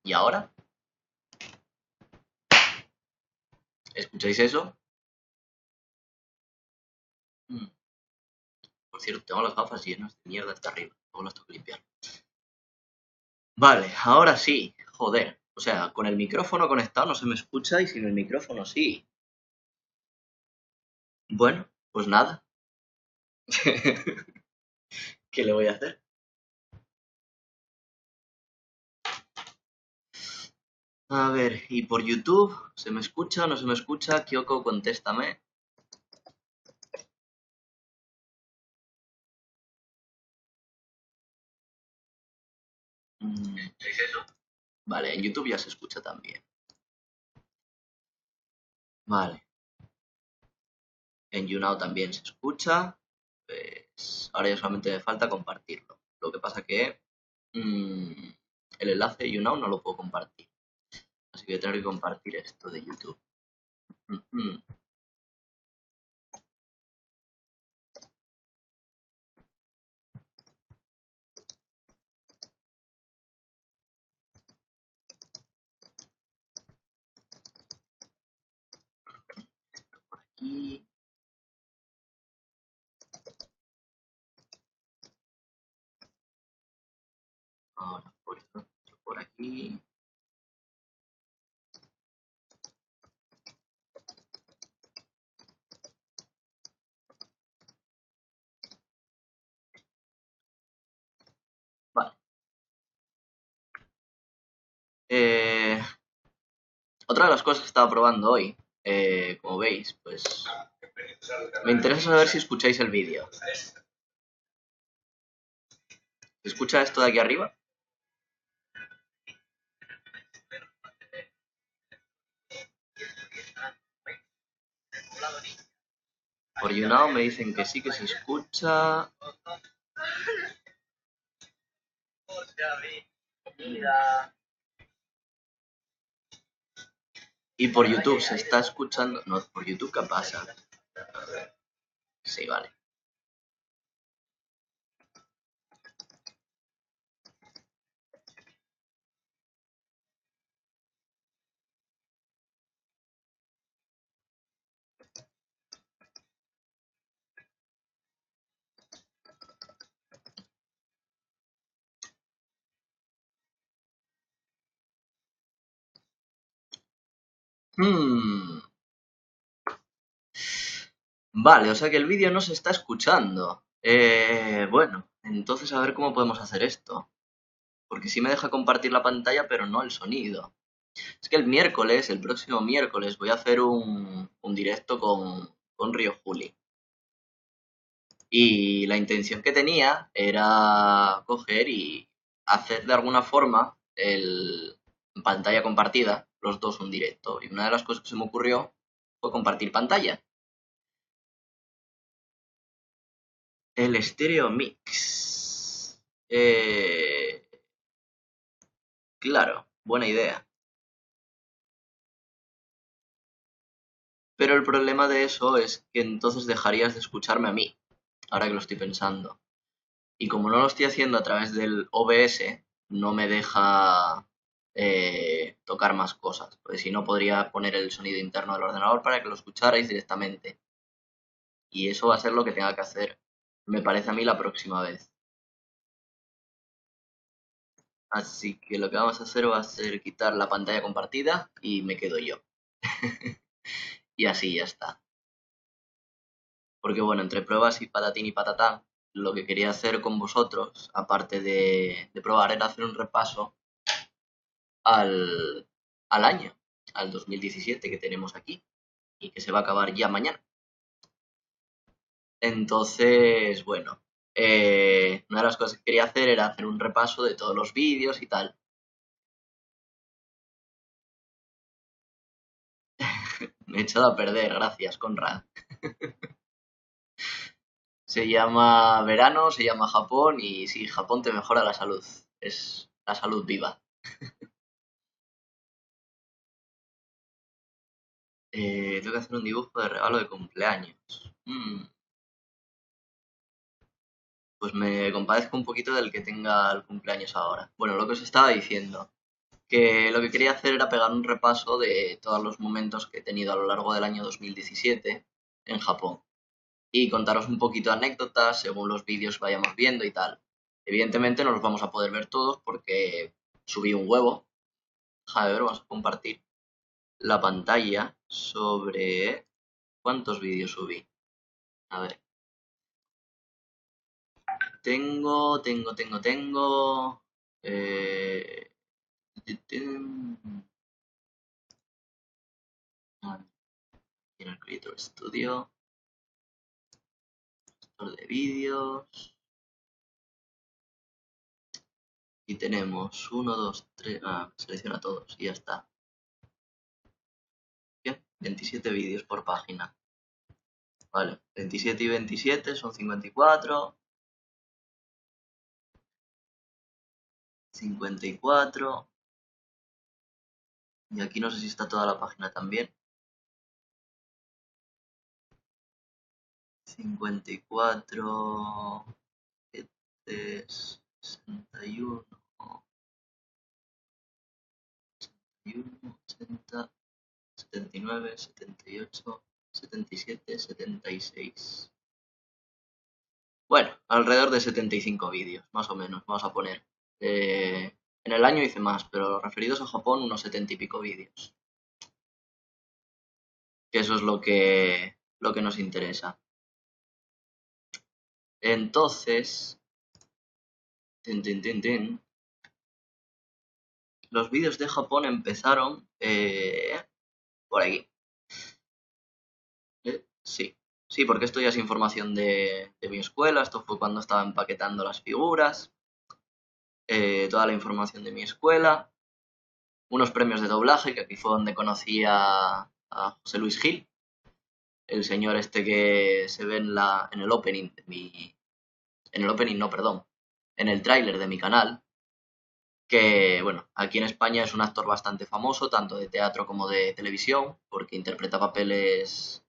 ¿Y ahora? ¿Escucháis eso? Mm, Por cierto, tengo las gafas llenas de mierda hasta arriba. Luego las tengo que limpiar. Vale, ahora sí. Joder. O sea, con el micrófono conectado no se me escucha y sin el micrófono sí. Bueno, pues nada. ¿Qué le voy a hacer? A ver, ¿y por YouTube? ¿Se me escucha o no se me escucha? Kyoko, contéstame. ¿Es eso? Vale, en YouTube ya se escucha también. Vale, en YouNow también se escucha. Pues ahora ya solamente me falta compartirlo. Lo que pasa que mm, el enlace de YouNow no lo puedo compartir. Así que voy a tener que compartir esto de YouTube. Mm, mm. Aquí. Ahora por aquí. Vale. Eh, Otra de las cosas que estaba probando hoy, como veis, pues me interesa saber si escucháis el vídeo. ¿Se escucha esto de aquí arriba? Por YouNow me dicen que sí que se escucha. Y por YouTube se está escuchando. No, por YouTube, ¿qué pasa? Sí, vale. Hmm. Vale, o sea que el vídeo no se está escuchando. Bueno, entonces a ver cómo podemos hacer esto. Porque sí me deja compartir la pantalla, pero no el sonido. Es que el miércoles, el próximo miércoles, voy a hacer un directo con Rio Juli. Y la intención que tenía era coger y hacer de alguna forma en pantalla compartida, los dos un directo. Y una de las cosas que se me ocurrió fue compartir pantalla. El Stereo Mix. Claro, buena idea. Pero el problema de eso es que entonces dejarías de escucharme a mí, ahora que lo estoy pensando. Y como no lo estoy haciendo a través del OBS, no me deja tocar más cosas. Porque si no, podría poner el sonido interno del ordenador para que lo escucharais directamente. Y eso va a ser lo que tenga que hacer, me parece a mí, la próxima vez. Así que lo que vamos a hacer va a ser quitar la pantalla compartida y me quedo yo. Y así ya está. Porque bueno, entre pruebas y patatín y patatán, lo que quería hacer con vosotros, aparte de probar, era hacer un repaso al, al año, al 2017 que tenemos aquí y que se va a acabar ya mañana. Entonces, bueno, una de las cosas que quería hacer era hacer un repaso de todos los vídeos y tal. Me he echado a perder, gracias, Conrad. Se llama verano, se llama Japón y sí, Japón te mejora la salud. Es la salud viva. Tengo que hacer un dibujo de regalo de cumpleaños. Pues me compadezco un poquito del que tenga el cumpleaños ahora. Bueno, lo que os estaba diciendo. que lo que quería hacer era pegar un repaso de todos los momentos que he tenido a lo largo del año 2017 en Japón y contaros un poquito de anécdotas según los vídeos que vayamos viendo y tal. Evidentemente no los vamos a poder ver todos porque subí un huevo. A ver, vamos a compartir la pantalla sobre cuántos vídeos subí. A ver. Tengo. Eh, en el Creator Studio. Gestor de vídeos. Y tenemos 1, 2, 3. Selecciona todos y ya está. Bien, 27 vídeos por página. Vale, 27 y 27 son 54. 54. Y aquí no sé si está toda la página también. 54. 61. 81, 80, 79, 78, 77, 76. Bueno, alrededor de 75 vídeos, más o menos, vamos a poner. En el año hice más, pero referidos a Japón, unos 70 y pico vídeos. Que eso es lo que nos interesa. Entonces, los vídeos de Japón empezaron por aquí. Sí, sí, porque esto ya es información de mi escuela. Esto fue cuando estaba empaquetando las figuras. Toda la información de mi escuela. Unos premios de doblaje, que aquí fue donde conocí a José Luis Gil, el señor este que se ve en el opening de mi... En el opening, no, perdón. En el tráiler de mi canal. Que, bueno, aquí en España es un actor bastante famoso, tanto de teatro como de televisión, porque interpreta papeles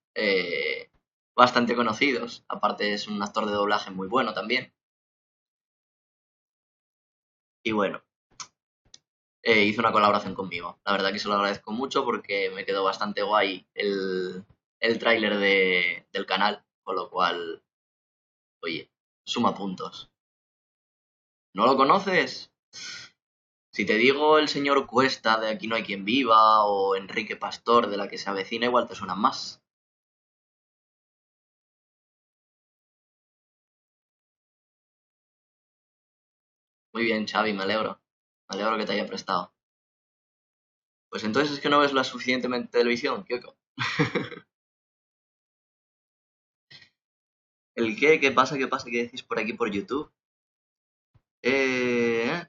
bastante conocidos. Aparte es un actor de doblaje muy bueno también. Y bueno, hizo una colaboración conmigo. La verdad que se lo agradezco mucho porque me quedó bastante guay el tráiler del canal, con lo cual, oye, suma puntos. ¿No lo conoces? Si te digo el señor Cuesta de Aquí no hay quien viva o Enrique Pastor de La que se avecina, igual te suenan más. Muy bien, Xavi, me alegro. Me alegro que te haya prestado. Pues entonces es que no ves la suficientemente televisión, Kyoko. ¿El qué? ¿Qué pasa? ¿Qué pasa? ¿Qué decís por aquí por YouTube? Eh,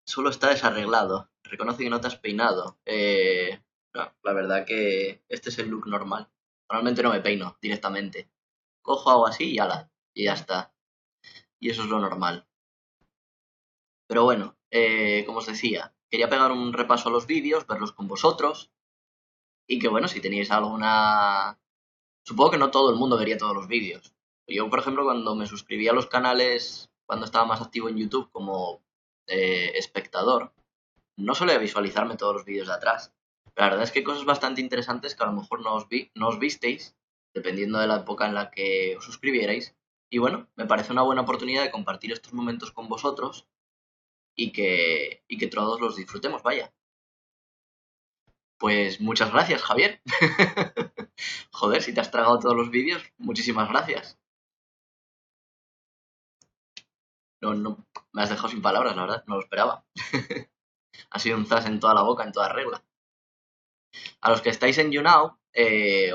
Solo está desarreglado. Reconoce que no te has peinado. No, la verdad que este es el look normal. Normalmente no me peino directamente. Cojo algo así y ala. Y ya está. Y eso es lo normal. Pero bueno, como os decía, quería pegar un repaso a los vídeos, verlos con vosotros. Y que bueno, si tenéis alguna... Supongo que no todo el mundo vería todos los vídeos. Yo, por ejemplo, cuando me suscribí a los canales, cuando estaba más activo en YouTube como espectador, no solía visualizarme todos los vídeos de atrás. La verdad es que hay cosas bastante interesantes que a lo mejor no os visteis, dependiendo de la época en la que os suscribierais. Y bueno, me parece una buena oportunidad de compartir estos momentos con vosotros y que todos los disfrutemos, vaya. Pues muchas gracias, Javier. Joder, si te has tragado todos los vídeos, muchísimas gracias. No, no, me has dejado sin palabras, la verdad, no lo esperaba. Ha sido un zas en toda la boca, en toda regla. A los que estáis en YouNow,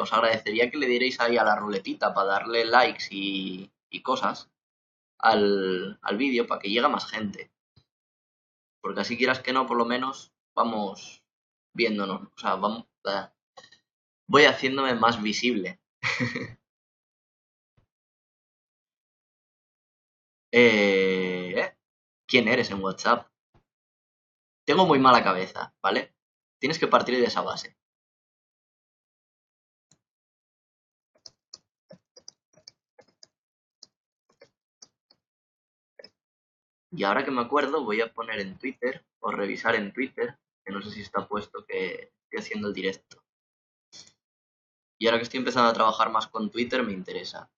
os agradecería que le dierais ahí a la ruletita para darle likes y cosas al vídeo para que llegue a más gente. Porque así quieras que no, por lo menos vamos viéndonos. O sea, vamos, voy haciéndome más visible. ¿Quién eres en WhatsApp? Tengo muy mala cabeza, ¿vale? Tienes que partir de esa base. Y ahora que me acuerdo, voy a poner en Twitter, o revisar en Twitter, que no sé si está puesto que estoy haciendo el directo. Y ahora que estoy empezando a trabajar más con Twitter, me interesa.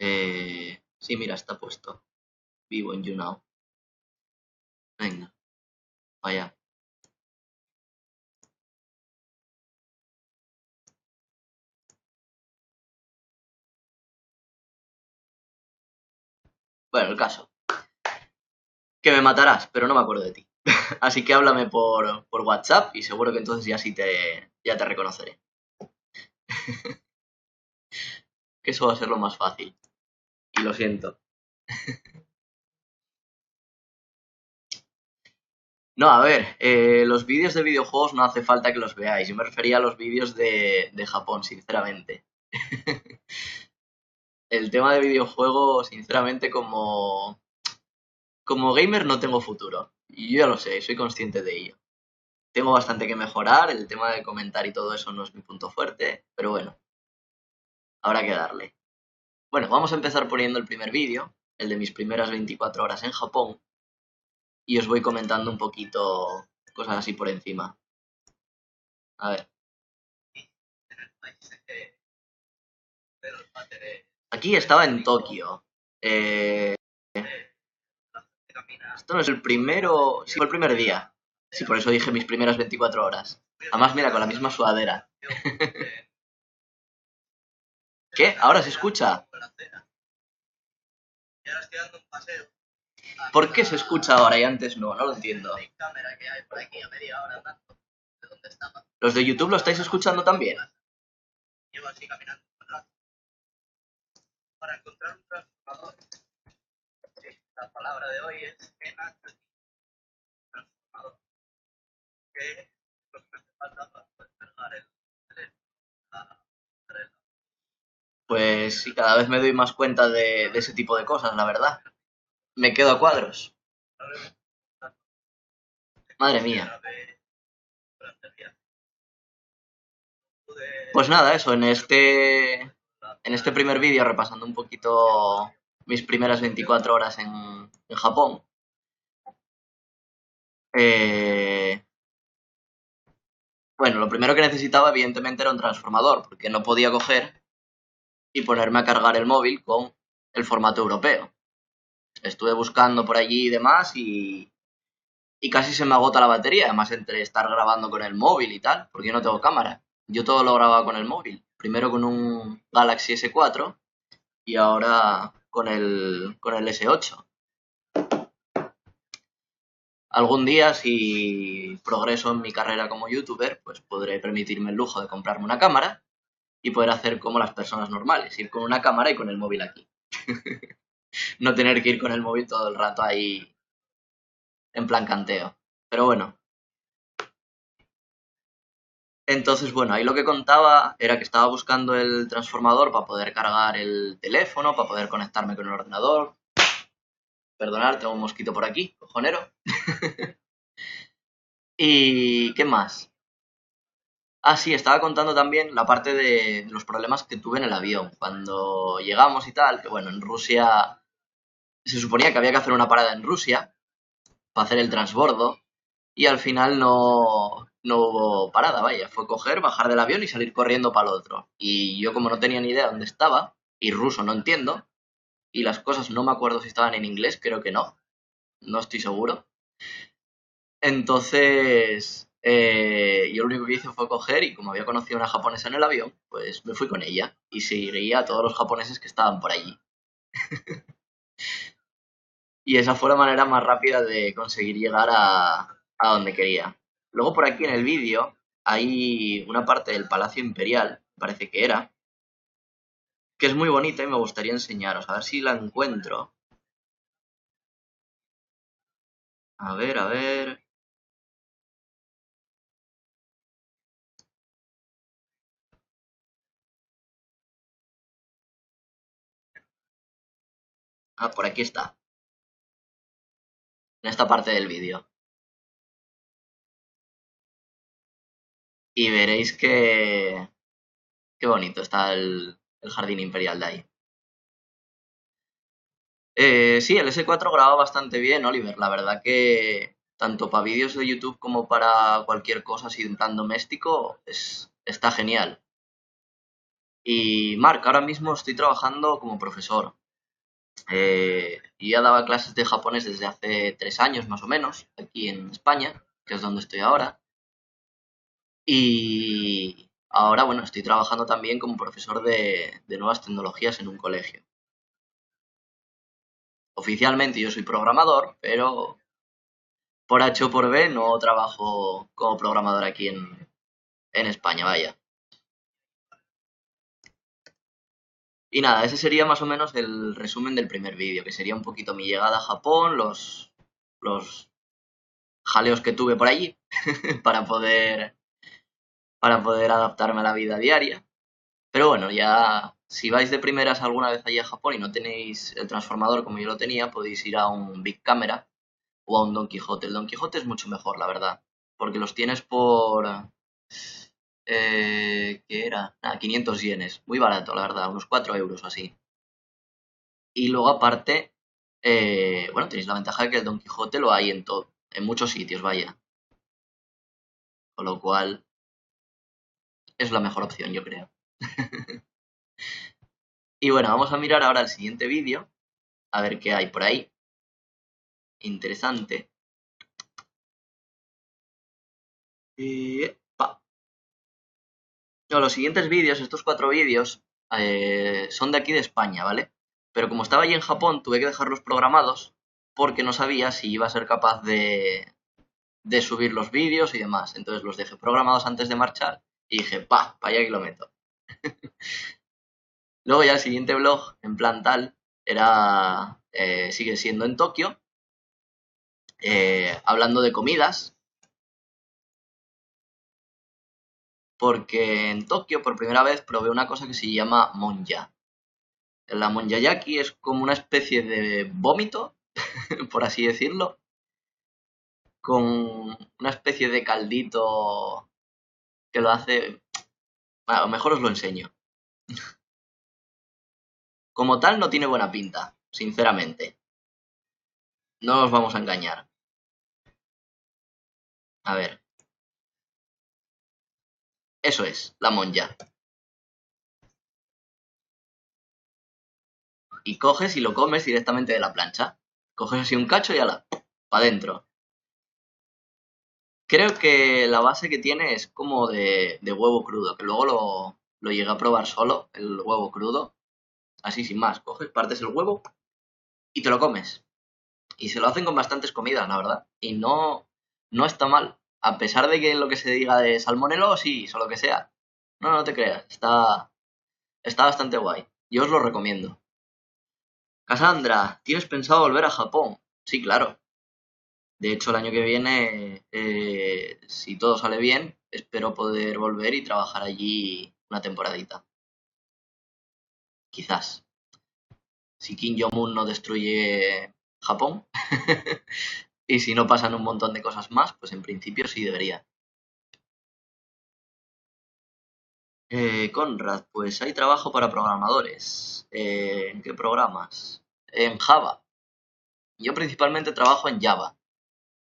Sí, mira, está puesto. Vivo en YouNow. Venga, vaya. Bueno, el caso. Que me matarás, pero no me acuerdo de ti. Así que háblame por WhatsApp y seguro que entonces ya te reconoceré. Que eso va a ser lo más fácil. Y lo siento. No, a ver, los vídeos de videojuegos no hace falta que los veáis. Yo me refería a los vídeos de Japón, sinceramente. El tema de videojuegos, sinceramente, como gamer no tengo futuro. Y yo ya lo sé, soy consciente de ello. Tengo bastante que mejorar, el tema de comentar y todo eso no es mi punto fuerte, pero bueno, habrá que darle. Bueno, vamos a empezar poniendo el primer vídeo, el de mis primeras 24 horas en Japón, y os voy comentando un poquito cosas así por encima. A ver. Aquí estaba en Tokio. Eh, Esto no es el primero. Sí, fue el primer día. Sí, por eso dije mis primeras 24 horas. Además, mira, con la misma sudadera. ¿Qué? ¿Ahora se escucha? ¿Por qué se escucha ahora y antes no? No lo entiendo. ¿Los de YouTube lo estáis escuchando también? Pues sí, cada vez me doy más cuenta de ese tipo de cosas, la verdad. Me quedo a cuadros. Madre mía. Pues nada, eso, en este primer vídeo, repasando un poquito mis primeras 24 horas en Japón, eh, bueno, lo primero que necesitaba evidentemente era un transformador, porque no podía coger y ponerme a cargar el móvil con el formato europeo. Estuve buscando por allí y demás y casi se me agota la batería, además entre estar grabando con el móvil y tal, porque yo no tengo cámara. Yo todo lo grababa con el móvil, primero con un Galaxy S4 y ahora con el S8. Algún día, si progreso en mi carrera como youtuber, pues podré permitirme el lujo de comprarme una cámara y poder hacer como las personas normales, ir con una cámara y con el móvil aquí. No tener que ir con el móvil todo el rato ahí en plan canteo. Pero bueno, entonces bueno, ahí lo que contaba era que estaba buscando el transformador para poder cargar el teléfono, para poder conectarme con el ordenador. Perdonad, tengo un mosquito por aquí, cojonero. ¿Y qué más? Ah, sí, estaba contando también la parte de los problemas que tuve en el avión. Cuando llegamos y tal, que bueno, en Rusia se suponía que había que hacer una parada en Rusia para hacer el transbordo y al final no hubo parada, vaya. Fue coger, bajar del avión y salir corriendo para el otro. Y yo como no tenía ni idea dónde estaba, y ruso no entiendo, y las cosas no me acuerdo si estaban en inglés, creo que no, no estoy seguro. Entonces, yo lo único que hice fue coger y como había conocido a una japonesa en el avión, pues me fui con ella y seguía a todos los japoneses que estaban por allí. Y esa fue la manera más rápida de conseguir llegar a donde quería. Luego por aquí en el vídeo hay una parte del Palacio Imperial, parece que era, que es muy bonita y me gustaría enseñaros. A ver si la encuentro. A ver, a ver. Ah, por aquí está, en esta parte del vídeo. Y veréis que qué bonito está el jardín imperial de ahí. Sí, el S4 graba bastante bien, Oliver. La verdad que tanto para vídeos de YouTube como para cualquier cosa así en plan doméstico está genial. Y Marc, ahora mismo estoy trabajando como profesor. Yo ya daba clases de japonés desde hace 3 años más o menos, aquí en España, que es donde estoy ahora. Y ahora, bueno, estoy trabajando también como profesor de nuevas tecnologías en un colegio. Oficialmente yo soy programador, pero por H o por B no trabajo como programador aquí en España, vaya. Y nada, ese sería más o menos el resumen del primer vídeo, que sería un poquito mi llegada a Japón, los jaleos que tuve por allí para poder adaptarme a la vida diaria. Pero bueno, ya si vais de primeras alguna vez allí a Japón y no tenéis el transformador como yo lo tenía, podéis ir a un Big Camera o a un Don Quijote. El Don Quijote es mucho mejor, la verdad, porque los tienes por... ¿qué era? Nada, 500 yenes, muy barato, la verdad, unos 4 euros o así. Y luego aparte, bueno, tenéis la ventaja de que el Don Quijote lo hay en muchos sitios, vaya. Con lo cual es la mejor opción, yo creo. Y bueno, vamos a mirar ahora el siguiente vídeo, a ver qué hay por ahí. Interesante. Pa. No, los siguientes vídeos, estos 4 vídeos, son de aquí de España, ¿vale? Pero como estaba allí en Japón, tuve que dejarlos programados porque no sabía si iba a ser capaz de subir los vídeos y demás. Entonces los dejé programados antes de marchar y dije, para allá que lo meto. Luego ya el siguiente vlog, en plan tal, sigue siendo en Tokio, hablando de comidas, porque en Tokio por primera vez probé una cosa que se llama monja. La monjayaki es como una especie de vómito, por así decirlo, con una especie de caldito que lo hace... A lo mejor os lo enseño. Como tal no tiene buena pinta, sinceramente. No nos vamos a engañar. A ver, eso es, la monja. Y coges y lo comes directamente de la plancha. Coges así un cacho y ala, para adentro. Creo que la base que tiene es como de huevo crudo, que luego lo llegué a probar solo, el huevo crudo, así sin más. Coges, partes el huevo y te lo comes. Y se lo hacen con bastantes comidas, la verdad. Y no está mal. A pesar de que lo que se diga de salmonelosis o lo que sea. No, no te creas. Está bastante guay. Yo os lo recomiendo. Cassandra, ¿tienes pensado volver a Japón? Sí, claro. De hecho, el año que viene, si todo sale bien, espero poder volver y trabajar allí una temporadita. Quizás. Si Kim Jong-un no destruye Japón y si no pasan un montón de cosas más, pues en principio sí debería. Conrad, pues hay trabajo para programadores. ¿En qué programas? En Java. Yo principalmente trabajo en Java.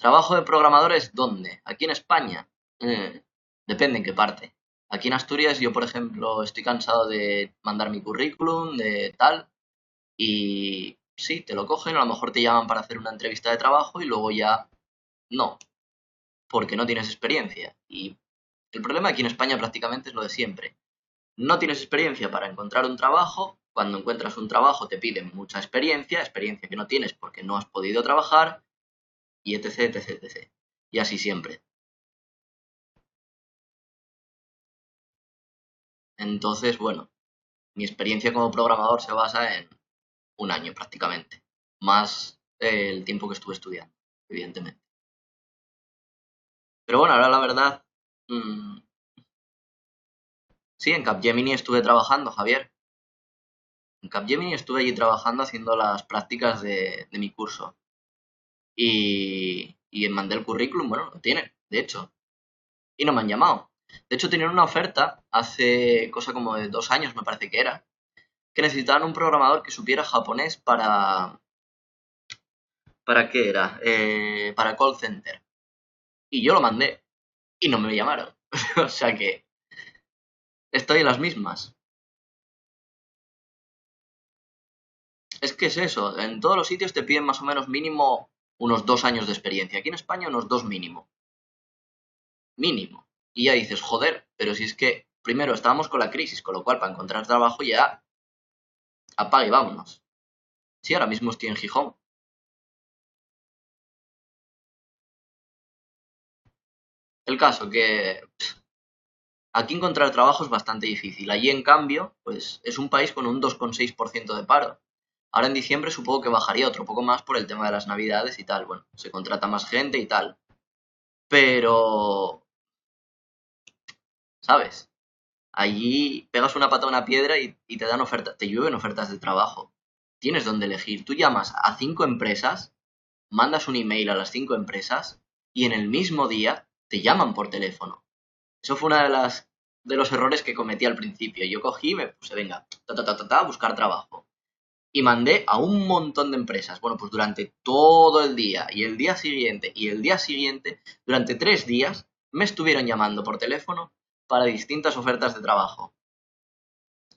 ¿Trabajo de programadores dónde? ¿Aquí en España? Depende en qué parte. Aquí en Asturias yo, por ejemplo, estoy cansado de mandar mi currículum, de tal, y sí, te lo cogen, a lo mejor te llaman para hacer una entrevista de trabajo y luego ya no, porque no tienes experiencia. Y el problema aquí en España prácticamente es lo de siempre. No tienes experiencia para encontrar un trabajo, cuando encuentras un trabajo te piden mucha experiencia, experiencia que no tienes porque no has podido trabajar, y etc, etc, etc. Y así siempre. Entonces, bueno, mi experiencia como programador se basa en un año prácticamente, más el tiempo que estuve estudiando, evidentemente. Pero bueno, ahora la verdad, mm, sí, en Capgemini estuve trabajando, Javier. En Capgemini estuve allí trabajando haciendo las prácticas de mi curso. Y mandé el currículum, bueno, lo tienen, de hecho, y no me han llamado. De hecho, tenían una oferta hace cosa como de 2 años, me parece que era, que necesitaban un programador que supiera japonés ¿Para qué era? Para call center. Y yo lo mandé y no me llamaron. O sea que estoy en las mismas. Es que es eso, en todos los sitios te piden más o menos mínimo unos 2 años de experiencia. Aquí en España unos dos mínimo. Mínimo. Y ya dices, joder, pero si es que primero estábamos con la crisis, con lo cual para encontrar trabajo ya apaga y vámonos. Sí, ahora mismo estoy en Gijón. El caso que aquí encontrar trabajo es bastante difícil. Allí, en cambio, pues es un país con un 2,6% de paro. Ahora en diciembre supongo que bajaría otro poco más por el tema de las navidades y tal. Bueno, se contrata más gente y tal. Pero, ¿sabes? Allí pegas una pata a una piedra y te dan ofertas, te llueven ofertas de trabajo. Tienes donde elegir. Tú llamas a 5 empresas, mandas un email a las 5 empresas y en el mismo día te llaman por teléfono. Eso fue una de los errores que cometí al principio. Yo cogí y me puse, venga, a buscar trabajo. Y mandé a un montón de empresas. Bueno, pues durante todo el día y el día siguiente y el día siguiente, durante 3 días, me estuvieron llamando por teléfono para distintas ofertas de trabajo.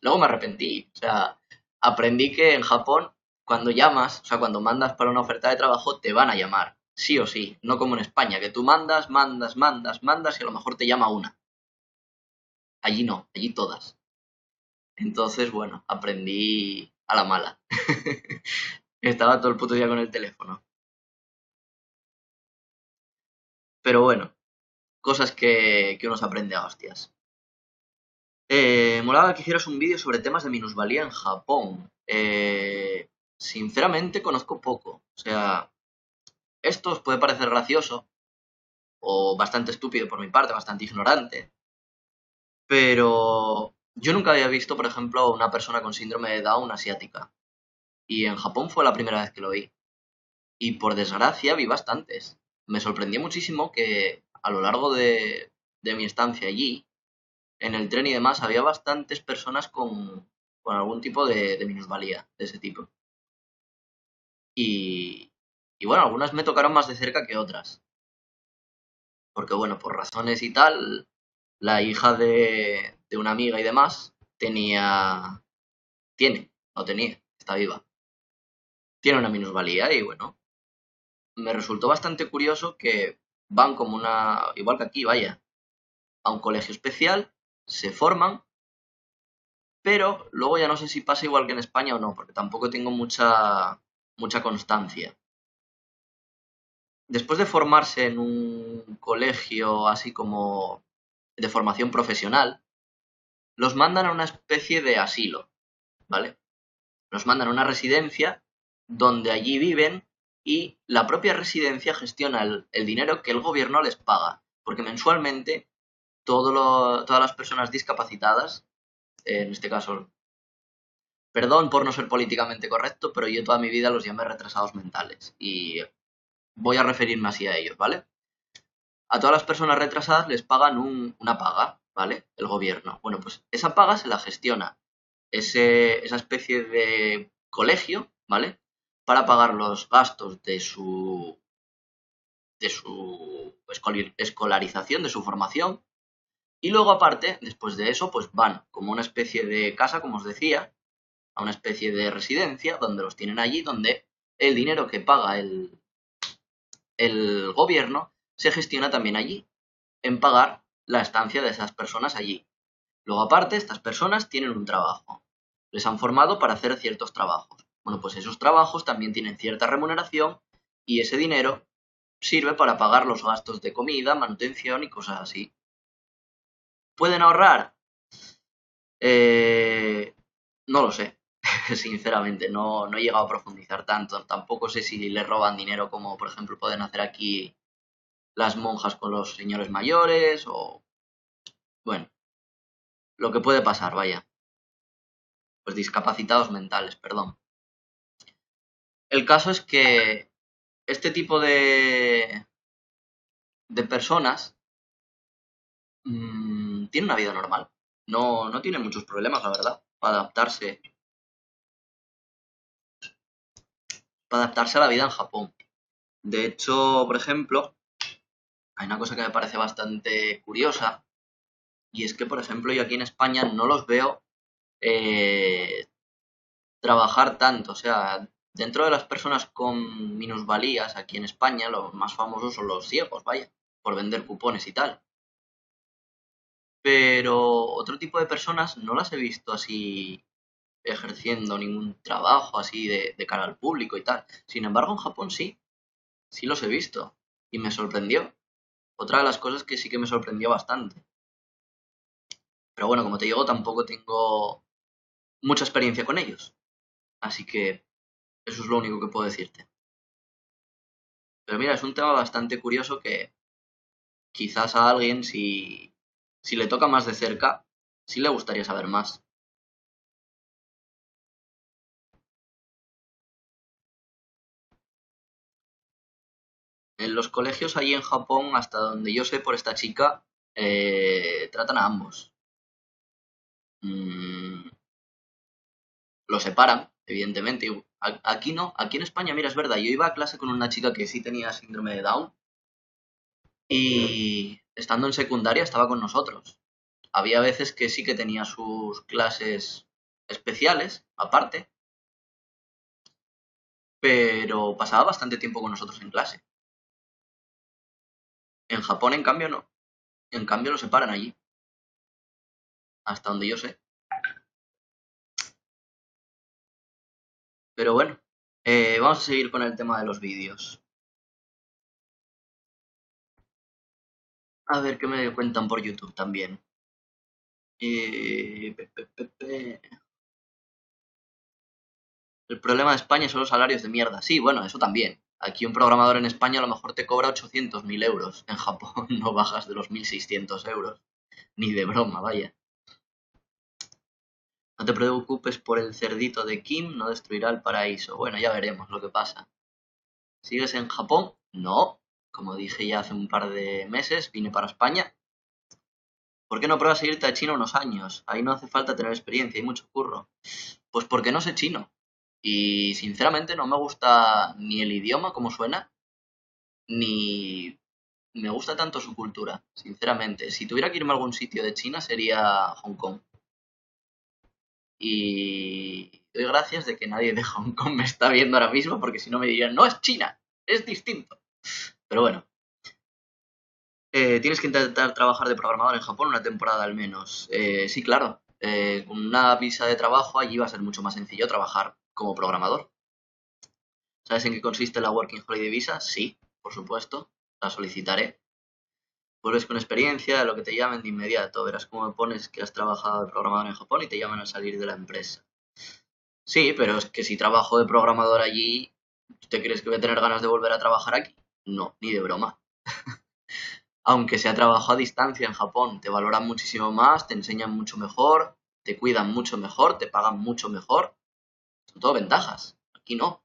Luego me arrepentí. O sea, aprendí que en Japón, cuando llamas, o sea, cuando mandas para una oferta de trabajo, te van a llamar. Sí o sí. No como en España, que tú mandas y a lo mejor te llama una. Allí no, allí todas. Entonces, bueno, aprendí a la mala. Estaba todo el puto día con el teléfono. Pero bueno, cosas que uno se aprende a hostias. Molaba que hicieras un vídeo sobre temas de minusvalía en Japón. Sinceramente conozco poco. O sea, esto os puede parecer gracioso o bastante estúpido por mi parte, bastante ignorante. Pero yo nunca había visto, por ejemplo, a una persona con síndrome de Down asiática. Y en Japón fue la primera vez que lo vi. Y por desgracia vi bastantes. Me sorprendió muchísimo que a lo largo de mi estancia allí, en el tren y demás, había bastantes personas con algún tipo de minusvalía de ese tipo. Y, y bueno, algunas me tocaron más de cerca que otras. Porque bueno, por razones y tal, la hija de una amiga y demás no tenía, está viva. Tiene una minusvalía y bueno, me resultó bastante curioso que van como igual que aquí, vaya, a un colegio especial, se forman, pero luego ya no sé si pasa igual que en España o no, porque tampoco tengo mucha constancia. Después de formarse en un colegio así como de formación profesional, los mandan a una especie de asilo, ¿vale? Los mandan a una residencia donde allí viven y la propia residencia gestiona el dinero que el gobierno les paga, porque mensualmente todas las personas discapacitadas, en este caso, perdón por no ser políticamente correcto, pero yo toda mi vida los llamé retrasados mentales y voy a referirme así a ellos, ¿vale? A todas las personas retrasadas les pagan una paga, ¿vale? El gobierno. Bueno, pues esa paga se la gestiona esa especie de colegio, ¿vale? Para pagar los gastos de su escolarización, de su formación. Y luego, aparte, después de eso, pues van como una especie de casa, como os decía, a una especie de residencia donde los tienen allí, donde el dinero que paga el gobierno se gestiona también allí, en pagar la estancia de esas personas allí. Luego, aparte, estas personas tienen un trabajo. Les han formado para hacer ciertos trabajos. Bueno, pues esos trabajos también tienen cierta remuneración y ese dinero sirve para pagar los gastos de comida, manutención y cosas así. ¿Pueden ahorrar? No lo sé. Sinceramente, no he llegado a profundizar tanto. Tampoco sé si le roban dinero como, por ejemplo, pueden hacer aquí las monjas con los señores mayores o, bueno, lo que puede pasar, vaya. Pues discapacitados mentales, perdón. El caso es que este tipo de personas tienen una vida normal. No tienen muchos problemas, la verdad, para adaptarse a la vida en Japón. De hecho, por ejemplo, hay una cosa que me parece bastante curiosa y es que, por ejemplo, yo aquí en España no los veo eh, trabajar tanto. O sea, dentro de las personas con minusvalías aquí en España, los más famosos son los ciegos, vaya, por vender cupones y tal. Pero otro tipo de personas no las he visto así ejerciendo ningún trabajo así de cara al público y tal. Sin embargo, en Japón sí, sí los he visto y me sorprendió. Otra de las cosas que sí que me sorprendió bastante. Pero bueno, como te digo, tampoco tengo mucha experiencia con ellos. Así que eso es lo único que puedo decirte. Pero mira, es un tema bastante curioso que quizás a alguien, si le toca más de cerca, sí le gustaría saber más. En los colegios allí en Japón, hasta donde yo sé por esta chica, tratan a ambos. Mm, lo separan, evidentemente. Aquí no, aquí en España, mira, es verdad, yo iba a clase con una chica que sí tenía síndrome de Down y estando en secundaria estaba con nosotros. Había veces que sí que tenía sus clases especiales, aparte, pero pasaba bastante tiempo con nosotros en clase. En Japón, en cambio, no. En cambio, lo separan allí, hasta donde yo sé. Pero bueno, vamos a seguir con el tema de los vídeos. A ver qué me cuentan por YouTube también. El problema de España son los salarios de mierda. Sí, bueno, eso también. Aquí un programador en España a lo mejor te cobra 800.000 euros. En Japón no bajas de los 1.600 euros. Ni de broma, vaya. No te preocupes por el cerdito de Kim, no destruirá el paraíso. Bueno, ya veremos lo que pasa. ¿Sigues en Japón? No. Como dije ya hace un par de meses, vine para España. ¿Por qué no pruebas a irte a China unos años? Ahí no hace falta tener experiencia, hay mucho curro. Pues porque no sé chino. Y sinceramente no me gusta ni el idioma como suena, ni me gusta tanto su cultura, sinceramente. Si tuviera que irme a algún sitio de China sería Hong Kong. Y doy gracias de que nadie de Hong Kong me está viendo ahora mismo, porque si no me dirían, no es China, es distinto. Pero bueno, tienes que intentar trabajar de programador en Japón una temporada al menos. Sí, claro. Con una visa de trabajo allí va a ser mucho más sencillo trabajar como programador. ¿Sabes en qué consiste la Working Holiday Visa? Sí, por supuesto. La solicitaré. Vuelves con experiencia, lo que te llamen de inmediato. Verás cómo me pones que has trabajado de programador en Japón y te llaman a salir de la empresa. Sí, pero es que si trabajo de programador allí, ¿tú te crees que voy a tener ganas de volver a trabajar aquí? No, ni de broma. Aunque sea trabajo a distancia en Japón, te valoran muchísimo más, te enseñan mucho mejor, te cuidan mucho mejor, te pagan mucho mejor. Son todo ventajas. Aquí no.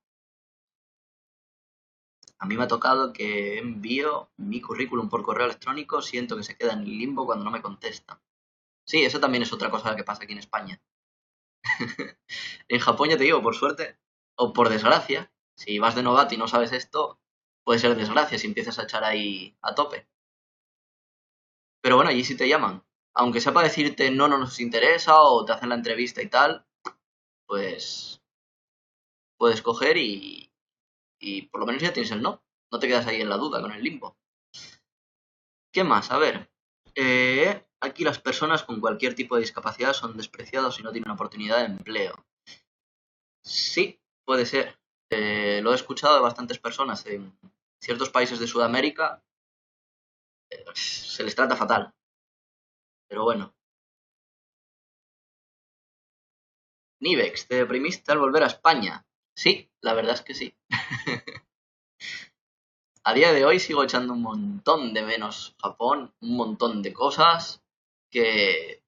A mí me ha tocado que envío mi currículum por correo electrónico, siento que se queda en el limbo cuando no me contestan. Sí, eso también es otra cosa que pasa aquí en España. En Japón, ya te digo, por suerte o por desgracia, si vas de novato y no sabes esto, puede ser desgracia si empiezas a echar ahí a tope. Pero bueno, allí sí te llaman. Aunque sea para decirte no, no nos interesa o te hacen la entrevista y tal, pues puedes coger y por lo menos ya tienes el no. No te quedas ahí en la duda con el limbo. ¿Qué más? A ver. Aquí las personas con cualquier tipo de discapacidad son despreciados y no tienen oportunidad de empleo. Sí, puede ser. Lo he escuchado de bastantes personas en ciertos países de Sudamérica. Se les trata fatal. Pero bueno. Nivex, ¿te deprimiste al volver a España? Sí, la verdad es que sí. A día de hoy sigo echando un montón de menos Japón, un montón de cosas que...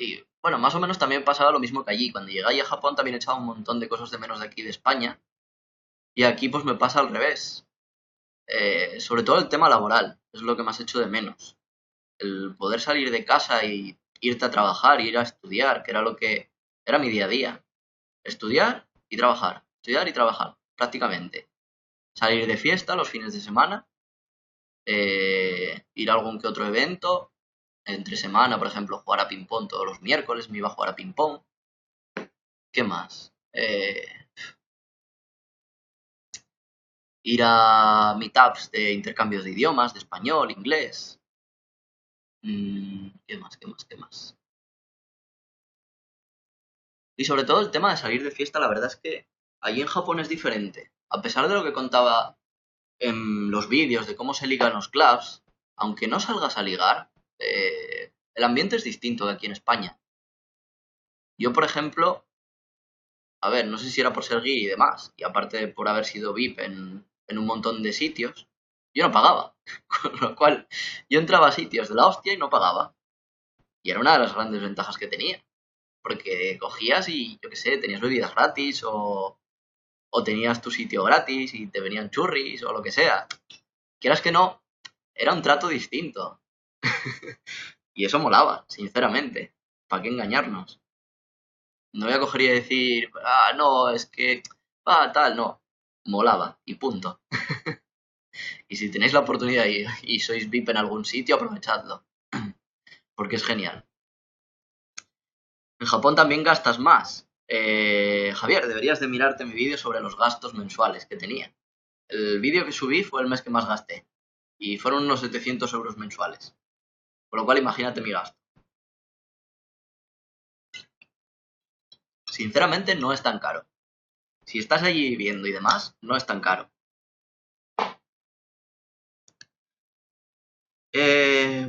Y, bueno, más o menos también pasaba lo mismo que allí. Cuando llegué allí a Japón también echaba un montón de cosas de menos de aquí de España. Y aquí pues me pasa al revés. Sobre todo el tema laboral, es lo que más echo de menos. El poder salir de casa y irte a trabajar, ir a estudiar, que era lo que era mi día a día. Estudiar y trabajar, prácticamente. salir de fiesta los fines de semana, ir a algún que otro evento, entre semana, por ejemplo, jugar a ping-pong todos los miércoles, me iba a jugar a ping-pong. ¿Qué más? Ir a meetups de intercambios de idiomas, de español, inglés. ¿Qué más? ¿Qué más? ¿Qué más? Y sobre todo el tema de salir de fiesta, la verdad es que allí en Japón es diferente. A pesar de lo que contaba en los vídeos de cómo se ligan los clubs, aunque no salgas a ligar, el ambiente es distinto de aquí en España. Yo, por ejemplo, a ver, no sé si era por ser gay y demás, y aparte por haber sido VIP en un montón de sitios, yo no pagaba. Con lo cual, yo entraba a sitios de la hostia y no pagaba. Y era una de las grandes ventajas que tenía. Porque cogías y, yo qué sé, tenías bebidas gratis o tenías tu sitio gratis y te venían churris o lo que sea. Quieras que no, era un trato distinto. Y eso molaba, sinceramente. ¿Para qué engañarnos? No voy a coger y decir, no, es que, tal, no. Molaba y punto. Y si tenéis la oportunidad y sois VIP en algún sitio, aprovechadlo. Porque es genial. En Japón también gastas más. Javier, deberías de mirarte mi vídeo sobre los gastos mensuales que tenía. El vídeo que subí fue el mes que más gasté. Y fueron unos 700 euros mensuales. Con lo cual imagínate mi gasto. Sinceramente no es tan caro. Si estás allí viviendo y demás, no es tan caro.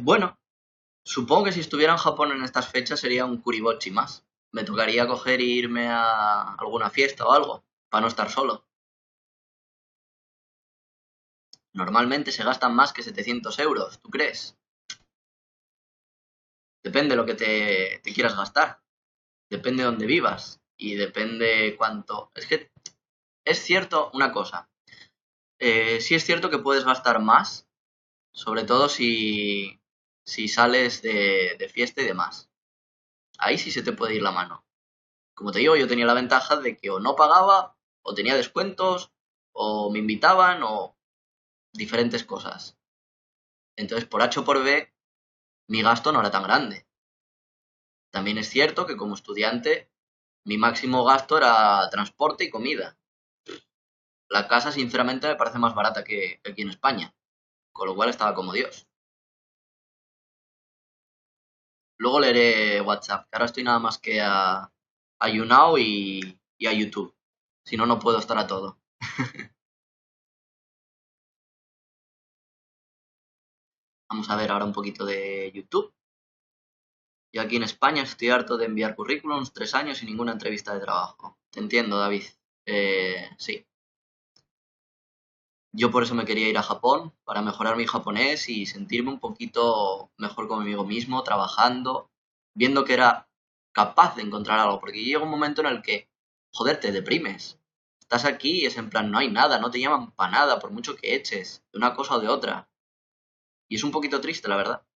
Bueno, supongo que si estuviera en Japón en estas fechas sería un kuribochi más. Me tocaría coger e irme a alguna fiesta o algo, para no estar solo. Normalmente se gastan más que 700 euros, ¿tú crees? Depende de lo que te quieras gastar. Depende de dónde vivas. Y depende cuánto. Es que es cierto una cosa. Sí es cierto que puedes gastar más, sobre todo si sales de fiesta y demás. Ahí sí se te puede ir la mano. Como te digo, yo tenía la ventaja de que o no pagaba, o tenía descuentos, o me invitaban, o diferentes cosas. Entonces, por H o por B, mi gasto no era tan grande. También es cierto que como estudiante, mi máximo gasto era transporte y comida. La casa, sinceramente, me parece más barata que aquí en España, con lo cual estaba como Dios. Luego leeré WhatsApp, que ahora estoy nada más que a YouNow y a YouTube. Si no, no puedo estar a todo. Vamos a ver ahora un poquito de YouTube. Yo aquí en España estoy harto de enviar currículums, 3 años y ninguna entrevista de trabajo. Te entiendo, David. Sí. Yo por eso me quería ir a Japón, para mejorar mi japonés y sentirme un poquito mejor conmigo mismo, trabajando, viendo que era capaz de encontrar algo. Porque llega un momento en el que, joder, te deprimes. Estás aquí y es en plan, no hay nada, no te llaman para nada, por mucho que eches, de una cosa o de otra. Y es un poquito triste, la verdad.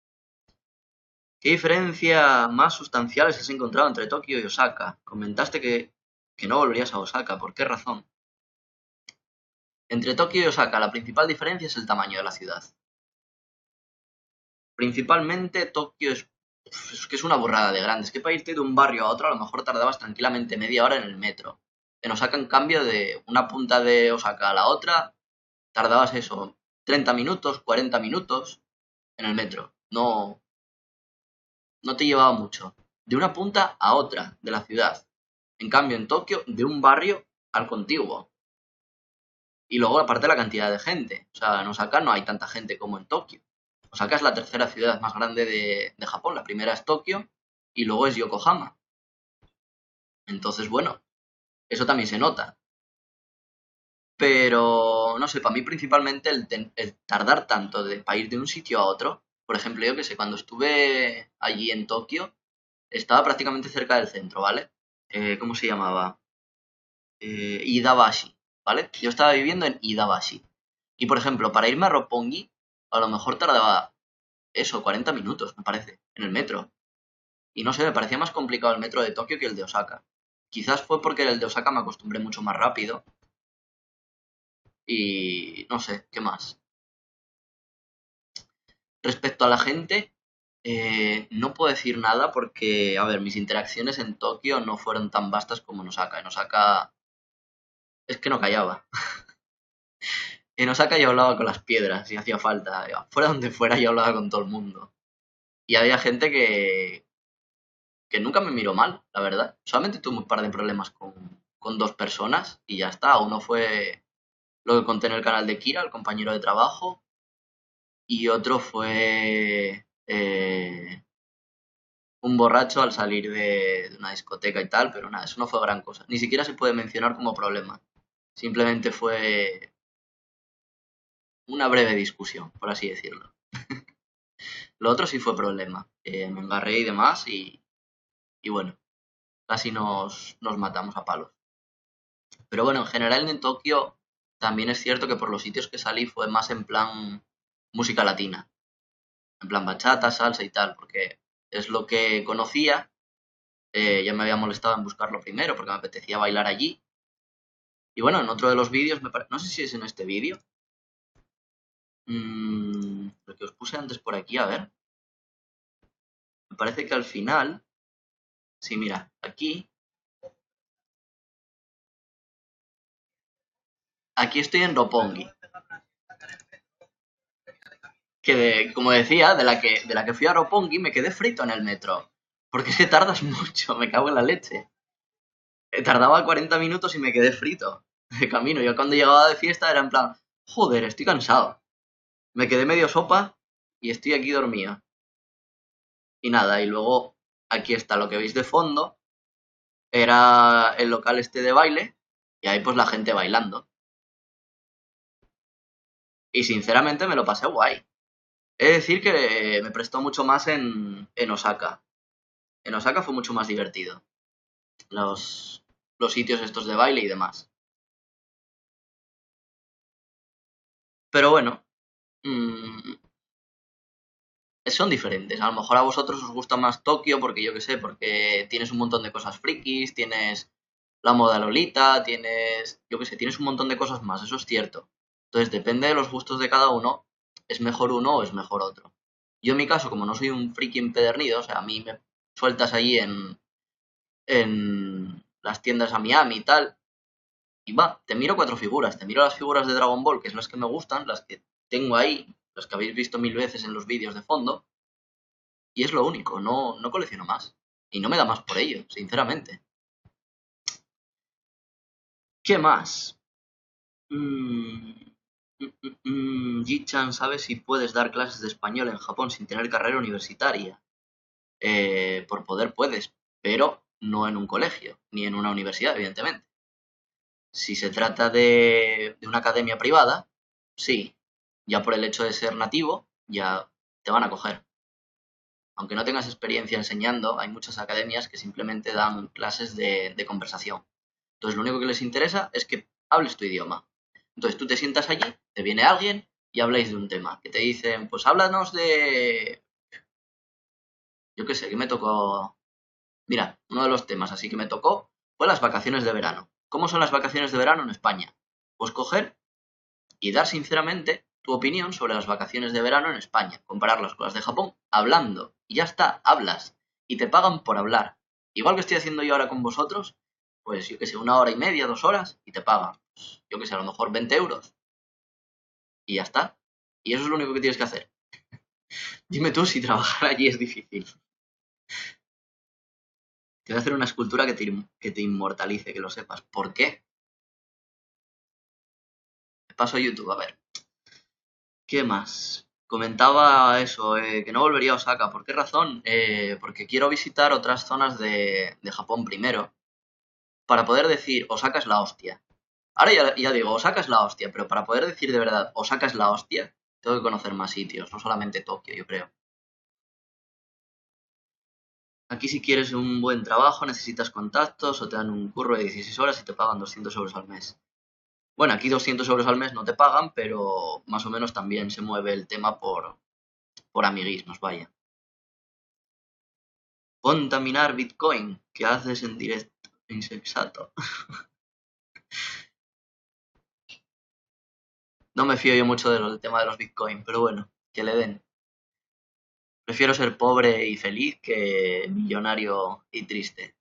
¿Qué diferencia más sustanciales has encontrado entre Tokio y Osaka? Comentaste que no volverías a Osaka. ¿Por qué razón? Entre Tokio y Osaka, la principal diferencia es el tamaño de la ciudad. Principalmente Tokio es que es una burrada de grande. Es que para irte de un barrio a otro a lo mejor tardabas tranquilamente media hora en el metro. En Osaka, en cambio, de una punta de Osaka a la otra, tardabas eso, 30 minutos, 40 minutos en el metro. No, no te llevaba mucho. De una punta a otra de la ciudad. En cambio, en Tokio, de un barrio al contiguo. Y luego, aparte, la cantidad de gente. O sea, en Osaka no hay tanta gente como en Tokio. Osaka es la tercera ciudad más grande de Japón. La primera es Tokio y luego es Yokohama. Entonces, bueno, eso también se nota. Pero, no sé, para mí principalmente el tardar tanto para ir de un sitio a otro. Por ejemplo, yo que sé, cuando estuve allí en Tokio, estaba prácticamente cerca del centro, ¿vale? ¿Cómo se llamaba? Iidabashi, ¿vale? Yo estaba viviendo en Iidabashi. Y, por ejemplo, para irme a Roppongi, a lo mejor tardaba eso, 40 minutos, me parece, en el metro. Y no sé, me parecía más complicado el metro de Tokio que el de Osaka. Quizás fue porque el de Osaka me acostumbré mucho más rápido Y no sé, ¿qué más? Respecto a la gente, no puedo decir nada porque, a ver, mis interacciones en Tokio no fueron tan vastas como en Osaka. En Osaka es que no callaba. En Osaka yo hablaba con las piedras si hacía falta. Fuera donde fuera yo hablaba con todo el mundo. Y había gente que nunca me miró mal, la verdad. Solamente tuve un par de problemas con dos personas y ya está. Uno fue lo que conté en el canal de Kira, el compañero de trabajo, y otro fue un borracho al salir de una discoteca y tal, pero nada, eso no fue gran cosa. Ni siquiera se puede mencionar como problema. Simplemente fue una breve discusión, por así decirlo. Lo otro sí fue problema. Me embarré y demás y bueno, casi nos matamos a palos. Pero bueno, en general en Tokio también es cierto que por los sitios que salí fue más en plan música latina, en plan bachata, salsa y tal, porque es lo que conocía. Ya me había molestado en buscarlo primero porque me apetecía bailar allí. Y bueno, en otro de los vídeos, no sé si es en este vídeo, lo que os puse antes por aquí, a ver, me parece que al final, sí, mira, aquí estoy en Roppongi, que como decía, de la que fui a Roppongi me quedé frito en el metro, porque es que tardas mucho, me cago en la leche. Tardaba 40 minutos y me quedé frito de camino. Yo cuando llegaba de fiesta era en plan, joder, estoy cansado. Me quedé medio sopa y estoy aquí dormido. Y nada, y luego aquí está lo que veis de fondo, era el local este de baile y ahí pues la gente bailando. Y sinceramente me lo pasé guay. He de decir que me prestó mucho más en Osaka. En Osaka fue mucho más divertido. Los sitios estos de baile y demás. Pero bueno, mm, son diferentes. A lo mejor a vosotros os gusta más Tokio porque yo qué sé, porque tienes un montón de cosas frikis, tienes la moda Lolita, tienes, yo qué sé, tienes un montón de cosas más, eso es cierto. Entonces depende de los gustos de cada uno, es mejor uno o es mejor otro. Yo en mi caso, como no soy un friki empedernido, o sea, a mí me sueltas allí en las tiendas a Miami y tal, y va, te miro cuatro figuras, te miro las figuras de Dragon Ball, que es las que me gustan, las que tengo ahí, las que habéis visto mil veces en los vídeos de fondo, y es lo único, no colecciono más. Y no me da más por ello, sinceramente. ¿Qué más? Mm, Ji-chan sabe si puedes dar clases de español en Japón sin tener carrera universitaria. Por poder puedes, pero no en un colegio, ni en una universidad, evidentemente. Si se trata de una academia privada, sí. Ya por el hecho de ser nativo, ya te van a coger. Aunque no tengas experiencia enseñando, hay muchas academias que simplemente dan clases de conversación. Entonces, lo único que les interesa es que hables tu idioma. Entonces, tú te sientas allí, te viene alguien y habláis de un tema. Que te dicen, pues háblanos de... Yo qué sé, que me tocó... Mira, uno de los temas así que me tocó fue las vacaciones de verano. ¿Cómo son las vacaciones de verano en España? Pues coger y dar sinceramente tu opinión sobre las vacaciones de verano en España, compararlas con las de Japón, hablando. Y ya está, hablas. Y te pagan por hablar. Igual que estoy haciendo yo ahora con vosotros, pues yo que sé, 1 hora y media, 2 horas, y te pagan. Pues, yo que sé, a lo mejor 20 euros. Y ya está. Y eso es lo único que tienes que hacer. Dime tú si trabajar allí es difícil. Te voy a hacer una escultura que te inmortalice, que lo sepas. ¿Por qué? Te paso a YouTube, a ver. ¿Qué más? Comentaba eso, que no volvería a Osaka. ¿Por qué razón? Porque quiero visitar otras zonas de Japón primero, para poder decir, Osaka es la hostia. Ahora ya digo, Osaka es la hostia, pero para poder decir de verdad, Osaka es la hostia, tengo que conocer más sitios, no solamente Tokio, yo creo. Aquí si quieres un buen trabajo, necesitas contactos o te dan un curro de 16 horas y te pagan 200 euros al mes. Bueno, aquí 200 euros al mes no te pagan, pero más o menos también se mueve el tema por amiguismos, vaya. Contaminar Bitcoin. ¿Qué haces en directo? Insensato. No me fío yo mucho del tema de los Bitcoin, pero bueno, que le den. Prefiero ser pobre y feliz que millonario y triste.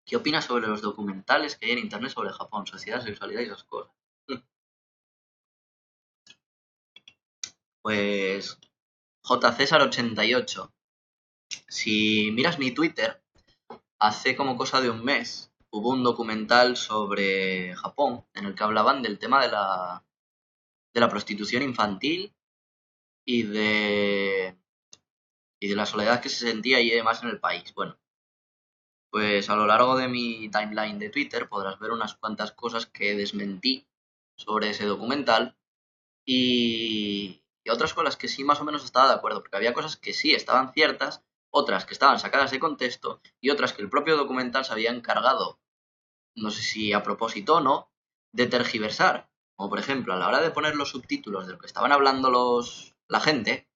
¿Qué opinas sobre los documentales que hay en internet sobre Japón, sociedad, sexualidad y esas cosas? Pues JCésar88. Si miras mi Twitter, hace como cosa de un mes hubo un documental sobre Japón en el que hablaban del tema de la prostitución infantil y y de la soledad que se sentía y demás en el país. Bueno, pues a lo largo de mi timeline de Twitter podrás ver unas cuantas cosas que desmentí sobre ese documental y otras con las que sí más o menos estaba de acuerdo, porque había cosas que sí estaban ciertas, otras que estaban sacadas de contexto y otras que el propio documental se había encargado, no sé si a propósito o no, de tergiversar. Como por ejemplo, a la hora de poner los subtítulos de lo que estaban hablando la gente,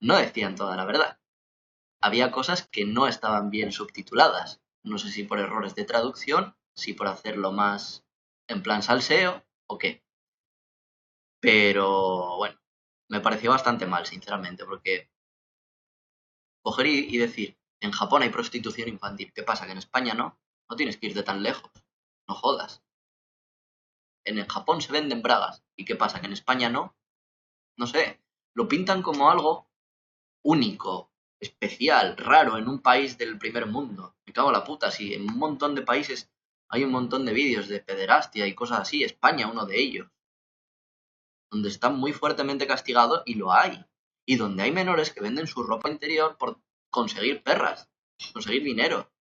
no decían toda la verdad. Había cosas que no estaban bien subtituladas. No sé si por errores de traducción, si por hacerlo más en plan salseo o qué. Pero bueno, me pareció bastante mal, sinceramente, porque coger y decir, en Japón hay prostitución infantil, ¿qué pasa? Que en España no, no tienes que irte tan lejos, no jodas. En el Japón se venden bragas, ¿y qué pasa? Que en España no, no sé, lo pintan como algo único, especial, raro en un país del primer mundo. Me cago en la puta, si en un montón de países hay un montón de vídeos de pederastia y cosas así, España uno de ellos, donde está muy fuertemente castigado y lo hay. Y donde hay menores que venden su ropa interior por conseguir perras, conseguir dinero.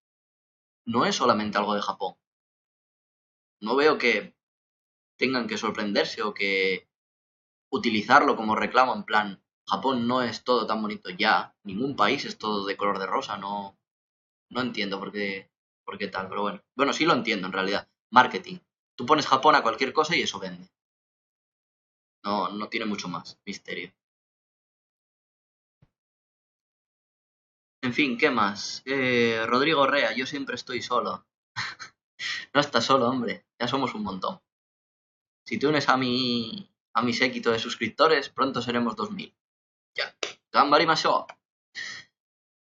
No es solamente algo de Japón. No veo que tengan que sorprenderse o que utilizarlo como reclamo en plan, Japón no es todo tan bonito ya, ningún país es todo de color de rosa, no, no entiendo por qué tal, pero bueno. Bueno, sí lo entiendo en realidad. Marketing. Tú pones Japón a cualquier cosa y eso vende. No, no tiene mucho más misterio. En fin, ¿qué más? Rodrigo Rea, yo siempre estoy solo. No estás solo, hombre. Ya somos un montón. Si te unes a mi séquito de suscriptores, pronto seremos 2000. Ya. Gambarimashou.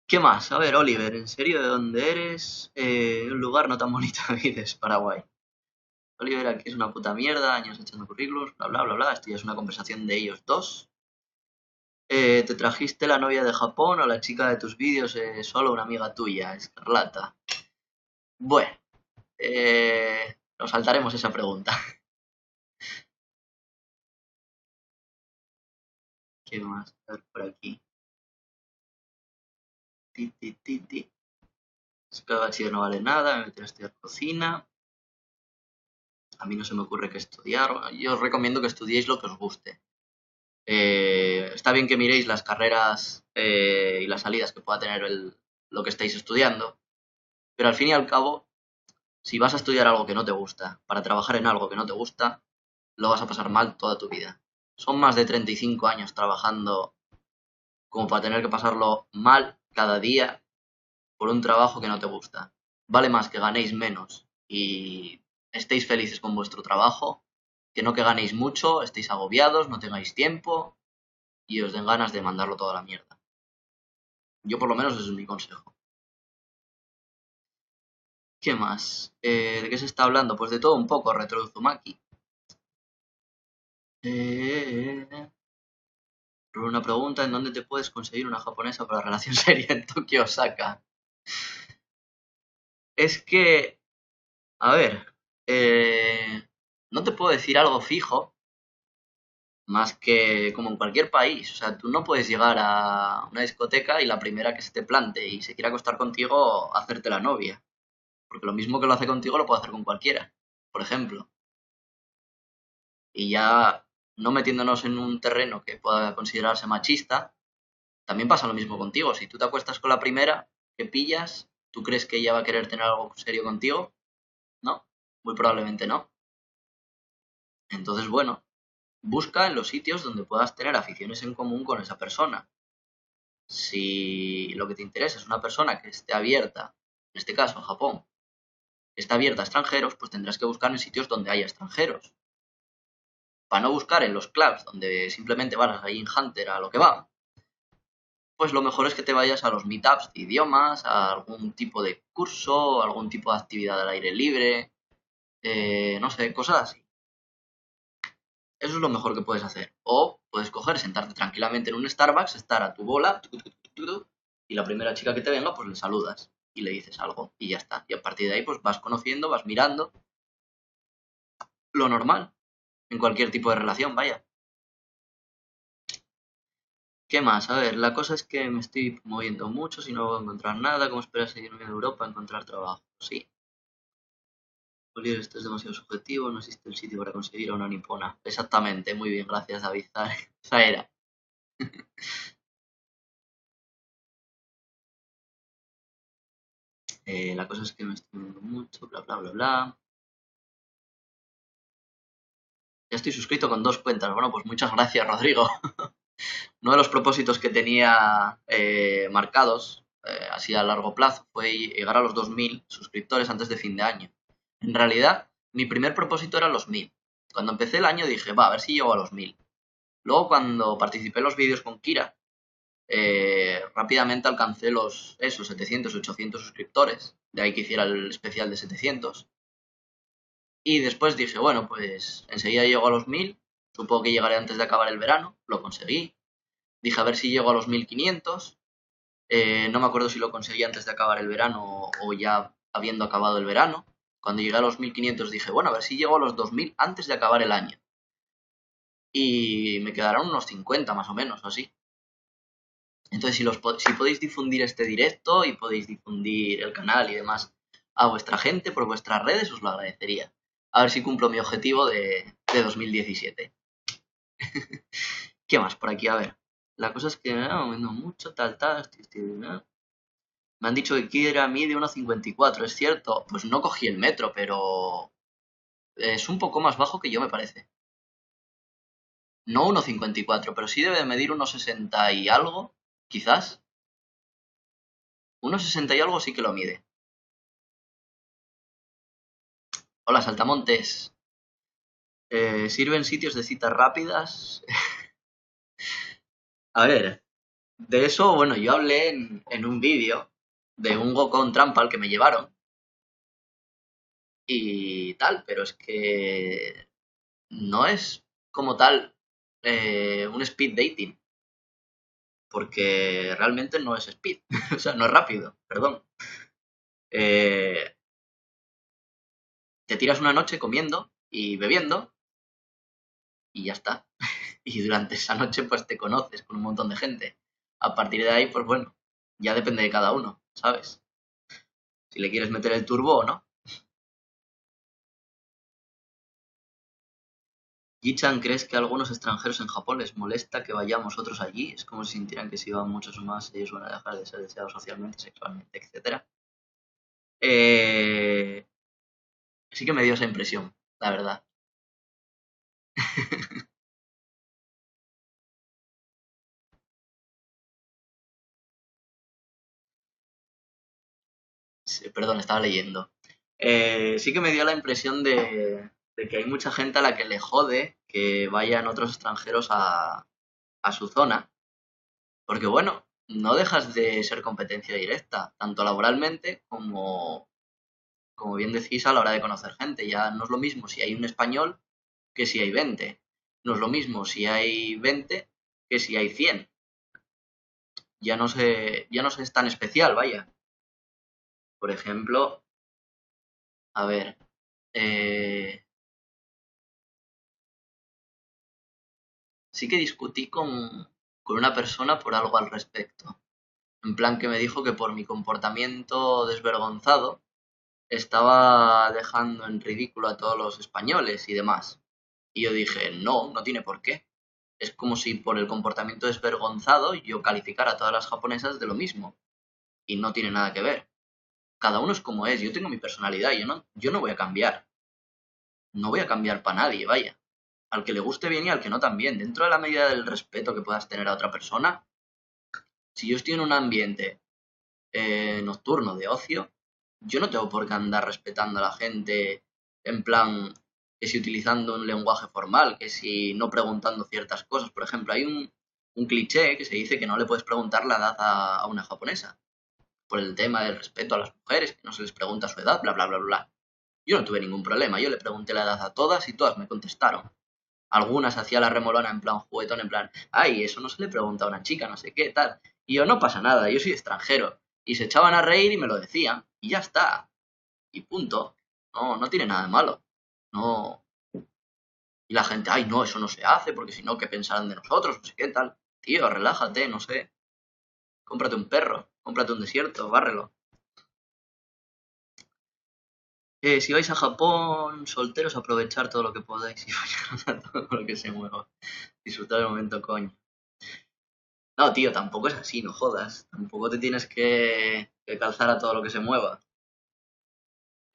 ¿Qué más? A ver, Oliver, ¿en serio de dónde eres? Un lugar no tan bonito dices, Paraguay. Oliver aquí es una puta mierda, años echando currículos, bla bla bla bla. Esto ya es una conversación de ellos dos. ¿Te trajiste la novia de Japón o la chica de tus vídeos es solo una amiga tuya, Escarlata? Bueno, nos saltaremos esa pregunta. ¿Qué más? A ver, por aquí. Ti, ti, ti, ti. Es que el bachiller no vale nada, me metí a estudiar cocina. A mí no se me ocurre qué estudiar. Yo os recomiendo que estudiéis lo que os guste. Está bien que miréis las carreras y las salidas que pueda tener lo que estáis estudiando, pero al fin y al cabo, si vas a estudiar algo que no te gusta, para trabajar en algo que no te gusta, lo vas a pasar mal toda tu vida. Son más de 35 años trabajando como para tener que pasarlo mal cada día por un trabajo que no te gusta. Vale más que ganéis menos y estéis felices con vuestro trabajo, que no que ganéis mucho, estéis agobiados, no tengáis tiempo y os den ganas de mandarlo toda la mierda. Yo por lo menos ese es mi consejo. ¿Qué más? ¿De qué se está hablando? Pues de todo un poco, Retro Uzumaki. Por una pregunta, ¿en dónde te puedes conseguir una japonesa para relación seria en Tokio, Osaka? Es que, a ver, no te puedo decir algo fijo, más que como en cualquier país. O sea, tú no puedes llegar a una discoteca y la primera que se te plante y se quiera acostar contigo, hacerte la novia. Porque lo mismo que lo hace contigo lo puede hacer con cualquiera, por ejemplo. Y ya no metiéndonos en un terreno que pueda considerarse machista, también pasa lo mismo contigo. Si tú te acuestas con la primera que pillas, ¿tú crees que ella va a querer tener algo serio contigo? No, muy probablemente no. Entonces, bueno, busca en los sitios donde puedas tener aficiones en común con esa persona. Si lo que te interesa es una persona que esté abierta, en este caso Japón, que está abierta a extranjeros, pues tendrás que buscar en sitios donde haya extranjeros. para no buscar en los clubs donde simplemente vas ahí en Hunter a lo que va, pues lo mejor es que te vayas a los meetups de idiomas, a algún tipo de curso, algún tipo de actividad al aire libre, no sé, cosas así. Eso es lo mejor que puedes hacer. O puedes coger, sentarte tranquilamente en un Starbucks, estar a tu bola, y la primera chica que te venga, pues le saludas y le dices algo y ya está. Y a partir de ahí, pues vas conociendo, vas mirando, lo normal, en cualquier tipo de relación, vaya. ¿Qué más? A ver, la cosa es que me estoy moviendo mucho, si no voy a encontrar nada, ¿cómo esperas seguirme en Europa a encontrar trabajo? Sí. Oliver, esto es demasiado subjetivo, no existe el sitio para conseguir a una nipona. Exactamente, muy bien, gracias David. Esa era. La cosa es que me estoy moviendo mucho, bla, bla, bla, bla. Ya estoy suscrito con 2 cuentas. Bueno, pues muchas gracias, Rodrigo. Uno de los propósitos que tenía marcados, así a largo plazo, fue llegar a los 2000 suscriptores antes de fin de año. En realidad, mi primer propósito era los 1000. Cuando empecé el año dije, va, a ver si llego a los 1000. Luego, cuando participé en los vídeos con Kira, rápidamente alcancé esos 700, 800 suscriptores. De ahí que hiciera el especial de 700. Y después dije, bueno, pues enseguida llego a los 1000. Supongo que llegaré antes de acabar el verano. Lo conseguí. Dije, a ver si llego a los 1500. No me acuerdo si lo conseguí antes de acabar el verano o ya habiendo acabado el verano. Cuando llegué a los 1500 dije, bueno, a ver si llego a los 2000 antes de acabar el año. Y me quedaron unos 50 más o menos, así. Entonces, si podéis difundir este directo y podéis difundir el canal y demás a vuestra gente por vuestras redes, os lo agradecería. A ver si cumplo mi objetivo de 2017. ¿Qué más por aquí? A ver. La cosa es que me moviendo mucho, tal, ¿no? Me han dicho que Kira mide 1,54, ¿es cierto? Pues no cogí el metro, pero es un poco más bajo que yo, me parece. No 1,54, pero sí debe de medir 1,60 y algo, quizás. 1,60 y algo sí que lo mide. Hola, Saltamontes. ¿Sirven sitios de citas rápidas? A ver, de eso, bueno, yo hablé en un vídeo de un Gokon trampa al que me llevaron y tal, pero es que no es como tal un speed dating, porque realmente no es speed, o sea, no es rápido, perdón. Eh, Te tiras una noche comiendo y bebiendo y ya está. Y durante esa noche pues te conoces con un montón de gente. A partir de ahí, pues bueno, ya depende de cada uno, ¿sabes? Si le quieres meter el turbo o no. Yi-chan, ¿crees que a algunos extranjeros en Japón les molesta que vayamos otros allí? Es como si sintieran que si van muchos más, ellos van a dejar de ser deseados socialmente, sexualmente, etcétera. Eh, sí que me dio esa impresión, la verdad. Sí, perdón, estaba leyendo. Sí que me dio la impresión de que hay mucha gente a la que le jode que vayan otros extranjeros a su zona, porque bueno, no dejas de ser competencia directa, tanto laboralmente como bien decís, a la hora de conocer gente. Ya no es lo mismo si hay un español que si hay 20. No es lo mismo si hay 20 que si hay 100. Ya no se es tan especial, vaya. Por ejemplo, a ver, eh, sí que discutí con una persona por algo al respecto. En plan que me dijo que por mi comportamiento desvergonzado estaba dejando en ridículo a todos los españoles y demás. Y yo dije, no, no tiene por qué. Es como si por el comportamiento desvergonzado yo calificara a todas las japonesas de lo mismo. Y no tiene nada que ver. Cada uno es como es. Yo tengo mi personalidad. Yo no voy a cambiar. No voy a cambiar para nadie, vaya. Al que le guste bien y al que no también. Dentro de la medida del respeto que puedas tener a otra persona, si yo estoy en un ambiente nocturno de ocio, yo no tengo por qué andar respetando a la gente en plan, que si utilizando un lenguaje formal, que si no preguntando ciertas cosas. Por ejemplo, hay un cliché que se dice que no le puedes preguntar la edad a una japonesa, por el tema del respeto a las mujeres, que no se les pregunta su edad, bla, bla, bla, bla. Yo no tuve ningún problema, yo le pregunté la edad a todas y todas me contestaron. Algunas hacía la remolona en plan juguetón, en plan, ay, eso no se le pregunta a una chica, no sé qué, tal. Y yo, no pasa nada, yo soy extranjero. Y se echaban a reír y me lo decían. Y ya está. Y punto. No, no tiene nada de malo. No. Y la gente, ay, no, eso no se hace, porque si no, ¿qué pensarán de nosotros? No sé qué, tal. Tío, relájate, no sé. Cómprate un perro, cómprate un desierto, bárrelo. Si vais a Japón, solteros, aprovechar todo lo que podáis y follar a todo lo que se mueva. Disfrutar el momento, coño. No, tío, tampoco es así, no jodas. Tampoco te tienes que calzar a todo lo que se mueva.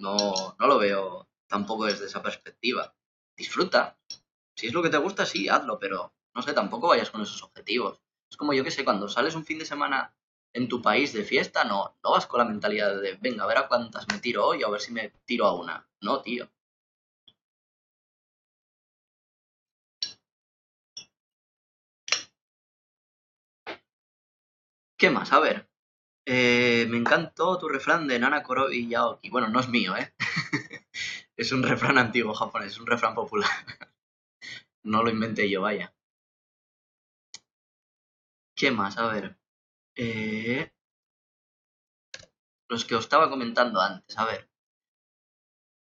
No, no lo veo tampoco desde esa perspectiva. Disfruta. Si es lo que te gusta, sí, hazlo, pero no sé, tampoco vayas con esos objetivos. Es como yo que sé, cuando sales un fin de semana en tu país de fiesta, no vas con la mentalidad de, venga, a ver a cuántas me tiro hoy, a ver si me tiro a una. No, tío. ¿Qué más? A ver. Me encantó tu refrán de Nana Koro y Yaoki. Bueno, no es mío, ¿eh? Es un refrán antiguo japonés, es un refrán popular. No lo inventé yo, vaya. ¿Qué más? A ver. Eh, los que os estaba comentando antes. A ver.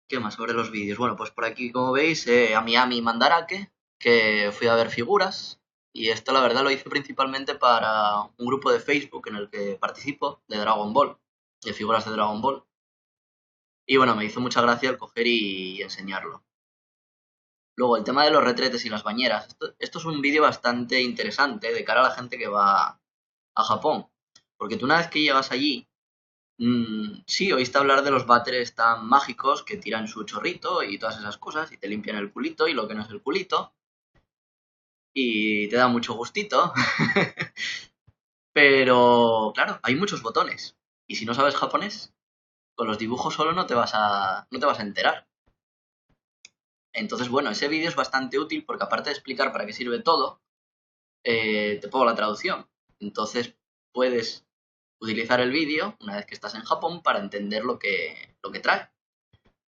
¿Qué más sobre los vídeos? Bueno, pues por aquí, como veis, a Miami Mandarake, que fui a ver figuras. Y esto, la verdad, lo hice principalmente para un grupo de Facebook en el que participo, de Dragon Ball, de figuras de Dragon Ball. Y bueno, me hizo mucha gracia el coger y enseñarlo. Luego, el tema de los retretes y las bañeras. Esto es un vídeo bastante interesante de cara a la gente que va a Japón. Porque tú una vez que llegas allí, sí, oíste hablar de los váteres tan mágicos que tiran su chorrito y todas esas cosas y te limpian el culito y lo que no es el culito y te da mucho gustito. Pero, claro, hay muchos botones. Y si no sabes japonés, con los dibujos solo no te vas a enterar. Entonces, bueno, ese vídeo es bastante útil porque aparte de explicar para qué sirve todo, te pongo la traducción. Entonces puedes utilizar el vídeo una vez que estás en Japón para entender lo que trae,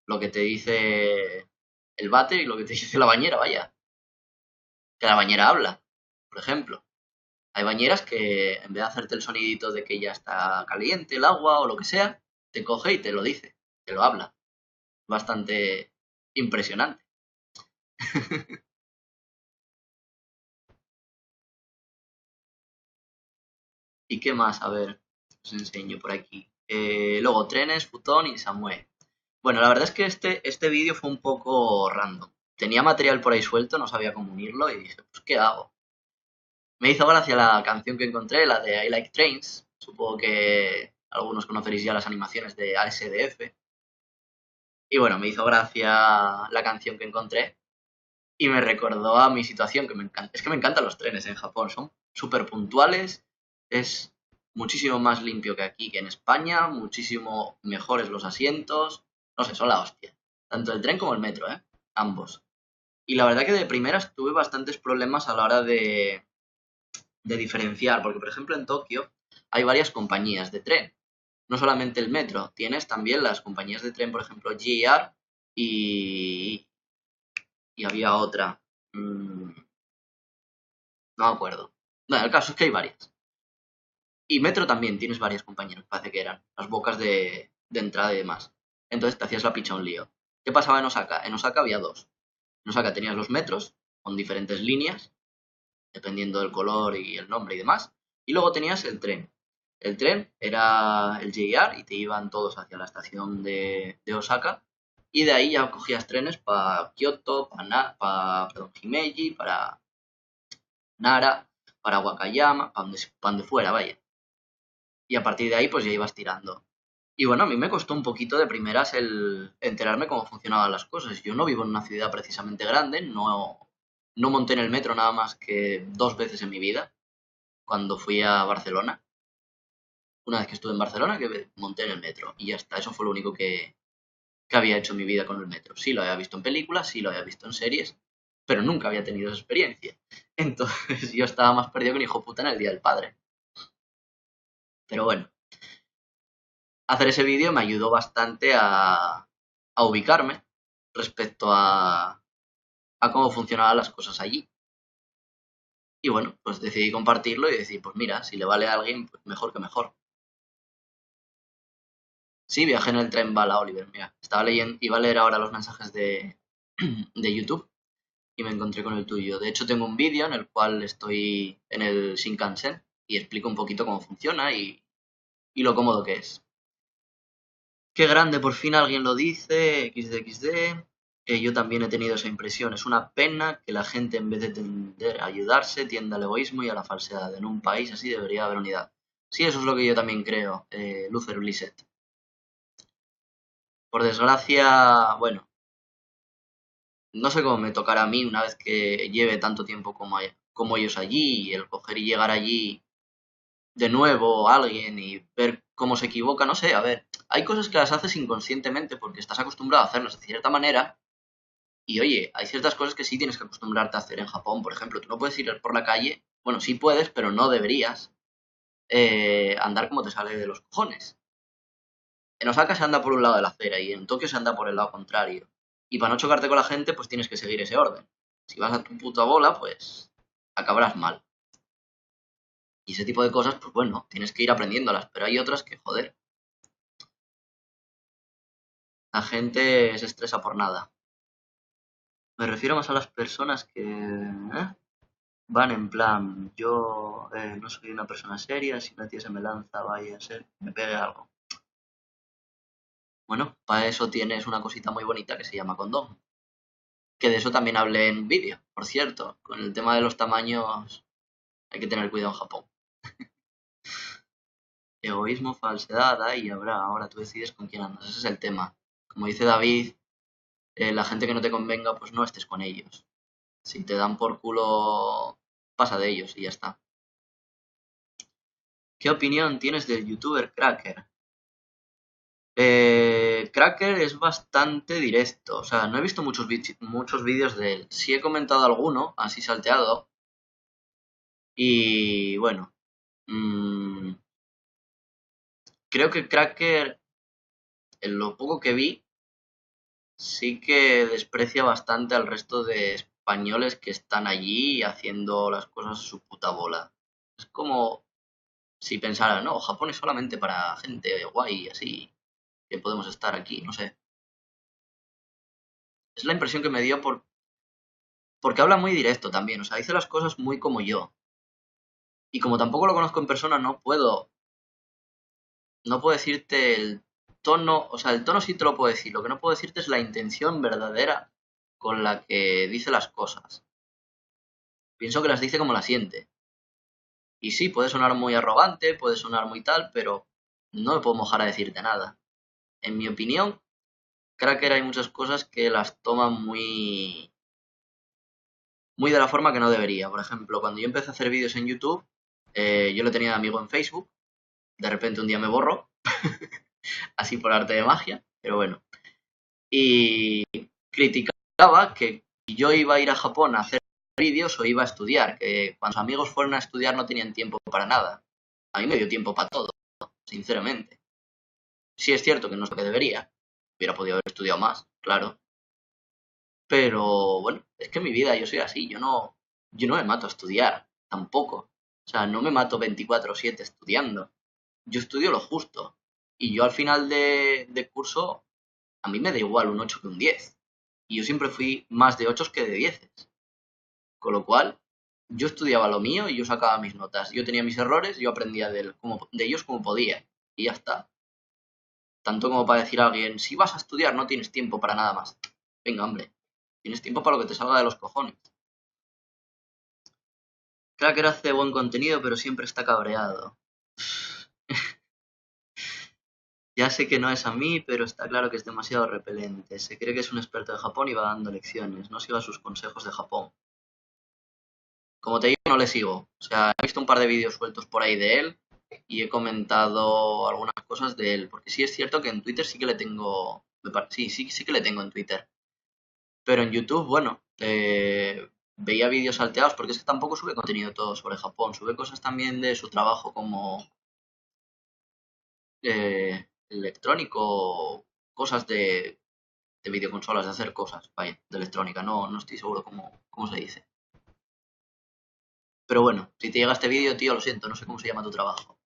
lo que te dice el váter y lo que te dice la bañera, vaya. Que la bañera habla, por ejemplo. Hay bañeras que en vez de hacerte el sonidito de que ya está caliente el agua o lo que sea, te coge y te lo dice, te lo habla. Bastante impresionante. ¿Y qué más? A ver, os enseño por aquí. Luego, trenes, Futón y Samue. Bueno, la verdad es que este vídeo fue un poco random. Tenía material por ahí suelto, no sabía cómo unirlo y dije, pues, ¿qué hago? Me hizo gracia la canción que encontré, la de I Like Trains. Supongo que algunos conoceréis ya las animaciones de ASDF. Y bueno, me hizo gracia la canción que encontré y me recordó a mi situación, que me encanta. Es que me encantan los trenes en Japón, son súper puntuales, es muchísimo más limpio que aquí, que en España, muchísimo mejores los asientos, no sé, son la hostia. Tanto el tren como el metro, ¿eh? Ambos. Y la verdad que de primeras tuve bastantes problemas a la hora de diferenciar, porque por ejemplo en Tokio hay varias compañías de tren, no solamente el metro, tienes también las compañías de tren, por ejemplo JR y había otra, no me acuerdo. Bueno, el caso es que hay varias. Y metro también tienes varias compañías, me parece que eran las bocas de entrada y demás. Entonces te hacías la picha un lío. ¿Qué pasaba en Osaka? En Osaka había dos. En Osaka tenías los metros con diferentes líneas dependiendo del color y el nombre y demás. Y luego tenías el tren. El tren era el JR y te iban todos hacia la estación de Osaka. Y de ahí ya cogías trenes para Kioto, para Himeji, para Nara, para Wakayama, para donde fuera, vaya. Y a partir de ahí pues ya ibas tirando. Y bueno, a mí me costó un poquito de primeras el enterarme cómo funcionaban las cosas. Yo no vivo en una ciudad precisamente grande, no monté en el metro nada más que dos veces en mi vida, cuando fui a Barcelona. Una vez que estuve en Barcelona, que monté en el metro. Y ya está, eso fue lo único que había hecho en mi vida con el metro. Sí lo había visto en películas, sí lo había visto en series, pero nunca había tenido esa experiencia. Entonces yo estaba más perdido que un hijo puta en el Día del Padre. Pero bueno, hacer ese vídeo me ayudó bastante a ubicarme respecto a cómo funcionaban las cosas allí. Y bueno, pues decidí compartirlo y decir, pues mira, si le vale a alguien, pues mejor que mejor. Sí, viajé en el tren bala, Oliver. Mira, estaba leyendo, iba a leer ahora los mensajes de YouTube y me encontré con el tuyo. De hecho, tengo un vídeo en el cual estoy en el Shinkansen y explico un poquito cómo funciona y lo cómodo que es. Qué grande, por fin alguien lo dice, XD. Yo también he tenido esa impresión. Es una pena que la gente, en vez de tender a ayudarse, tienda al egoísmo y a la falsedad. En un país así debería haber unidad. Sí, eso es lo que yo también creo, Luther Blissett. Por desgracia, bueno, no sé cómo me tocará a mí una vez que lleve tanto tiempo como ellos allí, y el coger y llegar allí de nuevo a alguien y ver cómo se equivoca, no sé, a ver, hay cosas que las haces inconscientemente porque estás acostumbrado a hacerlas de cierta manera y oye, hay ciertas cosas que sí tienes que acostumbrarte a hacer en Japón, por ejemplo, tú no puedes ir por la calle, bueno, sí puedes, pero no deberías andar como te sale de los cojones. En Osaka se anda por un lado de la acera y en Tokio se anda por el lado contrario. Y para no chocarte con la gente, pues tienes que seguir ese orden. Si vas a tu puta bola, pues acabarás mal. Y ese tipo de cosas, pues bueno, tienes que ir aprendiéndolas. Pero hay otras que, joder, la gente se estresa por nada. Me refiero más a las personas que van en plan, yo no soy una persona seria, si una tía se me lanza, vaya a ser que me pegue algo. Bueno, para eso tienes una cosita muy bonita que se llama condón. Que de eso también hablé en un vídeo, por cierto. Con el tema de los tamaños hay que tener cuidado en Japón. Egoísmo, falsedad, ahí habrá. Ahora tú decides con quién andas. Ese es el tema. Como dice David, la gente que no te convenga, pues no estés con ellos. Si te dan por culo, pasa de ellos y ya está. ¿Qué opinión tienes del youtuber Cracker? Cracker es bastante directo. O sea, no he visto muchos vídeos de él. Sí he comentado alguno, así salteado. Y bueno, mm, creo que Cracker, en lo poco que vi, sí que desprecia bastante al resto de españoles que están allí haciendo las cosas a su puta bola. Es como si pensara, no, Japón es solamente para gente guay, así, que podemos estar aquí, no sé. Es la impresión que me dio porque habla muy directo también, o sea, dice las cosas muy como yo. Y como tampoco lo conozco en persona, no puedo decirte el tono, o sea, el tono sí te lo puedo decir, lo que no puedo decirte es la intención verdadera con la que dice las cosas. Pienso que las dice como las siente. Y sí, puede sonar muy arrogante, puede sonar muy tal, pero no me puedo mojar a decirte nada. En mi opinión, Cracker hay muchas cosas que las toma muy de la forma que no debería. Por ejemplo, cuando yo empecé a hacer vídeos en YouTube, yo le tenía de amigo en Facebook, de repente un día me borró, así por arte de magia, pero bueno. Y criticaba que yo iba a ir a Japón a hacer vídeos o iba a estudiar, que cuando sus amigos fueron a estudiar no tenían tiempo para nada. A mí me dio tiempo para todo, sinceramente. Sí es cierto que no es lo que debería, hubiera podido haber estudiado más, claro, pero bueno, es que en mi vida yo soy así, yo no me mato a estudiar, tampoco. O sea, no me mato 24/7 estudiando. Yo estudio lo justo. Y yo al final de curso, a mí me da igual un 8 que un 10. Y yo siempre fui más de 8 que de 10. Con lo cual, yo estudiaba lo mío y yo sacaba mis notas. Yo tenía mis errores, yo aprendía de ellos como podía. Y ya está. Tanto como para decir a alguien, si vas a estudiar no tienes tiempo para nada más. Venga, hombre, tienes tiempo para lo que te salga de los cojones. Cracker hace buen contenido, pero siempre está cabreado. Ya sé que no es a mí, pero está claro que es demasiado repelente. Se cree que es un experto de Japón y va dando lecciones. No siga sus consejos de Japón. Como te digo, no le sigo. O sea, he visto un par de vídeos sueltos por ahí de él y he comentado algunas cosas de él. Porque sí es cierto que en Twitter sí que le tengo Sí que le tengo en Twitter. Pero en YouTube, bueno, veía vídeos salteados porque es que tampoco sube contenido todo sobre Japón. Sube cosas también de su trabajo como electrónico, cosas de videoconsolas, de hacer cosas, vaya, de electrónica. No estoy seguro cómo se dice. Pero bueno, si te llega este vídeo, tío, lo siento, no sé cómo se llama tu trabajo.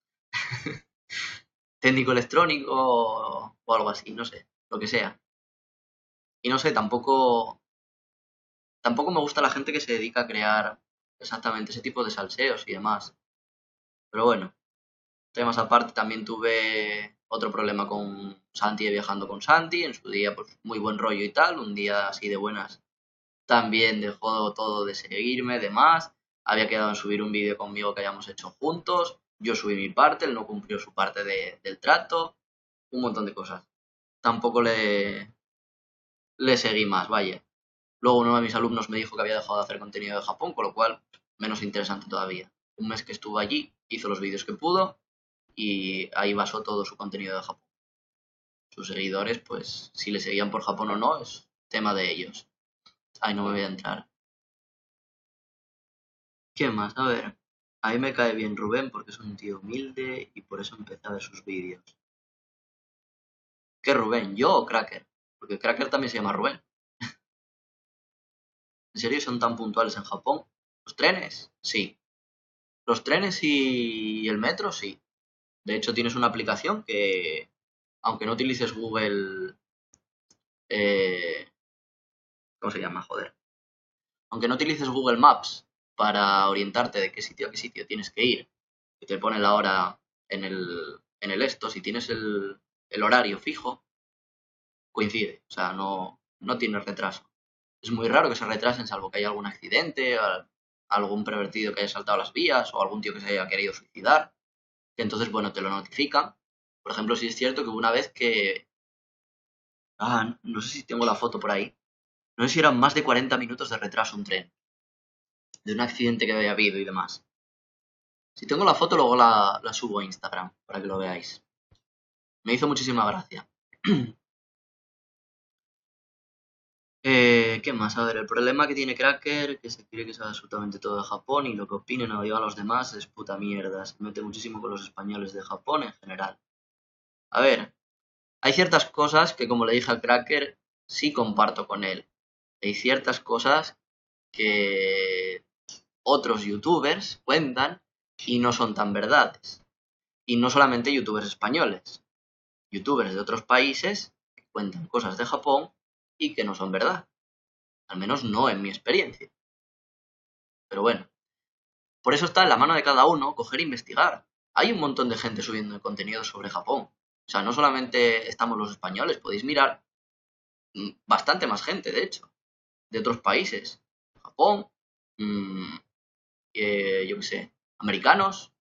Técnico electrónico o algo así, no sé, lo que sea. Y no sé, tampoco me gusta la gente que se dedica a crear exactamente ese tipo de salseos y demás. Pero bueno, temas aparte, también tuve otro problema con Santi de Viajando con Santi. En su día, pues muy buen rollo y tal. Un día así de buenas también dejó todo de seguirme, demás. Había quedado en subir un vídeo conmigo que hayamos hecho juntos. Yo subí mi parte, él no cumplió su parte del trato. Un montón de cosas. Tampoco le seguí más, vaya. Luego uno de mis alumnos me dijo que había dejado de hacer contenido de Japón, con lo cual menos interesante todavía. Un mes que estuvo allí, hizo los vídeos que pudo y ahí basó todo su contenido de Japón. Sus seguidores, pues si le seguían por Japón o no, es tema de ellos. Ahí no me voy a entrar. ¿Qué más? A ver. A mí me cae bien Rubén porque es un tío humilde y por eso empecé a ver sus vídeos. ¿Qué Rubén? ¿Yo o Cracker? Porque Cracker también se llama Rubén. ¿En serio son tan puntuales en Japón? ¿Los trenes? Sí. Los trenes y el metro, sí. De hecho, tienes una aplicación que, aunque no utilices Google, eh, ¿cómo se llama? Joder. Aunque no utilices Google Maps para orientarte de qué sitio a qué sitio tienes que ir, que te pone la hora en el esto, si tienes el horario fijo, coincide. O sea, no tienes retraso. Es muy raro que se retrasen, salvo que haya algún accidente, algún pervertido que haya saltado las vías o algún tío que se haya querido suicidar. Que entonces, bueno, te lo notifican. Por ejemplo, si es cierto que hubo una vez que... no sé si tengo la foto por ahí. No sé si eran más de 40 minutos de retraso un tren. De un accidente que había habido y demás. Si tengo la foto, luego la subo a Instagram para que lo veáis. Me hizo muchísima gracia. ¿Qué más? A ver, el problema que tiene Cracker, que se cree que sabe absolutamente todo de Japón y lo que opinen o digan los demás es puta mierda. Se mete muchísimo con los españoles de Japón en general. A ver, hay ciertas cosas que, como le dije al Cracker, sí comparto con él. Hay ciertas cosas que otros youtubers cuentan y no son tan verdades. Y no solamente youtubers españoles, youtubers de otros países que cuentan cosas de Japón y que no son verdad. Al menos no en mi experiencia. Pero bueno, por eso está en la mano de cada uno coger e investigar. Hay un montón de gente subiendo contenido sobre Japón. O sea, no solamente estamos los españoles, podéis mirar bastante más gente, de hecho, de otros países. Japón, mmm, yo qué sé, americanos,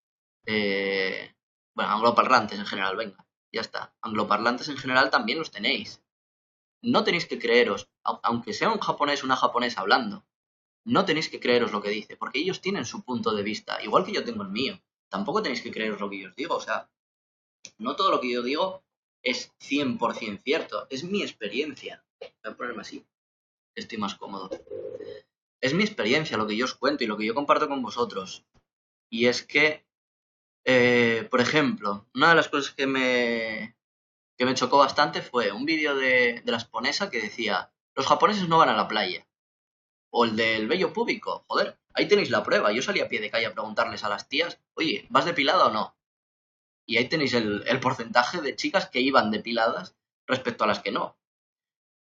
bueno, angloparlantes en general, venga, ya está. Angloparlantes en general también los tenéis. No tenéis que creeros, aunque sea un japonés o una japonesa hablando, no tenéis que creeros lo que dice, porque ellos tienen su punto de vista, igual que yo tengo el mío. Tampoco tenéis que creeros lo que yo os digo, o sea, no todo lo que yo digo es 100% cierto, es mi experiencia. Voy a ponerme así, estoy más cómodo. Es mi experiencia lo que yo os cuento y lo que yo comparto con vosotros. Y es que, por ejemplo, una de las cosas que me chocó bastante fue un vídeo de la japonesa que decía, los japoneses no van a la playa. O el del vello púbico, joder, ahí tenéis la prueba. Yo salí a pie de calle a preguntarles a las tías, oye, ¿vas depilada o no? Y ahí tenéis el porcentaje de chicas que iban depiladas respecto a las que no.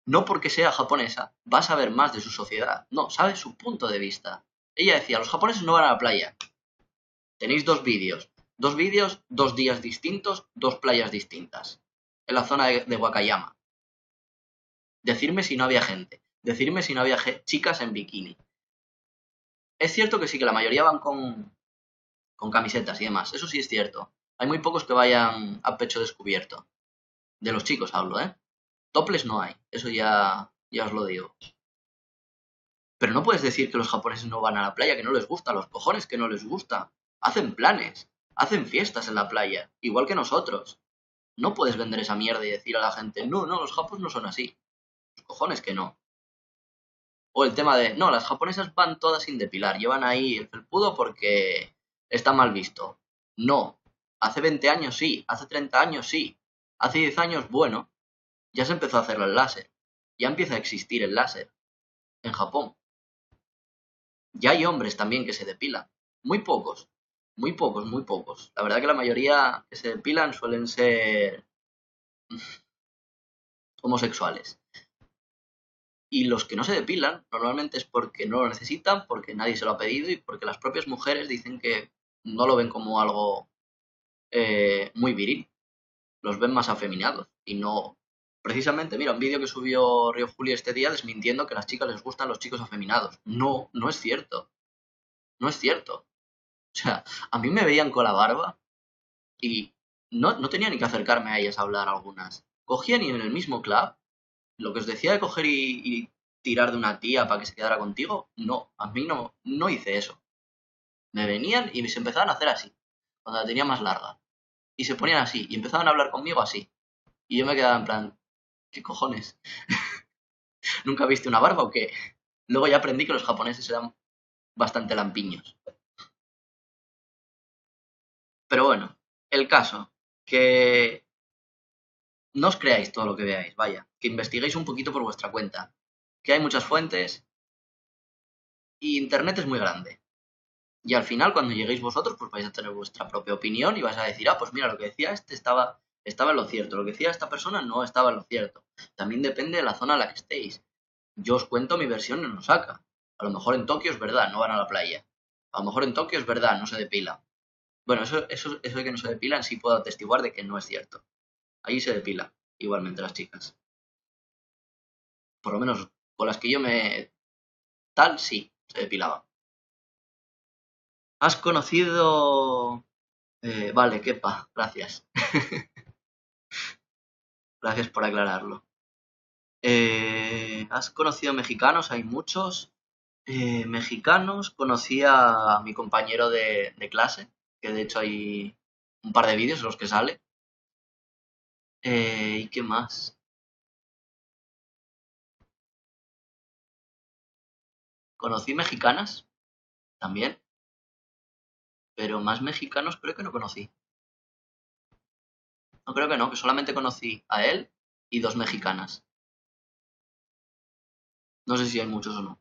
No porque sea japonesa, va a saber más de su sociedad. No, sabe su punto de vista. Ella decía, los japoneses no van a la playa. Tenéis dos vídeos. Dos vídeos, 2 días distintos, dos playas distintas. En la zona de Wakayama. Decirme si no había gente. Decirme si no había chicas en bikini. Es cierto que sí, que la mayoría van con camisetas y demás. Eso sí es cierto. Hay muy pocos que vayan a pecho descubierto. De los chicos hablo, ¿eh? Topless no hay. Eso ya os lo digo. Pero no puedes decir que los japoneses no van a la playa, que no les gusta. Los cojones que no les gusta. Hacen planes. Hacen fiestas en la playa. Igual que nosotros. No puedes vender esa mierda y decir a la gente, no, no, los japos no son así. Los cojones que no. O el tema de, no, las japonesas van todas sin depilar, llevan ahí el felpudo porque está mal visto. No, hace 20 años sí, hace 30 años sí, hace 10 años bueno, ya se empezó a hacer el láser, ya empieza a existir el láser en Japón. Ya hay hombres también que se depilan, muy pocos, muy pocos, muy pocos. La verdad que la mayoría que se depilan suelen ser homosexuales. Y los que no se depilan normalmente es porque no lo necesitan, porque nadie se lo ha pedido y porque las propias mujeres dicen que no lo ven como algo muy viril, los ven más afeminados y no... Precisamente, mira, un vídeo que subió Río Juli este día desmintiendo que a las chicas les gustan los chicos afeminados. No, no es cierto, no es cierto. O sea, a mí me veían con la barba y no tenía ni que acercarme a ellas a hablar algunas. Cogían y en el mismo club lo que os decía de coger y tirar de una tía para que se quedara contigo, no, a mí no hice eso. Me venían y se empezaban a hacer así, cuando la tenía más larga. Y se ponían así, y empezaban a hablar conmigo así. Y yo me quedaba en plan, ¿qué cojones? ¿Nunca viste una barba o qué? Luego ya aprendí que los japoneses eran bastante lampiños. Pero bueno, el caso, que no os creáis todo lo que veáis, vaya, que investiguéis un poquito por vuestra cuenta, que hay muchas fuentes y Internet es muy grande. Y al final, cuando lleguéis vosotros, pues vais a tener vuestra propia opinión y vais a decir, ah, pues mira, lo que decía este estaba en lo cierto, lo que decía esta persona no estaba en lo cierto. También depende de la zona en la que estéis. Yo os cuento mi versión en Osaka. A lo mejor en Tokio es verdad, no van a la playa. A lo mejor en Tokio es verdad, no se depila. Bueno, eso de que no se depilan sí puedo atestiguar de que no es cierto. Allí se depila, igualmente las chicas. Por lo menos con las que yo me... tal, sí, se depilaba. ¿Has conocido... vale, quepa, gracias. Gracias por aclararlo. ¿Has conocido mexicanos? Hay muchos. Mexicanos. Conocí a mi compañero de clase, que de hecho hay un par de vídeos en los que sale. ¿Y qué más? Conocí mexicanas también, pero más mexicanos creo que no conocí. No creo que no, que solamente conocí a él y dos mexicanas. No sé si hay muchos o no.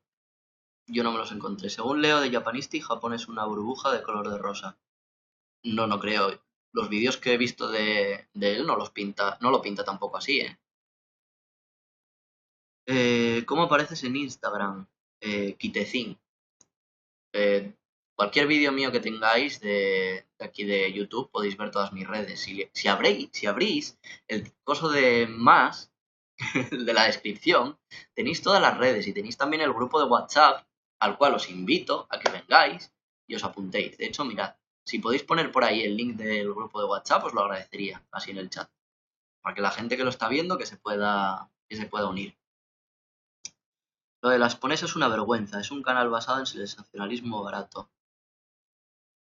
Yo no me los encontré. Según leo de Japanisti, Japón es una burbuja de color de rosa. No, no creo. Los vídeos que he visto de él no lo pinta tampoco así, ¿eh? ¿Cómo apareces en Instagram? Kitecin. Eh, Cualquier vídeo mío que tengáis de aquí de YouTube podéis ver todas mis redes. Si abrís el coso de más, el de la descripción, tenéis todas las redes y tenéis también el grupo de WhatsApp al cual os invito a que vengáis y os apuntéis. De hecho, mirad, si podéis poner por ahí el link del grupo de WhatsApp, os lo agradecería, así en el chat, para que la gente que lo está viendo que se pueda unir. Lo de las pones es una vergüenza, es un canal basado en sensacionalismo barato.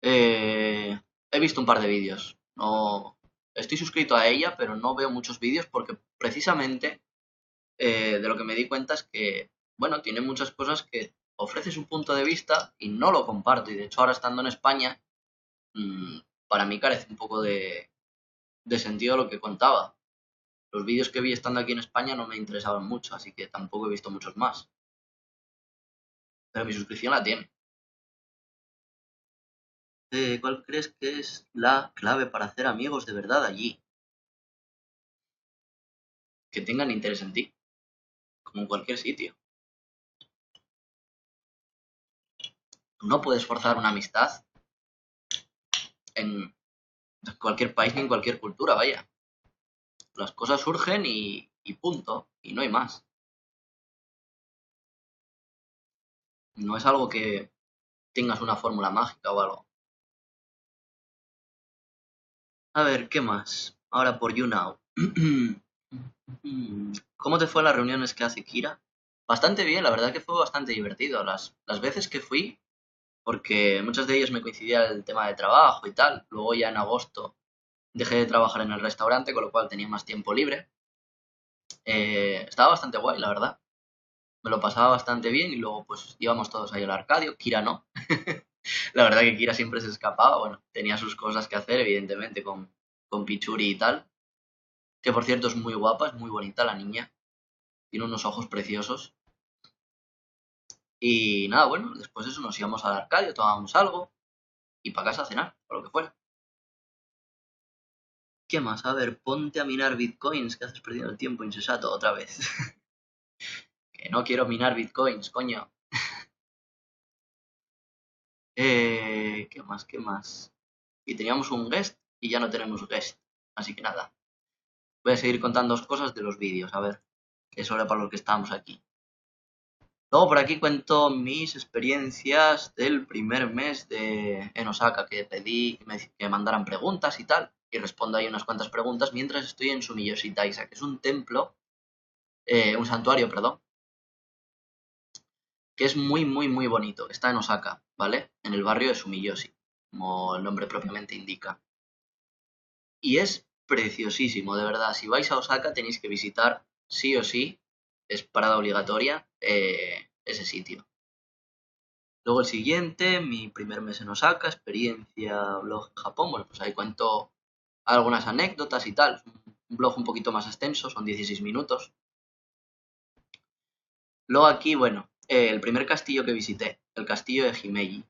He visto un par de vídeos. No estoy suscrito a ella, pero no veo muchos vídeos porque precisamente de lo que me di cuenta es que, bueno, tiene muchas cosas que ofrece su punto de vista y no lo comparto. Y de hecho ahora estando en España, para mí carece un poco de sentido lo que contaba. Los vídeos que vi estando aquí en España no me interesaban mucho, así que tampoco he visto muchos más. Pero mi suscripción la tiene. ¿Cuál crees que es la clave para hacer amigos de verdad allí? Que tengan interés en ti, como en cualquier sitio. Tú no puedes forzar una amistad en cualquier país ni en cualquier cultura, vaya. Las cosas surgen y punto, y no hay más. No es algo que tengas una fórmula mágica o algo. A ver, ¿qué más? Ahora por YouNow. ¿Cómo te fue en las reuniones que hace Kira? Bastante bien, la verdad que fue bastante divertido. Las veces que fui, porque muchas de ellas me coincidía el tema de trabajo y tal. Luego ya en agosto dejé de trabajar en el restaurante, con lo cual tenía más tiempo libre. Estaba bastante guay, la verdad. Me lo pasaba bastante bien y luego pues íbamos todos ahí al Arcadio. Kira no. La verdad que Kira siempre se escapaba. Bueno, tenía sus cosas que hacer, evidentemente, con Pichuri y tal. Que por cierto es muy guapa, es muy bonita la niña. Tiene unos ojos preciosos. Y nada, bueno, después de eso nos íbamos al Arcadio, tomábamos algo y para casa a cenar, o lo que fuera. ¿Qué más? A ver, ponte a minar bitcoins, que haces perdiendo el tiempo insensato otra vez. Que no quiero minar bitcoins, coño. ¿Qué más? ¿Qué más? Y teníamos un guest y ya no tenemos guest. Así que nada. Voy a seguir contando cosas de los vídeos, a ver. Que es hora para lo que estamos aquí. Luego por aquí cuento mis experiencias del primer mes en Osaka, que pedí que me mandaran preguntas y tal, y respondo ahí unas cuantas preguntas mientras estoy en Sumiyoshi Taisa, que es un templo, un santuario, perdón, que es muy, muy, muy bonito. Está en Osaka, ¿vale? En el barrio de Sumiyoshi, como el nombre propiamente indica. Y es preciosísimo, de verdad. Si vais a Osaka tenéis que visitar sí o sí, es parada obligatoria, ese sitio. Luego el siguiente, mi primer mes en Osaka, experiencia, blog en Japón. Bueno, pues ahí cuento algunas anécdotas y tal. Un blog un poquito más extenso, son 16 minutos. Luego aquí, bueno, el primer castillo que visité, el castillo de Himeji.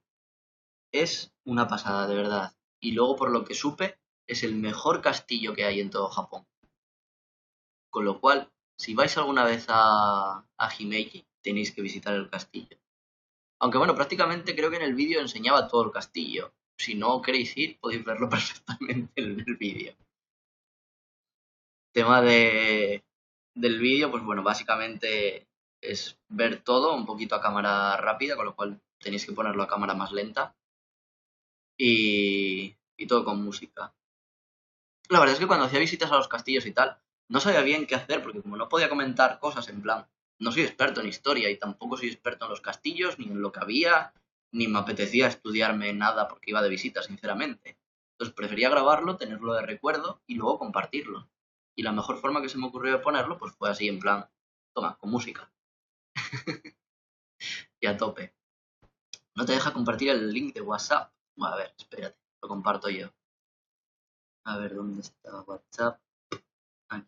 Es una pasada, de verdad. Y luego, por lo que supe, es el mejor castillo que hay en todo Japón. Con lo cual, si vais alguna vez a Himeji, tenéis que visitar el castillo. Aunque bueno, prácticamente creo que en el vídeo enseñaba todo el castillo. Si no queréis ir, podéis verlo perfectamente en el vídeo. Tema del vídeo, pues bueno, básicamente es ver todo un poquito a cámara rápida, con lo cual tenéis que ponerlo a cámara más lenta. Y todo con música. La verdad es que cuando hacía visitas a los castillos y tal, no sabía bien qué hacer, porque como no podía comentar cosas en plan, no soy experto en historia y tampoco soy experto en los castillos, ni en lo que había, ni me apetecía estudiarme nada porque iba de visita, sinceramente. Entonces prefería grabarlo, tenerlo de recuerdo y luego compartirlo. Y la mejor forma que se me ocurrió de ponerlo, pues fue así, en plan, toma, con música. Y a tope. No te deja compartir el link de WhatsApp. Bueno, a ver, espérate, lo comparto yo. A ver, ¿dónde está WhatsApp? Aquí.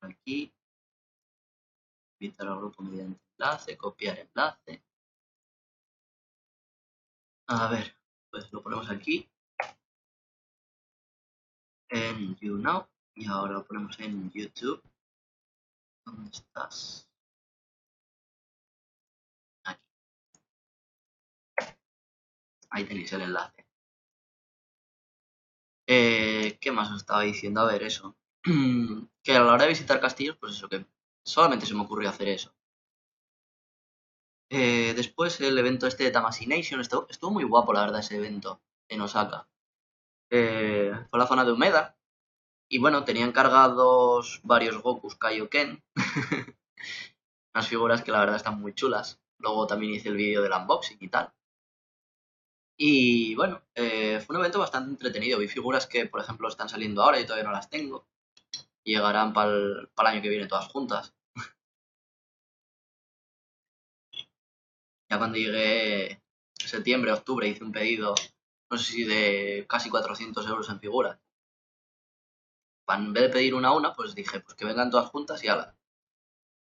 Aquí. Invitar al grupo mediante enlace, copiar enlace. A ver, pues lo ponemos aquí en YouNow y ahora lo ponemos en YouTube. ¿Dónde estás? Aquí. Ahí tenéis el enlace. ¿Qué más os estaba diciendo? A ver, eso. Que a la hora de visitar castillos, pues eso, que solamente se me ocurrió hacer eso. Después el evento este de Tamashii Nation, estuvo muy guapo la verdad ese evento en Osaka. Fue la zona de Umeda y bueno, tenían cargados varios Gokus Kaioken, unas figuras que la verdad están muy chulas. Luego también hice el vídeo del unboxing y tal. Y bueno, fue un evento bastante entretenido. Vi figuras que, por ejemplo, están saliendo ahora y todavía no las tengo. Y llegarán para el año que viene todas juntas. Ya cuando llegué en septiembre, octubre, hice un pedido, no sé si de casi 400 euros en figuras. En vez de pedir una a una, pues dije, pues que vengan todas juntas y ala.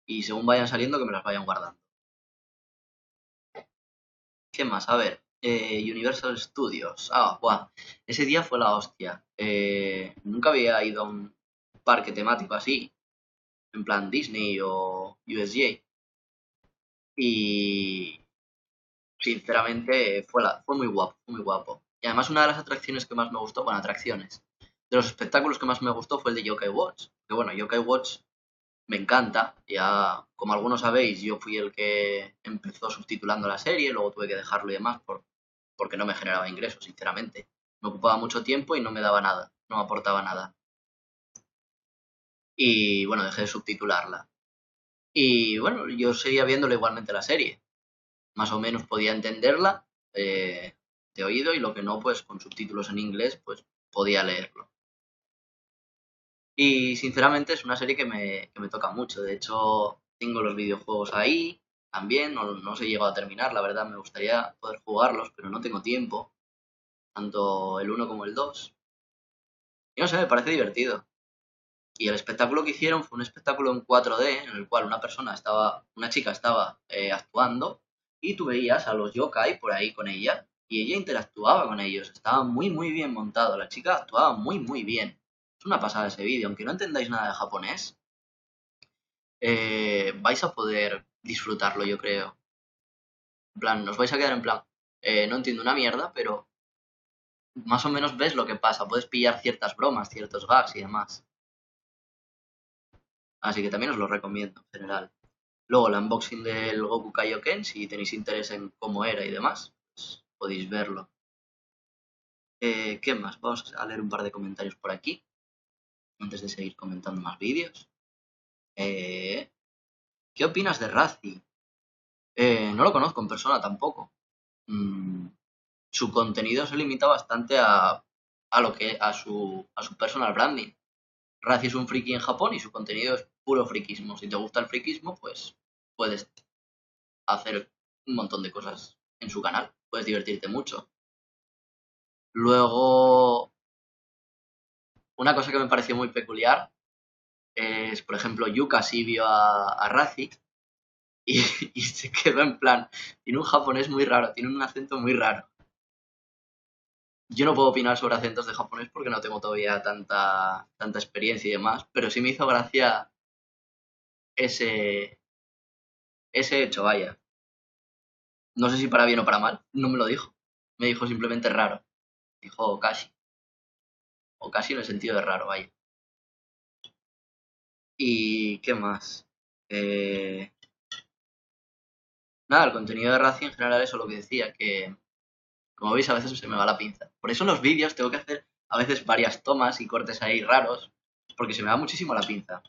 Y según vayan saliendo, que me las vayan guardando. ¿Qué más? A ver, Universal Studios. Ah, buah. Ese día fue la hostia. Nunca había ido a un parque temático así, en plan Disney o USJ. Y sinceramente fue muy guapo, fue muy guapo. Y además una de las atracciones que más me gustó, bueno, atracciones, de los espectáculos que más me gustó fue el de Yokai Watch. Que bueno, Yokai Watch me encanta. Ya, como algunos sabéis, yo fui el que empezó subtitulando la serie, luego tuve que dejarlo y demás porque no me generaba ingresos, sinceramente. Me ocupaba mucho tiempo y no me daba nada, no me aportaba nada. Y bueno, dejé de subtitularla. Y bueno, yo seguía viéndolo igualmente la serie. Más o menos podía entenderla. de oído, y lo que no, pues con subtítulos en inglés, pues podía leerlo. Y sinceramente es una serie que me toca mucho. De hecho, tengo los videojuegos ahí también, no se llegado a terminar, la verdad me gustaría poder jugarlos, pero no tengo tiempo, tanto el uno como el 2. Y no sé, me parece divertido. Y el espectáculo que hicieron fue un espectáculo en 4D en el cual una chica estaba actuando, y tú veías a los yokai por ahí con ella y ella interactuaba con ellos. Estaba muy muy bien montado. La chica actuaba muy muy bien. Es una pasada ese vídeo. Aunque no entendáis nada de japonés, vais a poder disfrutarlo, yo creo. En plan, os vais a quedar en plan, no entiendo una mierda, pero más o menos ves lo que pasa. Puedes pillar ciertas bromas, ciertos gags y demás. Así que también os lo recomiendo en general. Luego el unboxing del Goku Kaioken, si tenéis interés en cómo era y demás, pues podéis verlo. ¿Qué más? Vamos a leer un par de comentarios por aquí, antes de seguir comentando más vídeos. ¿Qué opinas de Razzie? No lo conozco en persona tampoco. Mm, Su contenido se limita bastante a su personal branding. Razzie es un friki en Japón y su contenido es puro friquismo. Si te gusta el friquismo, pues puedes hacer un montón de cosas en su canal. Puedes divertirte mucho. Luego, una cosa que me pareció muy peculiar es, por ejemplo, Yuka sí vio a Razzie y, y se quedó en plan, tiene un japonés muy raro, tiene un acento muy raro. Yo no puedo opinar sobre acentos de japonés porque no tengo todavía tanta experiencia y demás, pero sí me hizo gracia ese, ese hecho, vaya. No sé si para bien o para mal, no me lo dijo. Me dijo simplemente raro. Dijo casi. O casi en el sentido de raro, vaya. ¿Y qué más? Eh, Nada, el contenido de Razzie en general, eso es lo que decía, que como veis a veces se me va la pinza. Por eso en los vídeos tengo que hacer a veces varias tomas y cortes ahí raros, porque se me va muchísimo la pinza.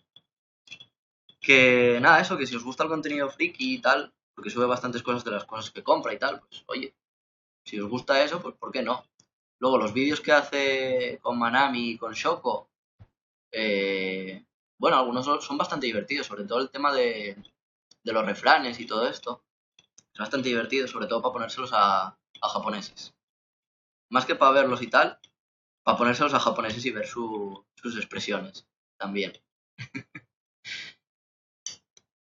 Que nada, eso, que si os gusta el contenido friki y tal, porque sube bastantes cosas de las cosas que compra y tal, pues oye, si os gusta eso, pues ¿por qué no? Luego los vídeos que hace con Manami y con Shoko, eh, bueno, algunos son bastante divertidos, sobre todo el tema de los refranes y todo esto. Es bastante divertido, sobre todo para ponérselos a japoneses. Más que para verlos y tal, para ponérselos a japoneses y ver sus expresiones también.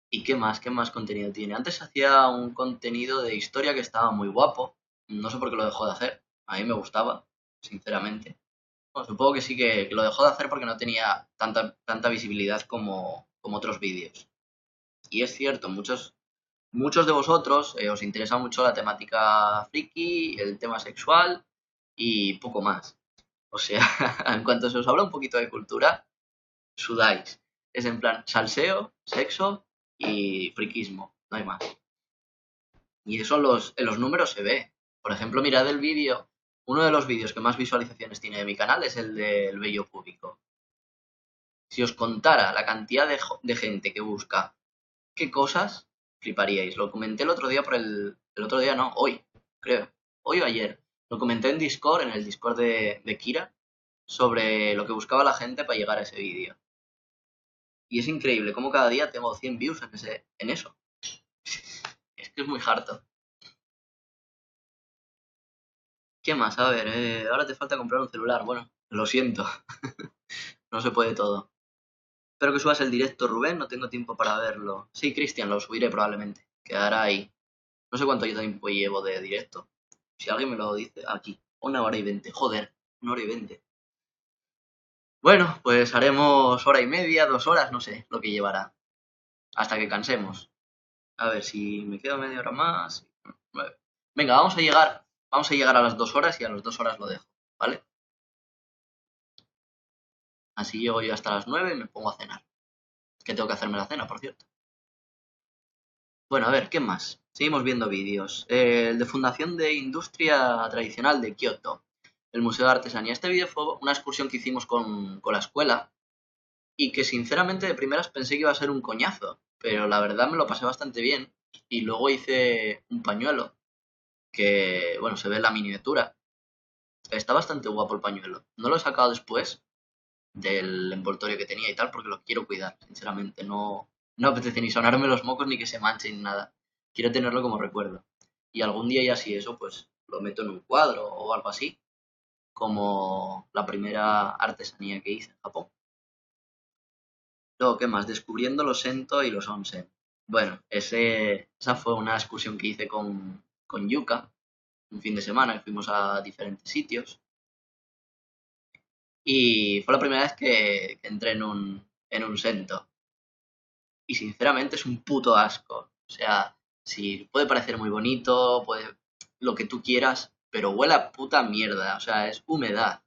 ¿Y qué más? ¿Qué más contenido tiene? Antes hacía un contenido de historia que estaba muy guapo. No sé por qué lo dejó de hacer. A mí me gustaba, sinceramente. Bueno, supongo que sí que lo dejó de hacer porque no tenía tanta visibilidad como otros vídeos. Y es cierto, muchos de vosotros os interesa mucho la temática friki, el tema sexual y poco más. O sea, en cuanto se os habla un poquito de cultura, sudáis. Es en plan salseo, sexo y friquismo, no hay más. Y eso en los números se ve. Por ejemplo, mirad el vídeo. Uno de los vídeos que más visualizaciones tiene de mi canal es el del vello púbico. Si os contara la cantidad de gente que busca qué cosas, fliparíais. Lo comenté el otro día el otro día no, hoy, creo. Hoy o ayer. Lo comenté en Discord, en el Discord de Kira, sobre lo que buscaba la gente para llegar a ese vídeo. Y es increíble cómo cada día tengo 100 views en eso. Es que es muy harto. ¿Qué más? A ver, ahora te falta comprar un celular. Bueno, lo siento, no se puede todo. Espero que subas el directo, Rubén, no tengo tiempo para verlo. Sí, Cristian, lo subiré probablemente. Quedará ahí. No sé cuánto yo tiempo llevo de directo. Si alguien me lo dice, aquí. 1 hora y 20. Joder, 1 hora y 20. Bueno, pues haremos hora y media, 2 horas, no sé lo que llevará. Hasta que cansemos. A ver si me quedo media hora más. Vale. Venga, vamos a llegar a las 2 horas y a las 2 horas lo dejo, ¿vale? Así llego yo hasta las 9 y me pongo a cenar. Que tengo que hacerme la cena, por cierto. Bueno, a ver, ¿qué más? Seguimos viendo vídeos. El de Fundación de Industria Tradicional de Kioto, el Museo de Artesanía. Este vídeo fue una excursión que hicimos con la escuela y que sinceramente de primeras pensé que iba a ser un coñazo, pero la verdad me lo pasé bastante bien. Y luego hice un pañuelo que, bueno, se ve en la miniatura. Está bastante guapo el pañuelo. No lo he sacado después del envoltorio que tenía y tal, porque lo quiero cuidar, sinceramente. No apetece ni sonarme los mocos ni que se manche ni nada. Quiero tenerlo como recuerdo. Y algún día ya si eso, pues lo meto en un cuadro o algo así, como la primera artesanía que hice en Japón. Luego, ¿qué más? Descubriendo los Sento y los Onsen. Bueno, esa fue una excursión que hice con Yuka, un fin de semana, que fuimos a diferentes sitios. Y fue la primera vez que entré en un Sento. Y sinceramente es un puto asco. O sea, sí, puede parecer muy bonito, puede lo que tú quieras, pero huele a puta mierda. O sea, es humedad.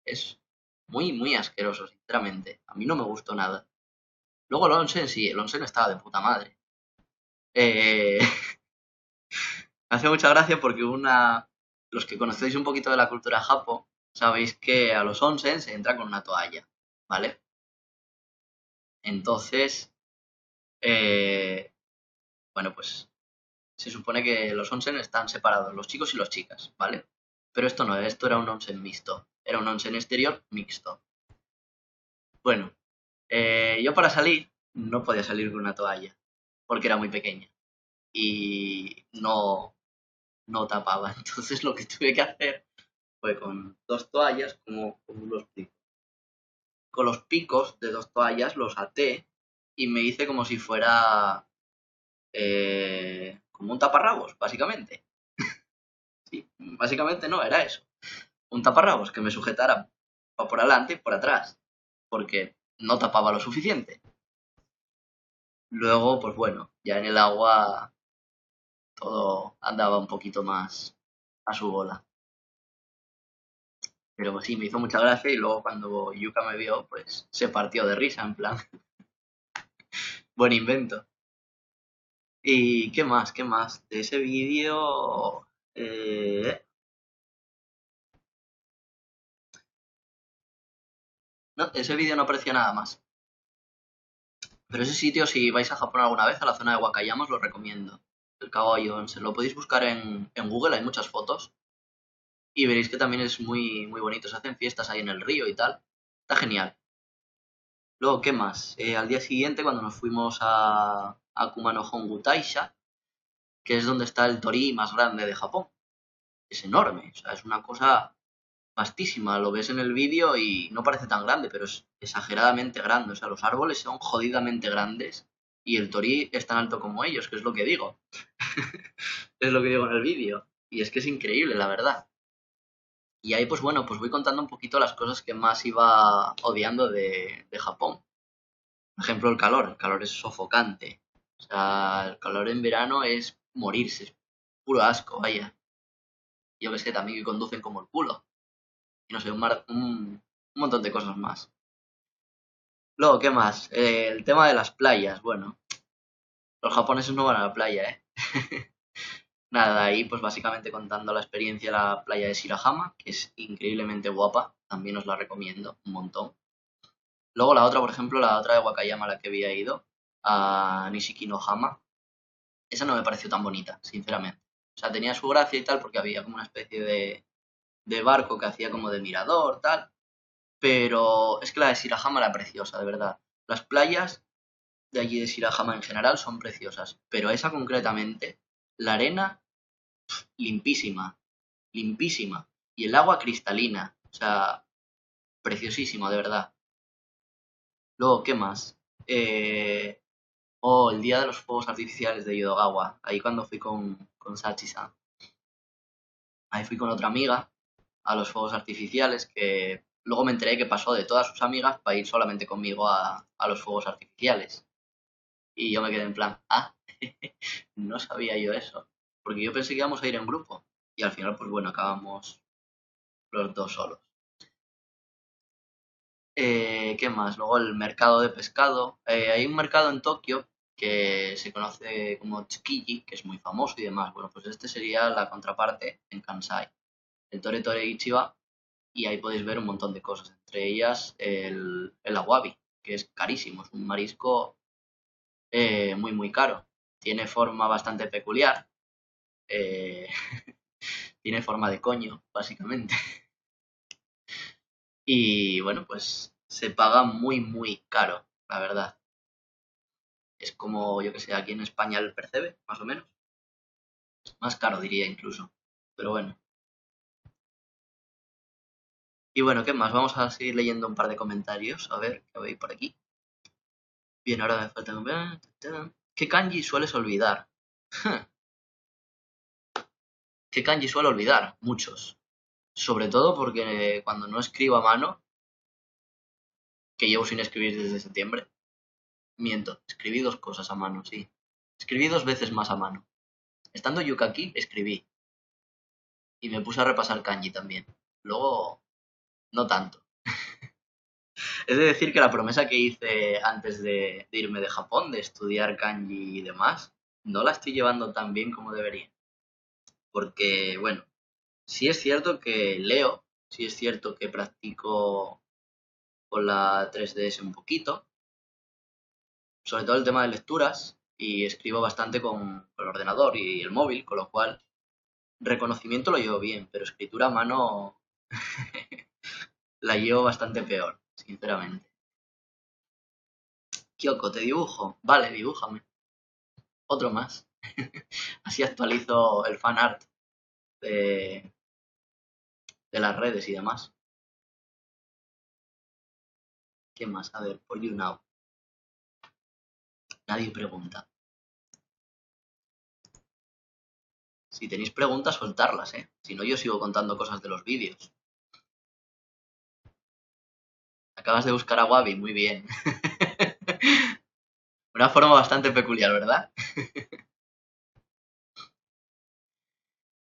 Es muy, muy asqueroso, sinceramente. A mí no me gustó nada. Luego el onsen, sí, el onsen estaba de puta madre. Eh, me hace mucha gracia porque los que conocéis un poquito de la cultura japo, sabéis que a los onsen se entra con una toalla, ¿vale? Entonces, eh, bueno, pues se supone que los onsen están separados, los chicos y las chicas, ¿vale? Pero esto no, esto era un onsen mixto, era un onsen exterior mixto. Bueno, yo para salir no podía salir con una toalla, porque era muy pequeña y no tapaba. Entonces lo que tuve que hacer fue con dos toallas, como los explico. Con los picos de dos toallas los até y me hice como si fuera como un taparrabos, básicamente. Sí, básicamente no, era eso. Un taparrabos que me sujetara por adelante y por atrás, porque no tapaba lo suficiente. Luego, pues bueno, ya en el agua todo andaba un poquito más a su bola. Pero pues sí, me hizo mucha gracia y luego cuando Yuka me vio, pues se partió de risa, en plan, buen invento. ¿Y qué más? ¿Qué más? De ese vídeo... no, de ese vídeo no aparecía nada más. Pero ese sitio, si vais a Japón alguna vez, a la zona de Wakayama, os lo recomiendo. El Kawaii Onsen. Lo podéis buscar en Google, hay muchas fotos. Y veréis que también es muy, muy bonito. Se hacen fiestas ahí en el río y tal. Está genial. Luego, ¿qué más? Al día siguiente, cuando nos fuimos a Kumano Hongu Taisha, que es donde está el torii más grande de Japón. Es enorme. O sea, es una cosa vastísima. Lo ves en el vídeo y no parece tan grande, pero es exageradamente grande. O sea, los árboles son jodidamente grandes y el torí es tan alto como ellos, que es lo que digo. Es lo que digo en el vídeo. Y es que es increíble, la verdad. Y ahí, pues bueno, pues voy contando un poquito las cosas que más iba odiando de Japón. Por ejemplo, el calor. El calor es sofocante. O sea, el calor en verano es morirse. Es puro asco, vaya. Yo que sé, también que conducen como el culo. Y no sé, un montón de cosas más. Luego, ¿qué más? El tema de las playas. Bueno, los japoneses no van a la playa, ¿eh? Nada, ahí pues básicamente contando la experiencia de la playa de Shirahama, que es increíblemente guapa. También os la recomiendo un montón. Luego la otra, por ejemplo, la otra de Wakayama, la que había ido, a Nishiki no Hama. Esa no me pareció tan bonita, sinceramente. O sea, tenía su gracia y tal, porque había como una especie de barco que hacía como de mirador, tal. Pero es que la de Shirahama era preciosa, de verdad. Las playas de allí de Shirahama en general son preciosas, pero esa concretamente, la arena limpísima, limpísima, y el agua cristalina, o sea, preciosísimo, de verdad. Luego, ¿qué más? El día de los fuegos artificiales de Yodogawa, ahí cuando fui con Sachi-san. Ahí fui con otra amiga a los fuegos artificiales, que luego me enteré que pasó de todas sus amigas para ir solamente conmigo a los fuegos artificiales. Y yo me quedé en plan, no sabía yo eso. Porque yo pensé que íbamos a ir en grupo. Y al final, pues bueno, acabamos los dos solos. ¿Qué más? Luego el mercado de pescado. Hay un mercado en Tokio que se conoce como Tsukiji, que es muy famoso y demás. Bueno, pues este sería la contraparte en Kansai. El Tore Tore Ichiba. Y ahí podéis ver un montón de cosas. Entre ellas el awabi, que es carísimo. Es un marisco muy, muy caro. Tiene forma bastante peculiar. eh, tiene forma de coño, básicamente. Y bueno, pues se paga muy, muy caro, la verdad. Es como, yo que sé, aquí en España el Percebe, más o menos. Más caro diría incluso. Pero bueno. Y bueno, ¿qué más? Vamos a seguir leyendo un par de comentarios. A ver, ¿qué veis por aquí? Bien, ahora me falta... ¿Qué kanji sueles olvidar? ¿Qué kanji suelo olvidar? Muchos. Sobre todo porque cuando no escribo a mano, que llevo sin escribir desde septiembre, miento, escribí dos cosas a mano, sí. Escribí dos veces más a mano. Estando Yuka aquí, escribí. Y me puse a repasar kanji también. Luego, no tanto. Es de decir que la promesa que hice antes de irme de Japón, de estudiar kanji y demás, no la estoy llevando tan bien como debería. Porque, bueno, sí es cierto que leo, sí es cierto que practico con la 3DS un poquito, sobre todo el tema de lecturas, y escribo bastante con el ordenador y el móvil, con lo cual reconocimiento lo llevo bien, pero escritura a mano la llevo bastante peor, sinceramente. Kyoko, te dibujo. Vale, dibújame. Otro más. Así actualizo el fan art de, de las redes y demás. ¿Qué más? A ver, por YouNow. Nadie pregunta. Si tenéis preguntas, soltarlas, ¿eh? Si no, yo sigo contando cosas de los vídeos. Acabas de buscar a Wabi, muy bien. Una forma bastante peculiar, ¿verdad?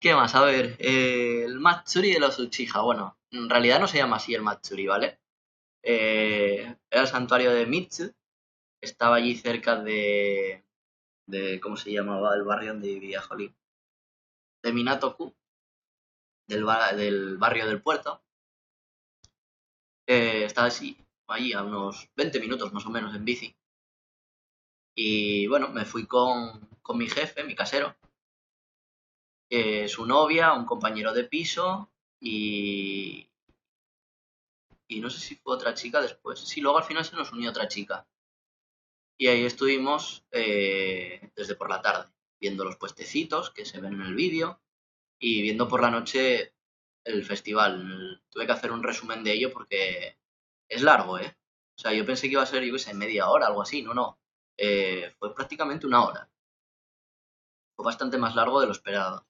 ¿Qué más? A ver, el Matsuri de los Uchiha. Bueno, en realidad no se llama así el Matsuri, ¿vale? Era el santuario de Mitsu. Estaba allí cerca de ¿cómo se llamaba? El barrio donde vivía Jolín. De Minato-ku, del barrio del puerto. Estaba así, allí a unos 20 minutos más o menos en bici. Y bueno, me fui con mi jefe, mi casero, su novia, un compañero de piso y no sé si fue otra chica después. Sí, luego al final se nos unió otra chica. Y ahí estuvimos desde por la tarde, viendo los puestecitos que se ven en el vídeo y viendo por la noche el festival. Tuve que hacer un resumen de ello porque es largo, ¿eh? O sea, yo pensé que iba a ser, yo qué sé, media hora, algo así. No, no. Fue prácticamente una hora. Fue bastante más largo de lo esperado.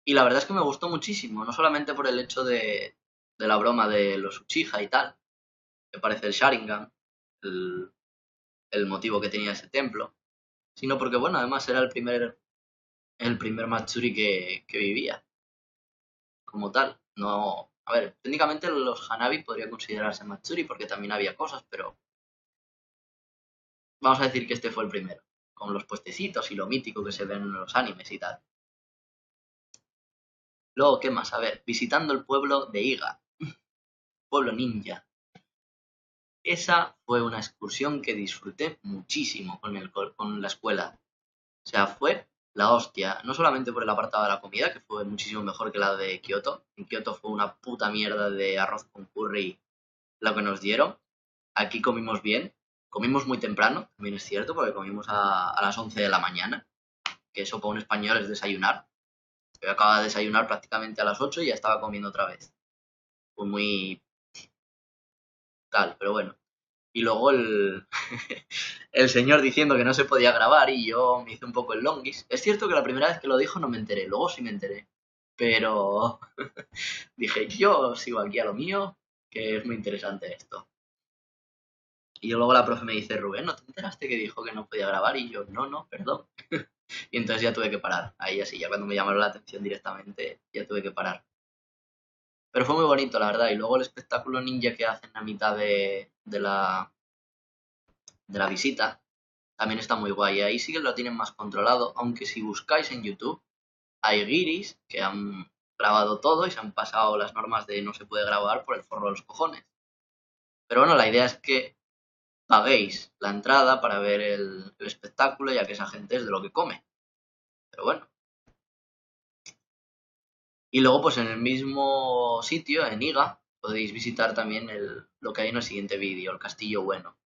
Y la verdad es que me gustó muchísimo, no solamente por el hecho de la broma de los Uchiha y tal, que parece el Sharingan, el, el motivo que tenía ese templo, sino porque, bueno, además era el primer Matsuri que vivía, como tal. No, a ver, técnicamente los Hanabi podría considerarse Matsuri porque también había cosas, pero vamos a decir que este fue el primero, con los puestecitos y lo mítico que se ven en los animes y tal. Luego, ¿qué más? A ver, visitando el pueblo de Iga, pueblo ninja. Esa fue una excursión que disfruté muchísimo con la escuela. O sea, fue la hostia. No solamente por el apartado de la comida, que fue muchísimo mejor que la de Kioto. En Kioto fue una puta mierda de arroz con curry lo que nos dieron. Aquí comimos bien. Comimos muy temprano, también es cierto, porque comimos a las 11 de la mañana. Que eso para un español es desayunar. Yo acababa de desayunar prácticamente a las 8 y ya estaba comiendo otra vez. Fue muy tal, pero bueno. Y luego el señor diciendo que no se podía grabar y yo me hice un poco el longis. Es cierto que la primera vez que lo dijo no me enteré, luego sí me enteré. Pero dije, yo sigo aquí a lo mío, que es muy interesante esto. Y luego la profe me dice, Rubén, ¿no te enteraste que dijo que no podía grabar? Y yo, no, no, perdón. Y entonces ya tuve que parar. Ahí así, ya cuando me llamaron la atención directamente, ya tuve que parar. Pero fue muy bonito, la verdad. Y luego el espectáculo ninja que hacen a mitad de la visita también está muy guay. Ahí sí que lo tienen más controlado, aunque si buscáis en YouTube hay guiris que han grabado todo y se han pasado las normas de no se puede grabar por el forro de los cojones. Pero bueno, la idea es que paguéis la entrada para ver el espectáculo, ya que esa gente es de lo que come. Pero bueno, Y luego, pues en el mismo sitio, en Iga, podéis visitar también lo que hay en el siguiente vídeo, el Castillo Bueno.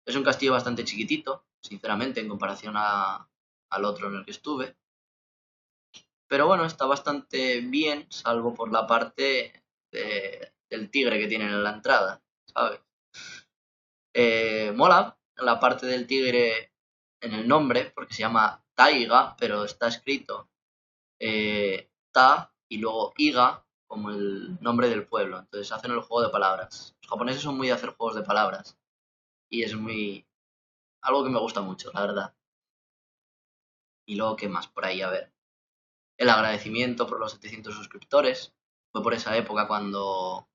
Es un castillo bastante chiquitito, sinceramente, en comparación al otro en el que estuve. Pero bueno, está bastante bien, salvo por la parte del tigre que tienen en la entrada, ¿sabes? Mola la parte del tigre en el nombre, porque se llama Taiga, pero está escrito Ta y luego Iga como el nombre del pueblo. Entonces hacen el juego de palabras. Los japoneses son muy de hacer juegos de palabras y es muy algo que me gusta mucho, la verdad. Y luego, ¿qué más por ahí? A ver. El agradecimiento por los 700 suscriptores. Fue por esa época cuando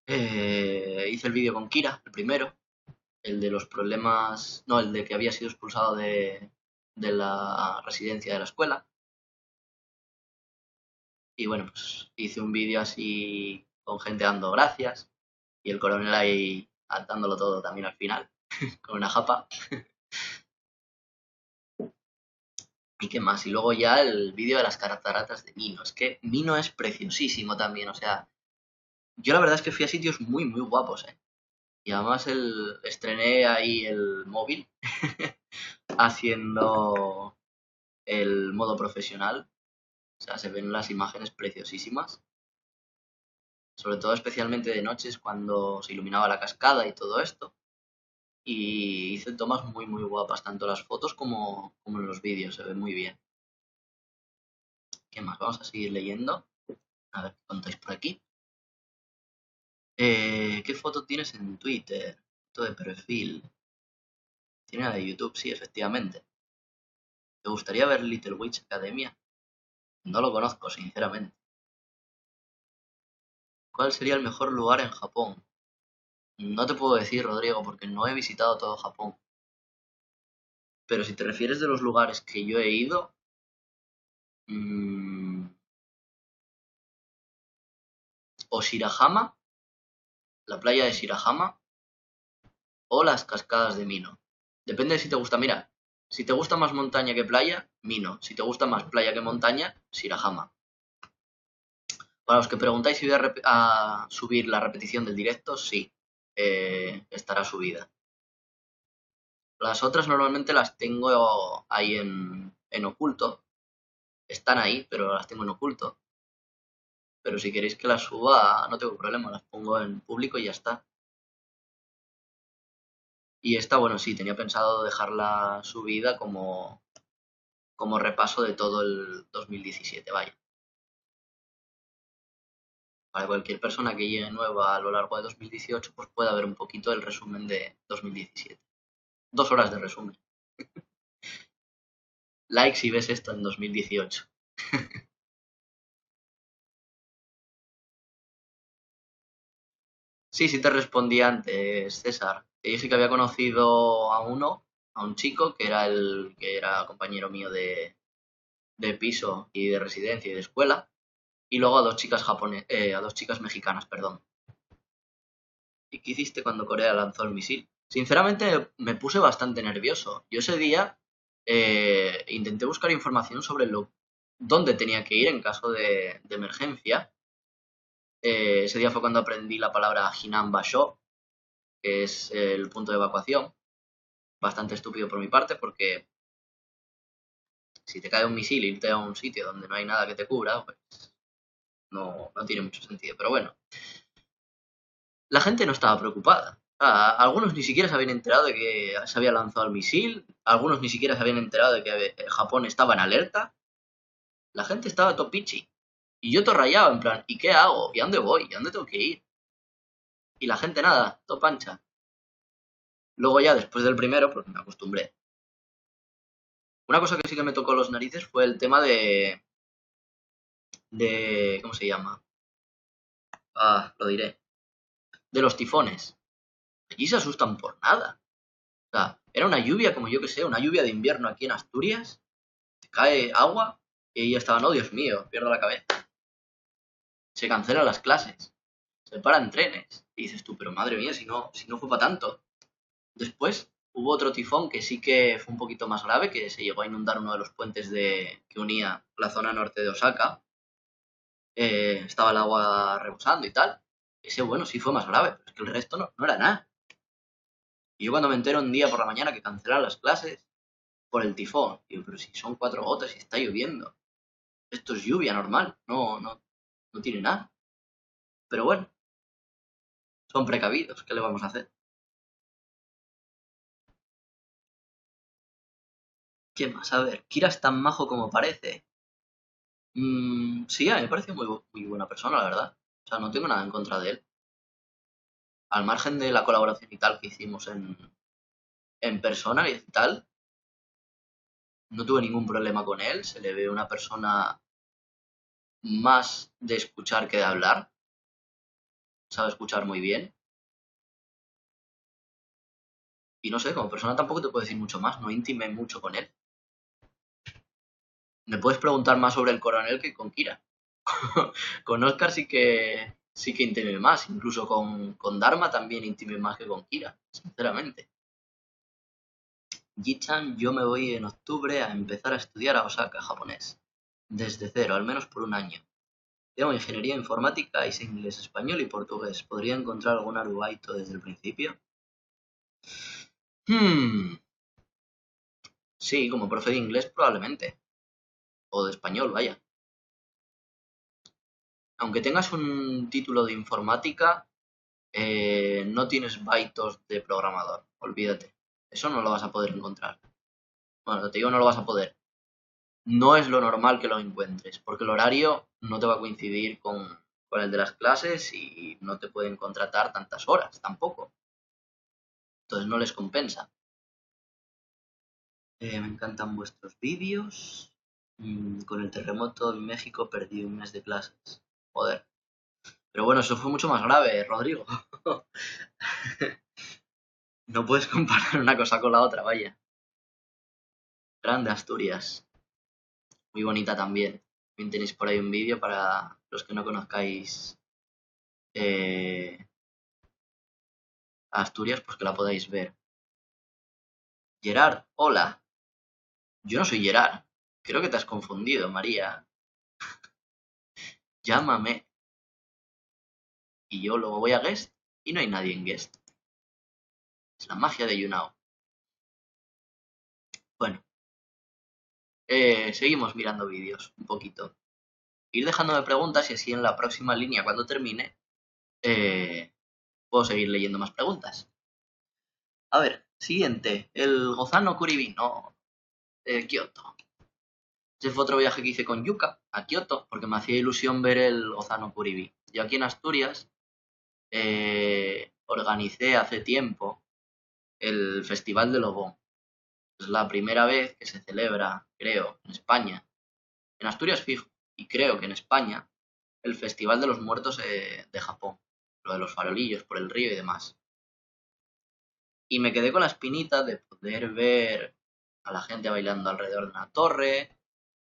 hice el vídeo con Kira, el primero. El de los problemas, no, el de que había sido expulsado de la residencia de la escuela. Y bueno, pues hice un vídeo así con gente dando gracias y el coronel ahí dándolo todo también al final, con una japa. ¿Y qué más? Y luego ya el vídeo de las cataratas de Mino. Es que Mino es preciosísimo también, o sea, yo la verdad es que fui a sitios muy, muy guapos, ¿eh? Y además estrené ahí el móvil haciendo el modo profesional. O sea, se ven las imágenes preciosísimas. Sobre todo especialmente de noches cuando se iluminaba la cascada y todo esto. Y hice tomas muy muy guapas, tanto las fotos como en los vídeos, se ve muy bien. ¿Qué más? Vamos a seguir leyendo. A ver qué contáis por aquí. ¿Qué foto tienes en Twitter? Foto de perfil. Tiene la de YouTube, sí, efectivamente. ¿Te gustaría ver Little Witch Academia? No lo conozco, sinceramente. ¿Cuál sería el mejor lugar en Japón? No te puedo decir, Rodrigo, porque no he visitado todo Japón. Pero si te refieres de los lugares que yo he ido, mm, o Shirahama, la playa de Shirahama, o las cascadas de Mino. Depende de si te gusta. Mira, si te gusta más montaña que playa, Mino. Si te gusta más playa que montaña, Shirahama. Para los que preguntáis si voy a subir la repetición del directo, sí, estará subida. Las otras normalmente las tengo ahí en oculto. Están ahí, pero las tengo en oculto. Pero si queréis que las suba, no tengo problema, las pongo en público y ya está. Y esta, bueno, sí, tenía pensado dejarla subida como repaso de todo el 2017, vaya. Para cualquier persona que llegue nueva a lo largo de 2018, pues pueda ver un poquito el resumen de 2017. 2 horas de resumen. Like si ves esto en 2018. Sí, sí te respondí antes, César. Te dije que había conocido a un chico que era compañero mío de piso y de residencia y de escuela, y luego a dos chicas a dos chicas mexicanas, perdón. ¿Y qué hiciste cuando Corea lanzó el misil? Sinceramente me puse bastante nervioso. Yo ese día intenté buscar información sobre dónde tenía que ir en caso de emergencia. Ese día fue cuando aprendí la palabra Hinan Basho, que es el punto de evacuación. Bastante estúpido por mi parte porque si te cae un misil e irte a un sitio donde no hay nada que te cubra, pues no tiene mucho sentido. Pero bueno, la gente no estaba preocupada. Algunos ni siquiera se habían enterado de que se había lanzado el misil, algunos ni siquiera se habían enterado de que Japón estaba en alerta. La gente estaba topichi. Y yo todo rayado, en plan, ¿y qué hago? ¿Y a dónde voy? ¿Y a dónde tengo que ir? Y la gente nada, todo pancha. Luego ya después del primero, pues me acostumbré. Una cosa que sí que me tocó los narices fue el tema ¿cómo se llama? Lo diré. De los tifones. Allí se asustan por nada. O sea, era una lluvia, como yo que sé, una lluvia de invierno aquí en Asturias. Te cae agua y ya estaban, oh Dios mío, pierdo la cabeza. Se cancelan las clases. Se paran trenes. Y dices tú, pero madre mía, si no fue para tanto. Después Hubo otro tifón que sí que fue un poquito más grave, que se llegó a inundar uno de los puentes que unía la zona norte de Osaka. Estaba el agua rebosando y tal. Ese, bueno, sí fue más grave, pero es que el resto no era nada. Y yo cuando me entero un día por la mañana que cancelaron las clases por el tifón, digo, pero si son 4 gotas y está lloviendo. Esto es lluvia normal, no tiene nada. Pero bueno, son precavidos, ¿qué le vamos a hacer? ¿Quién más? A ver, Kira es tan majo como parece. Sí, a mí me parece muy buena persona, la verdad. O sea, no tengo nada en contra de él. Al margen de la colaboración y tal que hicimos en persona y tal, no tuve ningún problema con él. Se le ve una persona más de escuchar que de hablar. Sabe escuchar muy bien. Y no sé, como persona tampoco te puedo decir mucho más. No intimé mucho con él. Me puedes preguntar más sobre el coronel que con Kira. Con Oscar sí que intimé más. Incluso con Dharma también intimé más que con Kira, sinceramente. Ji-chan, yo me voy en octubre a empezar a estudiar a Osaka, japonés. Desde cero, al menos por un año. Tengo ingeniería informática y sé inglés, español y portugués. ¿Podría encontrar algún arubaito desde el principio? Hmm, sí, como profe de inglés probablemente. O de español, vaya. Aunque tengas un título de informática, no tienes baitos de programador. Olvídate. Eso no lo vas a poder encontrar. Bueno, te digo, no lo vas a poder. No es lo normal que lo encuentres, porque el horario no te va a coincidir con el de las clases y no te pueden contratar tantas horas tampoco. Entonces no les compensa. Me encantan vuestros vídeos. Con el terremoto en México perdí un mes de clases. Joder. Pero bueno, eso fue mucho más grave, Rodrigo. No puedes comparar una cosa con la otra, vaya. Grande Asturias. Muy bonita también. También tenéis por ahí un vídeo para los que no conozcáis eh, Asturias, pues que la podáis ver. Gerard, hola. Yo no soy Gerard. Creo que te has confundido, María. Llámame. Y yo luego voy a Guest y no hay nadie en Guest. Es la magia de YouNow. Bueno, seguimos mirando vídeos un poquito. Ir dejándome preguntas y así en la próxima línea, cuando termine, eh, puedo seguir leyendo más preguntas. A ver, siguiente. El Gozano Kuribino de Kioto. Ese fue otro viaje que hice con Yuka a Kioto, porque me hacía ilusión ver el Gozano Kuribi. Yo aquí en Asturias organicé hace tiempo el Festival de Lobón. Es la primera vez que se celebra, creo, en España, en Asturias fijo, y creo que en España, el Festival de los Muertos de Japón. Lo de los farolillos por el río y demás. Y me quedé con la espinita de poder ver a la gente bailando alrededor de una torre,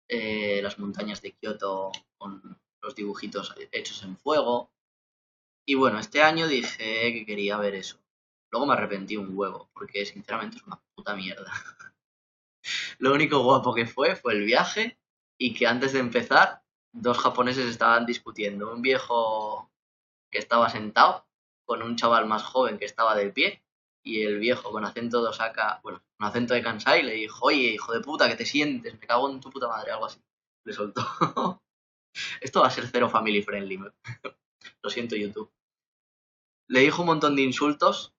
las montañas de Kioto con los dibujitos hechos en fuego. Y bueno, este año dije que quería ver eso. Luego me arrepentí un huevo, porque sinceramente es una puta mierda. Lo único guapo que fue el viaje y que antes de empezar, dos japoneses estaban discutiendo. Un viejo que estaba sentado con un chaval más joven que estaba de pie y el viejo con acento de Osaka, bueno, con acento de Kansai le dijo, oye, hijo de puta, que te sientes, me cago en tu puta madre, algo así. Le soltó. Esto va a ser cero family friendly. Lo siento, YouTube. Le dijo un montón de insultos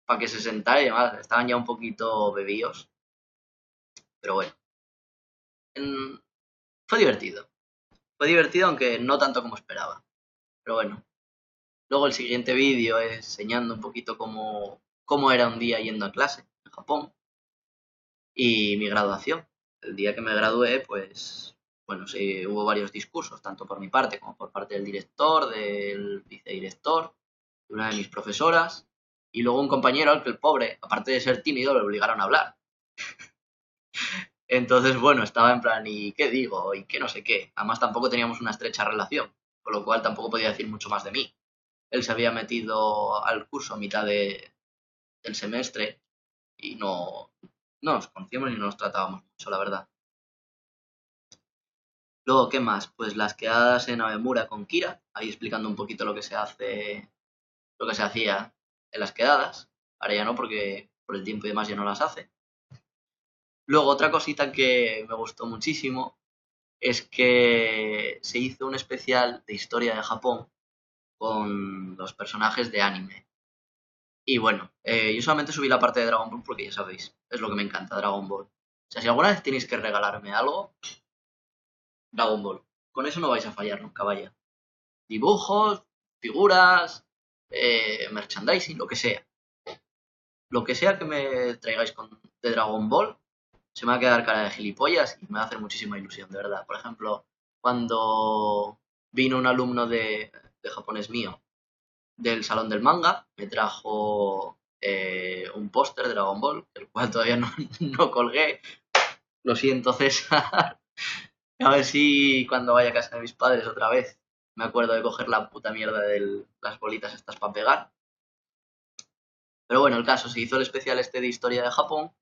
para que se sentara y demás. Estaban ya un poquito bebidos. Pero bueno. En- Fue divertido. Fue divertido, aunque no tanto como esperaba. Pero bueno. Luego el siguiente vídeo es enseñando un poquito cómo era un día yendo a clase en Japón. Y mi graduación. El día que me gradué, pues, bueno, sí, hubo varios discursos, tanto por mi parte como por parte del director, del vicedirector, de una de mis profesoras, y luego un compañero al que el pobre, aparte de ser tímido, le obligaron a hablar. Entonces, bueno, estaba en plan, ¿y qué digo? ¿Y qué no sé qué? Además, tampoco teníamos una estrecha relación, con lo cual tampoco podía decir mucho más de mí. Él se había metido al curso a mitad del semestre y no nos conocíamos y no nos tratábamos mucho, la verdad. Luego, ¿qué más? Pues las quedadas en Avemura con Kira, ahí explicando un poquito lo que se hace, lo que se hacía en las quedadas. Ahora ya no, porque por el tiempo y demás ya no las hace. Luego, otra cosita que me gustó muchísimo es que se hizo un especial de historia de Japón con los personajes de anime. Y bueno, yo solamente subí la parte de Dragon Ball porque ya sabéis, es lo que me encanta, Dragon Ball. O sea, si alguna vez tenéis que regalarme algo, Dragon Ball. Con eso no vais a fallar nunca, vaya. Dibujos, figuras, merchandising, lo que sea. Lo que sea que me traigáis de Dragon Ball, se me va a quedar cara de gilipollas y me va a hacer muchísima ilusión, de verdad. Por ejemplo, cuando vino un alumno de japonés mío del salón del manga, me trajo un póster de Dragon Ball, el cual todavía no, no colgué. Lo siento, César. A ver si cuando vaya a casa de mis padres otra vez me acuerdo de coger la puta mierda de las bolitas estas para pegar. Pero bueno, el caso, se hizo el especial este de historia de Japón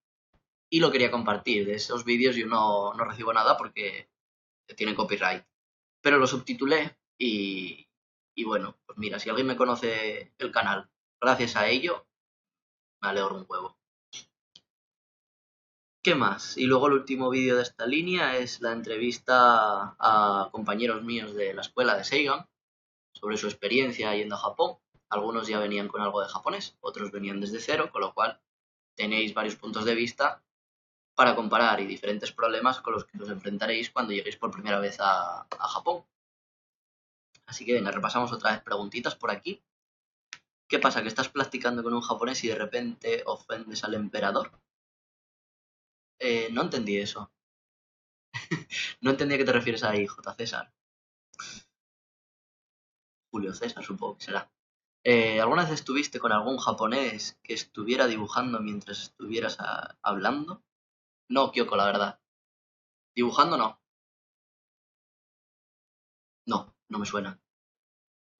y lo quería compartir. De esos vídeos yo no recibo nada porque tienen copyright. Pero lo subtitulé y bueno, pues mira, si alguien me conoce el canal gracias a ello, me alegro un huevo. ¿Qué más? Y luego el último vídeo de esta línea es la entrevista a compañeros míos de la escuela de Seigan sobre su experiencia yendo a Japón. Algunos ya venían con algo de japonés, otros venían desde cero, con lo cual tenéis varios puntos de vista para comparar y diferentes problemas con los que os enfrentaréis cuando lleguéis por primera vez a Japón. Así que venga, repasamos otra vez preguntitas por aquí. ¿Qué pasa? ¿Que estás practicando con un japonés y de repente ofendes al emperador? No entendí eso. No entendí a qué te refieres ahí, J. César. Julio César, supongo que será. ¿Alguna vez estuviste con algún japonés que estuviera dibujando mientras estuvieras hablando? No, Kyoko, la verdad. Dibujando no. No, no me suena.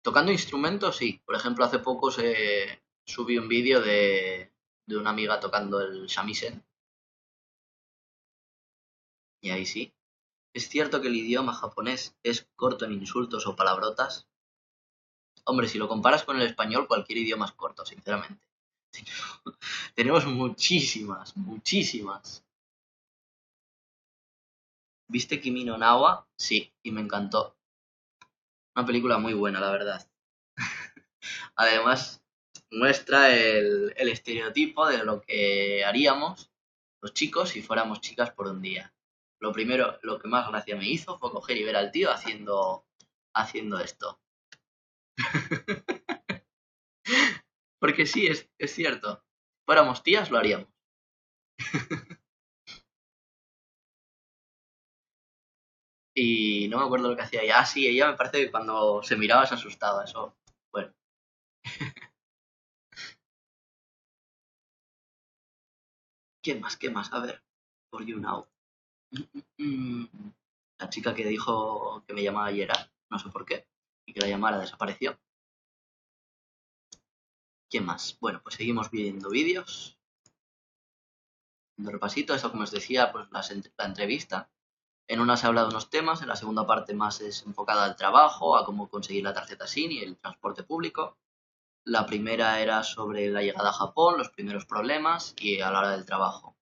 Tocando instrumentos, sí. Por ejemplo, hace poco subí un vídeo de una amiga tocando el shamisen. Y ahí sí. ¿Es cierto que el idioma japonés es corto en insultos o palabrotas? Hombre, si lo comparas con el español, cualquier idioma es corto, sinceramente. Tenemos muchísimas, muchísimas. ¿Viste Kimi no Nawa? Sí, y me encantó. Una película muy buena, la verdad. Además, muestra el estereotipo de lo que haríamos los chicos si fuéramos chicas por un día. Lo primero, lo que más gracia me hizo fue coger y ver al tío haciendo esto. Porque sí, es cierto. Si fuéramos tías, lo haríamos. Y no me acuerdo lo que hacía ella. Ah, sí, ella me parece que cuando se miraba se asustaba. Eso, bueno. ¿Qué más? ¿Qué más? A ver. For you now. Mm, La chica que dijo que me llamaba Gerard, no sé por qué, y que la llamara desapareció. ¿Quién más? Bueno, pues seguimos viendo vídeos. De repasito, eso como os decía, pues la entrevista. En una se habla de unos temas, en la segunda parte más es enfocada al trabajo, a cómo conseguir la tarjeta SIM y el transporte público. La primera era sobre la llegada a Japón, los primeros problemas y a la hora del trabajo.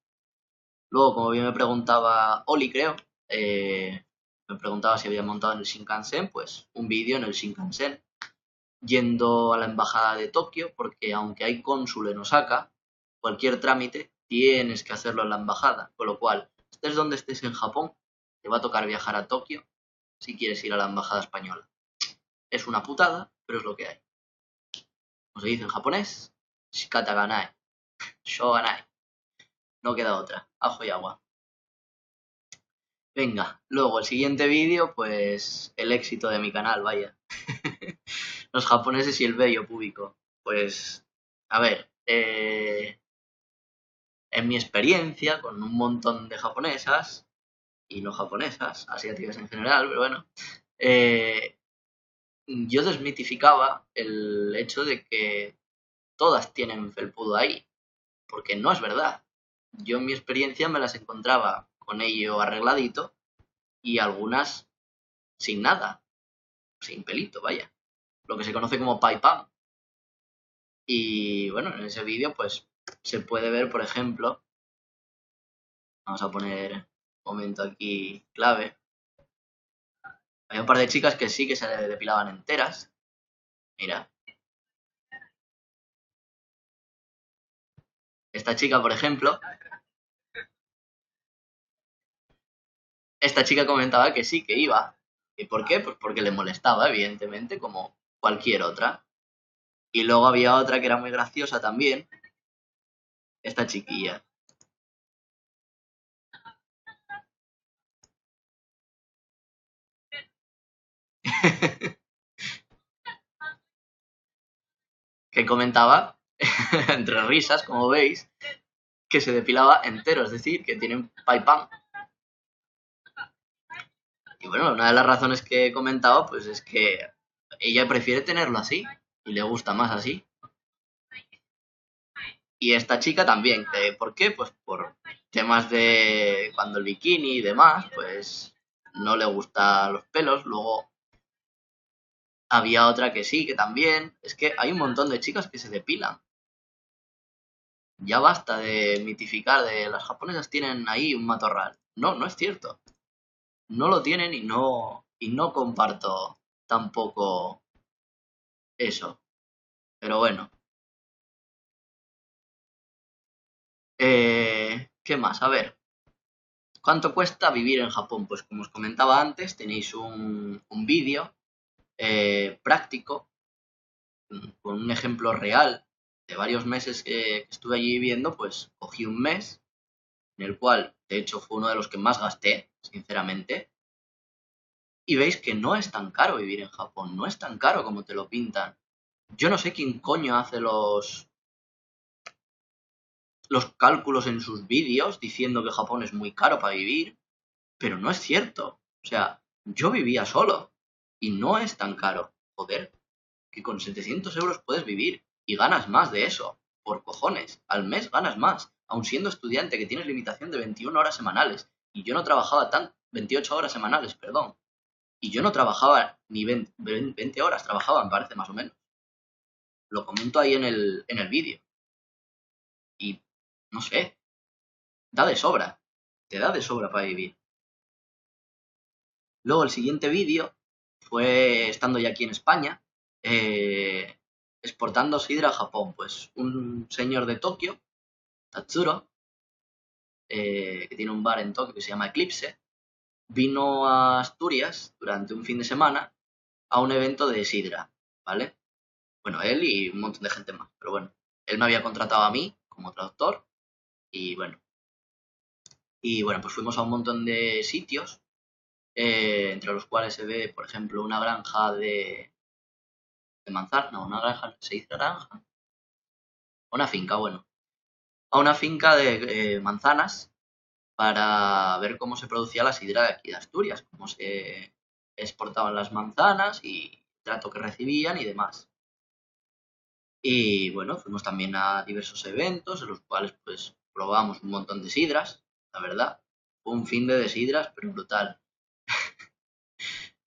Luego, como bien me preguntaba Oli, creo, me preguntaba si había montado en el Shinkansen, pues un vídeo en el Shinkansen, yendo a la embajada de Tokio, porque aunque hay cónsul en Osaka, cualquier trámite tienes que hacerlo en la embajada, con lo cual, estés donde estés en Japón, te va a tocar viajar a Tokio si quieres ir a la embajada española. Es una putada, pero es lo que hay. Como se dice en japonés, shikata ga nai, shoganai. No queda otra, ajo y agua. Venga, luego el siguiente vídeo, pues el éxito de mi canal, vaya. Los japoneses y el vello púbico. Pues, a ver, en mi experiencia con un montón de japonesas, y no japonesas, asiáticas en general, pero bueno, eh, yo desmitificaba el hecho de que todas tienen felpudo ahí. porque no es verdad. Yo en mi experiencia me las encontraba con ello arregladito y algunas sin nada, sin pelito, vaya. Lo que se conoce como pai pam. Y bueno, en ese vídeo pues se puede ver, por ejemplo, vamos a poner un momento aquí clave. Hay un par de chicas que sí que se depilaban enteras. Mira. Esta chica, por ejemplo, esta chica comentaba que sí, que iba. ¿Y por qué? Pues porque le molestaba, evidentemente, como cualquier otra. Y luego había otra que era muy graciosa también, esta chiquilla. Que comentaba, entre risas, como veis, que se depilaba entero, es decir, que tienen pai pan. Y bueno, una de las razones que comentaba, pues es que ella prefiere tenerlo así y le gusta más así. Y esta chica también, ¿por qué? Pues por temas de cuando el bikini y demás, pues no le gustan los pelos. Luego había otra que sí, que también. Es que hay un montón de chicas que se depilan. Ya basta de mitificar de las japonesas tienen ahí un matorral. No, no es cierto. No lo tienen y no comparto tampoco eso. Pero bueno. ¿Qué más? A ver. ¿Cuánto cuesta vivir en Japón? Pues como os comentaba antes, tenéis un vídeo práctico con un ejemplo real de varios meses que estuve allí viviendo, pues cogí un mes en el cual, de hecho, fue uno de los que más gasté, sinceramente, y veis que no es tan caro vivir en Japón, no es tan caro como te lo pintan. Yo no sé quién coño hace los cálculos en sus vídeos diciendo que Japón es muy caro para vivir, pero no es cierto. O sea, yo vivía solo y no es tan caro. Joder, que con 700 euros puedes vivir y ganas más de eso. Por cojones, al mes ganas más, aun siendo estudiante que tienes limitación de 21 horas semanales. Y yo no trabajaba 28 horas semanales, perdón. Y yo no trabajaba ni 20 horas, trabajaba, me parece, más o menos. Lo comento ahí en el vídeo. Y, no sé, da de sobra. Te da de sobra para vivir. Luego el siguiente vídeo fue estando ya aquí en España, eh, exportando sidra a Japón. Pues un señor de Tokio, Tatsuro, que tiene un bar en Tokio que se llama Eclipse, vino a Asturias durante un fin de semana a un evento de sidra, ¿vale? Bueno, él y un montón de gente más, pero bueno, él me había contratado a mí como traductor y bueno, pues fuimos a un montón de sitios, entre los cuales se ve, por ejemplo, una granja de manzana, no, una granja, ¿se dice granja? Una finca, bueno, a una finca de manzanas para ver cómo se producía la sidra de aquí de Asturias, cómo se exportaban las manzanas y el trato que recibían y demás. Y bueno, fuimos también a diversos eventos en los cuales pues probamos un montón de sidras, la verdad. Fue un fin de sidras, pero brutal.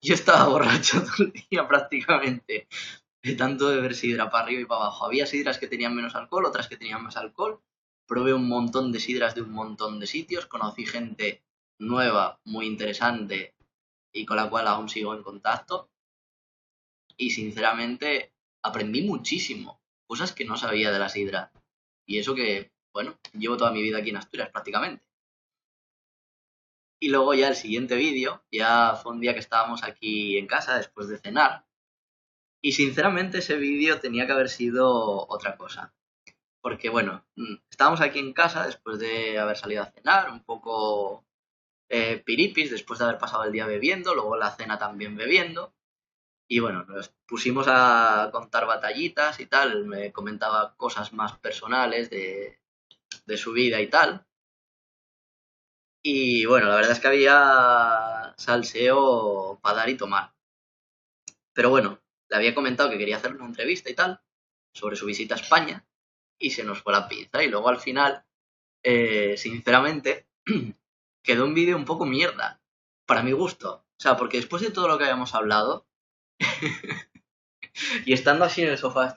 Yo estaba borracho todo el día prácticamente, de tanto beber sidra para arriba y para abajo. Había sidras que tenían menos alcohol, otras que tenían más alcohol. Probé un montón de sidras de un montón de sitios, conocí gente nueva, muy interesante y con la cual aún sigo en contacto. Y sinceramente aprendí muchísimo, cosas que no sabía de la sidra. Y eso que, bueno, llevo toda mi vida aquí en Asturias prácticamente. Y luego ya el siguiente vídeo, ya fue un día que estábamos aquí en casa después de cenar. Y sinceramente ese vídeo tenía que haber sido otra cosa. Porque bueno, estábamos aquí en casa después de haber salido a cenar, un poco piripis, después de haber pasado el día bebiendo, luego la cena también bebiendo. Y bueno, nos pusimos a contar batallitas y tal, me comentaba cosas más personales de su vida y tal. Y bueno, la verdad es que había salseo para dar y tomar. Pero bueno, le había comentado que quería hacer una entrevista y tal sobre su visita a España. y se nos fue la pinza. Y luego al final, sinceramente, quedó un vídeo un poco mierda, para mi gusto. O sea, porque después de todo lo que habíamos hablado, y estando así en el sofá,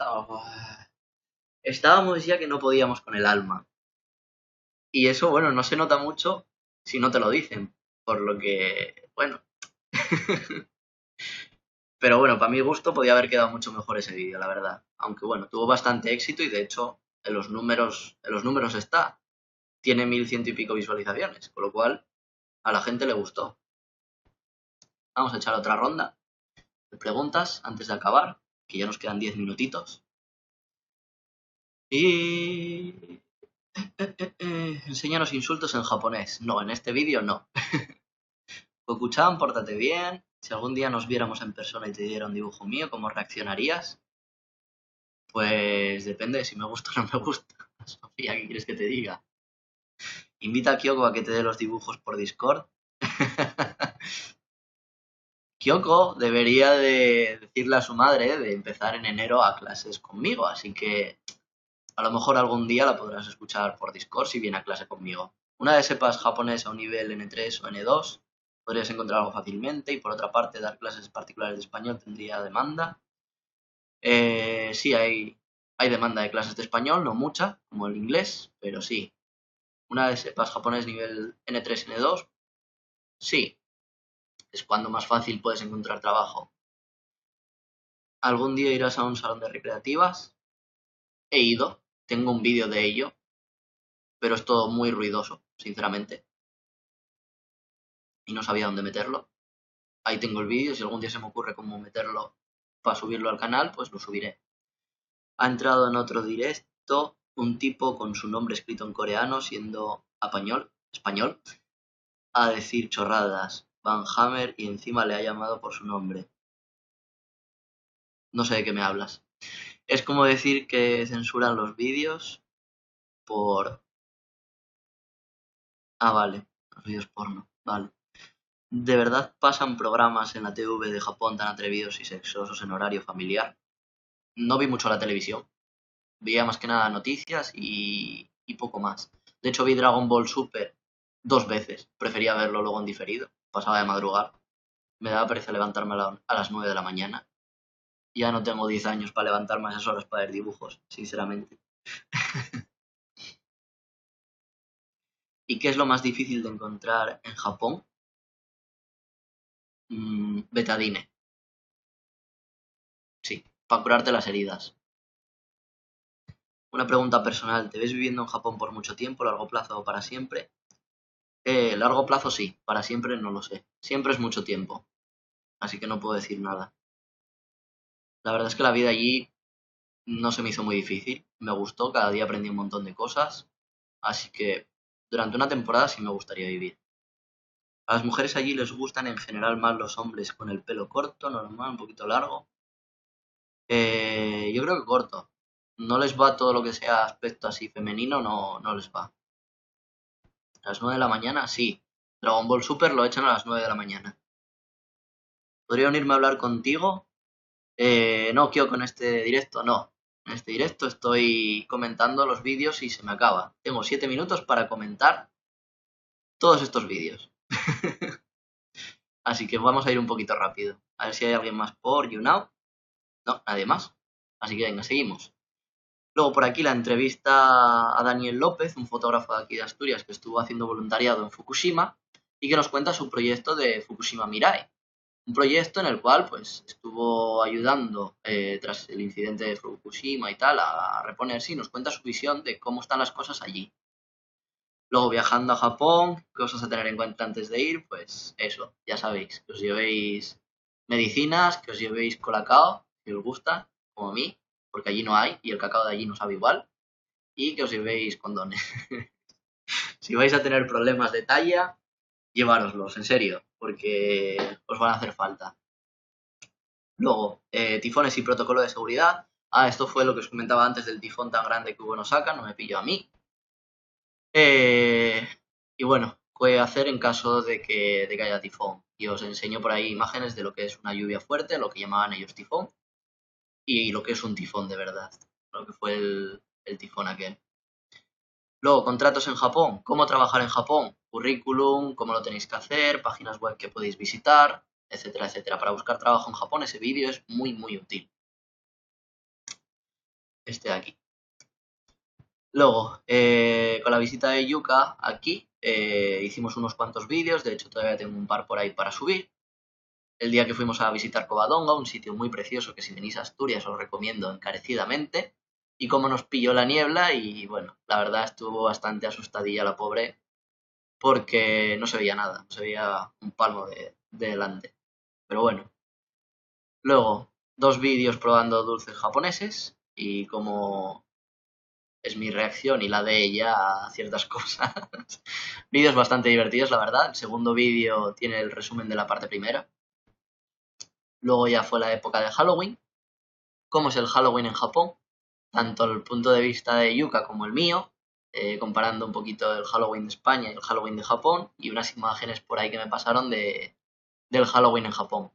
estábamos ya que no podíamos con el alma. Y eso, bueno, no se nota mucho si no te lo dicen. Por lo que, bueno. Pero bueno, para mi gusto podía haber quedado mucho mejor ese vídeo, la verdad. Aunque bueno, tuvo bastante éxito y de hecho en los números está. Tiene 1100 y pico visualizaciones, con lo cual a la gente le gustó. Vamos a echar otra ronda de preguntas antes de acabar, que ya nos quedan 10 minutitos. Y... enséñanos insultos en japonés. No, en este vídeo no. Koku-chan, pórtate bien. Si algún día nos viéramos en persona y te diera un dibujo mío, ¿cómo reaccionarías? Pues depende de si me gusta o no me gusta. Sofía, ¿qué quieres que te diga? Invita a Kyoko a que te dé los dibujos por Discord. Kyoko debería de decirle a su madre de empezar en enero a clases conmigo, así que a lo mejor algún día la podrás escuchar por Discord si viene a clase conmigo. Una vez sepas japonés a un nivel N3 o N2, podrías encontrarlo fácilmente y por otra parte dar clases particulares de español tendría demanda. Sí, hay demanda de clases de español, no mucha, como el inglés, pero sí. Una vez sepas japonés nivel N3, N2, sí, es cuando más fácil puedes encontrar trabajo. ¿Algún día irás a un salón de recreativas? He ido, tengo un vídeo de ello, pero es todo muy ruidoso, sinceramente, y no sabía dónde meterlo. Ahí tengo el vídeo, si algún día se me ocurre cómo meterlo para subirlo al canal, pues lo subiré. Ha entrado en otro directo un tipo con su nombre escrito en coreano, siendo español, a decir chorradas, Van Hammer, y encima le ha llamado por su nombre. No sé de qué me hablas. Es como decir que censuran los vídeos por... Ah, vale, los vídeos porno, vale. ¿De verdad pasan programas en la TV de Japón tan atrevidos y sexosos en horario familiar? No vi mucho la televisión. Veía más que nada noticias y poco más. De hecho, vi Dragon Ball Super 2 veces. Prefería verlo luego en diferido. Pasaba de madrugar. Me daba pereza levantarme a las 9 de la mañana. Ya no tengo 10 años para levantarme a esas horas para ver dibujos, sinceramente. ¿Y qué es lo más difícil de encontrar en Japón? Betadine. Sí, para curarte las heridas. Una pregunta personal. ¿Te ves viviendo en Japón por mucho tiempo, largo plazo o para siempre? Largo plazo sí, para siempre no lo sé. Siempre es mucho tiempo, así que no puedo decir nada. La verdad es que la vida allí no se me hizo muy difícil. Me gustó, cada día aprendí un montón de cosas, así que durante una temporada sí me gustaría vivir. A las mujeres allí les gustan en general más los hombres con el pelo corto, normal, un poquito largo. Yo creo que corto. No les va todo lo que sea aspecto así femenino, no, no les va. A las 9 de la mañana, sí. Dragon Ball Super lo echan a las 9 de la mañana. ¿Podría unirme a hablar contigo? No, quiero con este directo, no. En este directo estoy comentando los vídeos y se me acaba. Tengo 7 minutos para comentar todos estos vídeos. Así que vamos a ir un poquito rápido. A ver si hay alguien más por YouNow. No, nadie más. Así que venga, seguimos. Luego por aquí la entrevista a Daniel López, un fotógrafo de aquí de Asturias que estuvo haciendo voluntariado en Fukushima y que nos cuenta su proyecto de Fukushima Mirai. Un proyecto en el cual pues estuvo ayudando tras el incidente de Fukushima y tal a reponerse y nos cuenta su visión de cómo están las cosas allí. Luego viajando a Japón, cosas a tener en cuenta antes de ir, pues eso, ya sabéis, que os llevéis medicinas, que os llevéis colacao, si os gusta, como a mí, porque allí no hay y el cacao de allí no sabe igual, y que os llevéis condones. Si vais a tener problemas de talla, llevároslos, en serio, porque os van a hacer falta. Luego, tifones y protocolo de seguridad. Esto fue lo que os comentaba antes del tifón tan grande que hubo en Osaka, no me pilló a mí. Eh, y bueno, qué hacer en caso de que haya tifón. Y os enseño por ahí imágenes de lo que es una lluvia fuerte, lo que llamaban ellos tifón, y lo que es un tifón de verdad. Lo que fue el tifón aquel. Luego, contratos en Japón. ¿Cómo trabajar en Japón? Currículum, cómo lo tenéis que hacer, páginas web que podéis visitar, etcétera, etcétera. Para buscar trabajo en Japón ese vídeo es muy, muy útil. Este de aquí. Luego, con la visita de Yuka aquí, hicimos unos cuantos vídeos, de hecho todavía tengo un par por ahí para subir. El día que fuimos a visitar Covadonga, un sitio muy precioso que si venís a Asturias os recomiendo encarecidamente. Y cómo nos pilló la niebla y bueno, la verdad estuvo bastante asustadilla la pobre porque no se veía nada, no se veía un palmo de delante. Pero bueno, luego 2 vídeos probando dulces japoneses y cómo es mi reacción y la de ella a ciertas cosas. Vídeos bastante divertidos, la verdad. El segundo vídeo tiene el resumen de la parte primera. Luego ya fue la época de Halloween. ¿Cómo es el Halloween en Japón? Tanto el punto de vista de Yuka como el mío, comparando un poquito el Halloween de España y el Halloween de Japón, y unas imágenes por ahí que me pasaron del Halloween en Japón.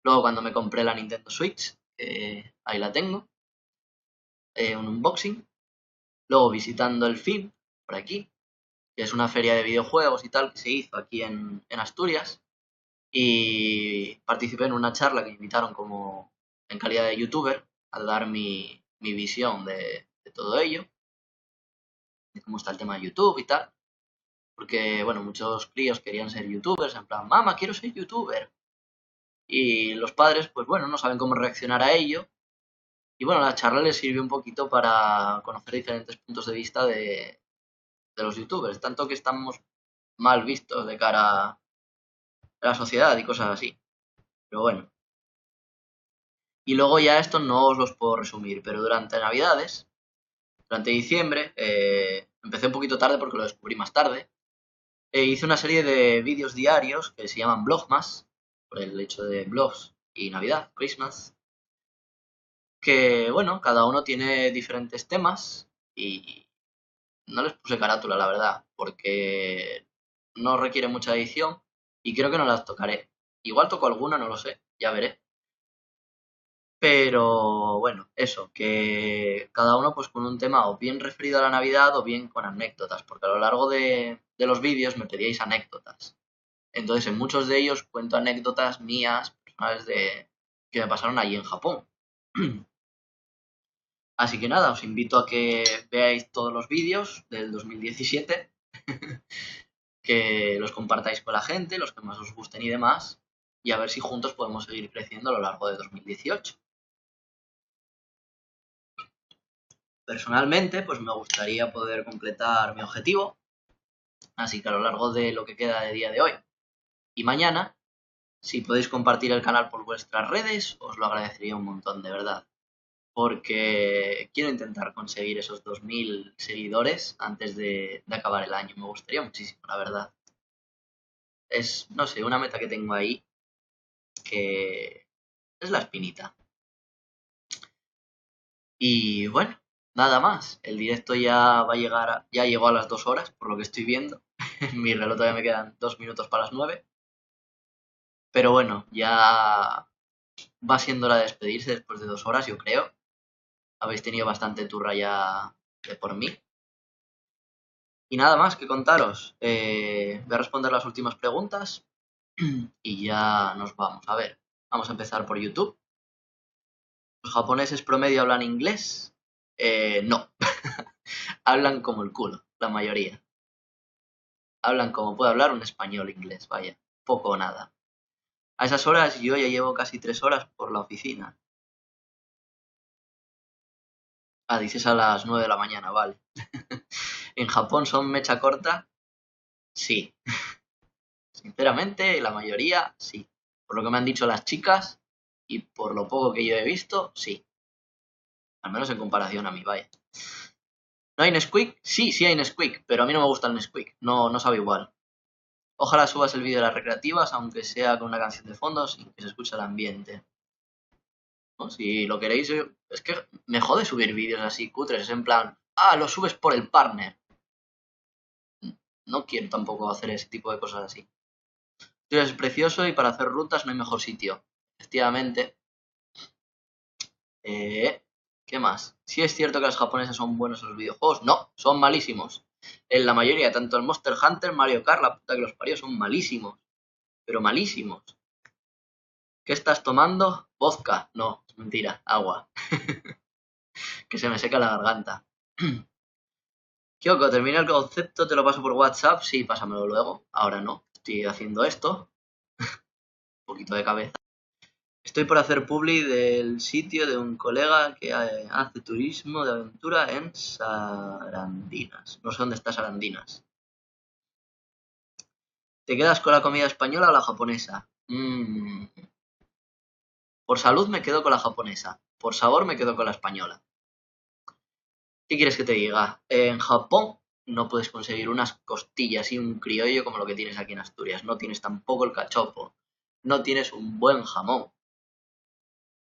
Luego cuando me compré la Nintendo Switch, ahí la tengo, un unboxing. Luego visitando el film, por aquí, que es una feria de videojuegos y tal que se hizo aquí en Asturias. Y participé en una charla que me invitaron como en calidad de youtuber a dar mi visión de todo ello, de cómo está el tema de YouTube y tal. Porque, bueno, muchos críos querían ser youtubers, en plan, mamá, quiero ser youtuber. Y los padres, pues bueno, no saben cómo reaccionar a ello. Y bueno, la charla les sirvió un poquito para conocer diferentes puntos de vista de los youtubers, tanto que estamos mal vistos de cara a la sociedad y cosas así. Pero bueno. Y luego ya esto no os los puedo resumir, pero durante Navidades, durante diciembre, empecé un poquito tarde porque lo descubrí más tarde, hice una serie de vídeos diarios que se llaman Vlogmas, por el hecho de vlogs y Navidad, Christmas, que bueno, cada uno tiene diferentes temas y no les puse carátula, la verdad, porque no requiere mucha edición y creo que no las tocaré. Igual toco alguna, no lo sé, ya veré. Pero bueno, eso, que cada uno pues con un tema o bien referido a la Navidad o bien con anécdotas, porque a lo largo de los vídeos me pedíais anécdotas. Entonces en muchos de ellos cuento anécdotas mías, personales que me pasaron allí en Japón. Así que nada, os invito a que veáis todos los vídeos del 2017, que los compartáis con la gente, los que más os gusten y demás, y a ver si juntos podemos seguir creciendo a lo largo de 2018. Personalmente, pues me gustaría poder completar mi objetivo, así que a lo largo de lo que queda de día de hoy y mañana, si podéis compartir el canal por vuestras redes, os lo agradecería un montón, de verdad. Porque quiero intentar conseguir esos 2000 seguidores antes de acabar el año. Me gustaría muchísimo, la verdad. Es, no sé, una meta que tengo ahí que es la espinita. Y bueno, nada más. El directo ya va a llegar, ya llegó a las 2 horas, por lo que estoy viendo. En mi reloj todavía me quedan 2 minutos para las 9. Pero bueno, ya va siendo hora de despedirse después de 2 horas, yo creo. Habéis tenido bastante turra ya de por mí. Y nada más que contaros. Voy a responder las últimas preguntas y ya nos vamos. A ver, vamos a empezar por YouTube. ¿Los japoneses promedio hablan inglés? No. Hablan como el culo, la mayoría. Hablan como puede hablar un español inglés, vaya. Poco o nada. A esas horas yo ya llevo casi 3 horas por la oficina. Ah, dices a las 9 de la mañana, vale. ¿En Japón son mecha corta? Sí. Sinceramente, la mayoría sí. Por lo que me han dicho las chicas y por lo poco que yo he visto, sí. Al menos en comparación a mí, vaya. ¿No hay Nesquik? Sí, sí hay Nesquik, pero a mí no me gusta el Nesquik. No, no sabe igual. Ojalá subas el vídeo de las recreativas, aunque sea con una canción de fondo, sin que se escuche el ambiente. ¿No? Si lo queréis, es que me jode subir vídeos así cutres, en plan, lo subes por el partner. No quiero tampoco hacer ese tipo de cosas así. Es precioso y para hacer rutas no hay mejor sitio. Efectivamente. ¿Qué más? Si es cierto que los japoneses son buenos en los videojuegos, no, son malísimos. En la mayoría, tanto el Monster Hunter, Mario Kart, la puta que los parió, son malísimos. Pero malísimos. ¿Qué estás tomando? Vodka. No, es mentira, agua. Que se me seca la garganta. Kyoko, termina el concepto, te lo paso por WhatsApp. Sí, pásamelo luego. Ahora no, estoy haciendo esto. Un poquito de cabeza. Estoy por hacer publi del sitio de un colega que hace turismo de aventura en Sarandinas. No sé dónde está Sarandinas. ¿Te quedas con la comida española o la japonesa? Por salud me quedo con la japonesa. Por sabor me quedo con la española. ¿Qué quieres que te diga? En Japón no puedes conseguir unas costillas y un criollo como lo que tienes aquí en Asturias. No tienes tampoco el cachopo. No tienes un buen jamón.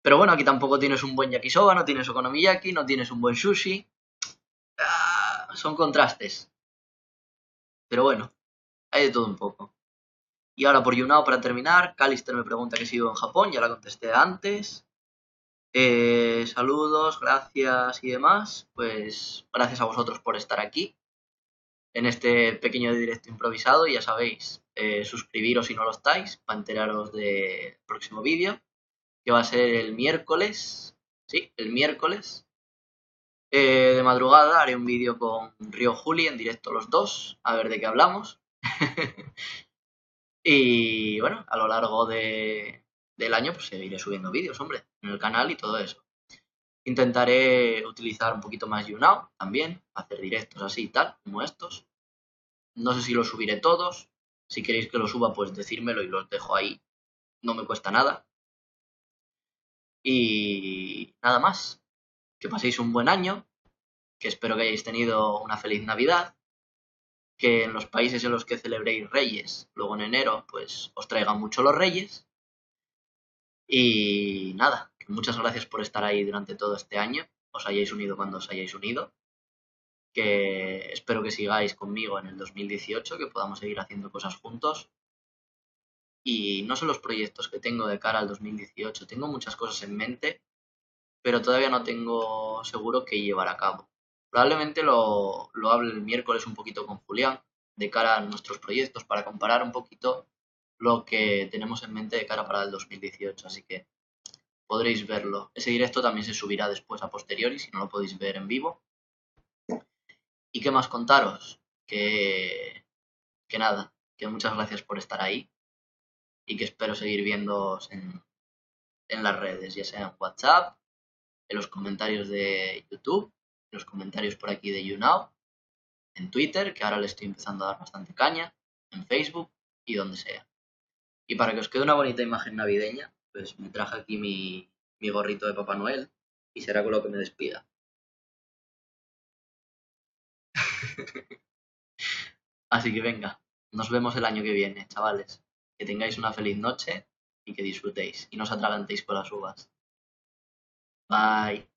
Pero bueno, aquí tampoco tienes un buen yakisoba, no tienes okonomiyaki, no tienes un buen sushi. Son contrastes. Pero bueno, hay de todo un poco. Y ahora por YouNow para terminar, Callister me pregunta que si vivo en Japón, ya la contesté antes. Saludos, gracias y demás. Pues gracias a vosotros por estar aquí en este pequeño directo improvisado. Ya sabéis, suscribiros si no lo estáis para enteraros del próximo vídeo, que va a ser el miércoles. Sí, el miércoles. De madrugada haré un vídeo con Río Juli en directo los dos, a ver de qué hablamos. Y bueno, a lo largo del año pues seguiré subiendo vídeos, hombre, en el canal y todo eso. Intentaré utilizar un poquito más YouNow también, hacer directos así y tal, como estos. No sé si los subiré todos. Si queréis que los suba, pues decírmelo y los dejo ahí. No me cuesta nada. Y nada más. Que paséis un buen año. Que espero que hayáis tenido una feliz Navidad. Que en los países en los que celebréis Reyes, luego en enero, pues os traigan mucho los Reyes. Y nada, que muchas gracias por estar ahí durante todo este año. Os hayáis unido cuando os hayáis unido. Que espero que sigáis conmigo en el 2018, que podamos seguir haciendo cosas juntos. Y no son los proyectos que tengo de cara al 2018. Tengo muchas cosas en mente, pero todavía no tengo seguro qué llevar a cabo. Probablemente lo hable el miércoles un poquito con Julián de cara a nuestros proyectos para comparar un poquito lo que tenemos en mente de cara para el 2018. Así que podréis verlo. Ese directo también se subirá después a posteriori si no lo podéis ver en vivo. ¿Y qué más contaros? Que nada, que muchas gracias por estar ahí y que espero seguir viéndoos en las redes, ya sea en WhatsApp, en los comentarios de YouTube, en los comentarios por aquí de YouNow, en Twitter, que ahora le estoy empezando a dar bastante caña, en Facebook y donde sea. Y para que os quede una bonita imagen navideña, pues me traje aquí mi gorrito de Papá Noel y será con lo que me despida. Así que venga, nos vemos el año que viene, chavales. Que tengáis una feliz noche y que disfrutéis y no os atragantéis con las uvas. Bye.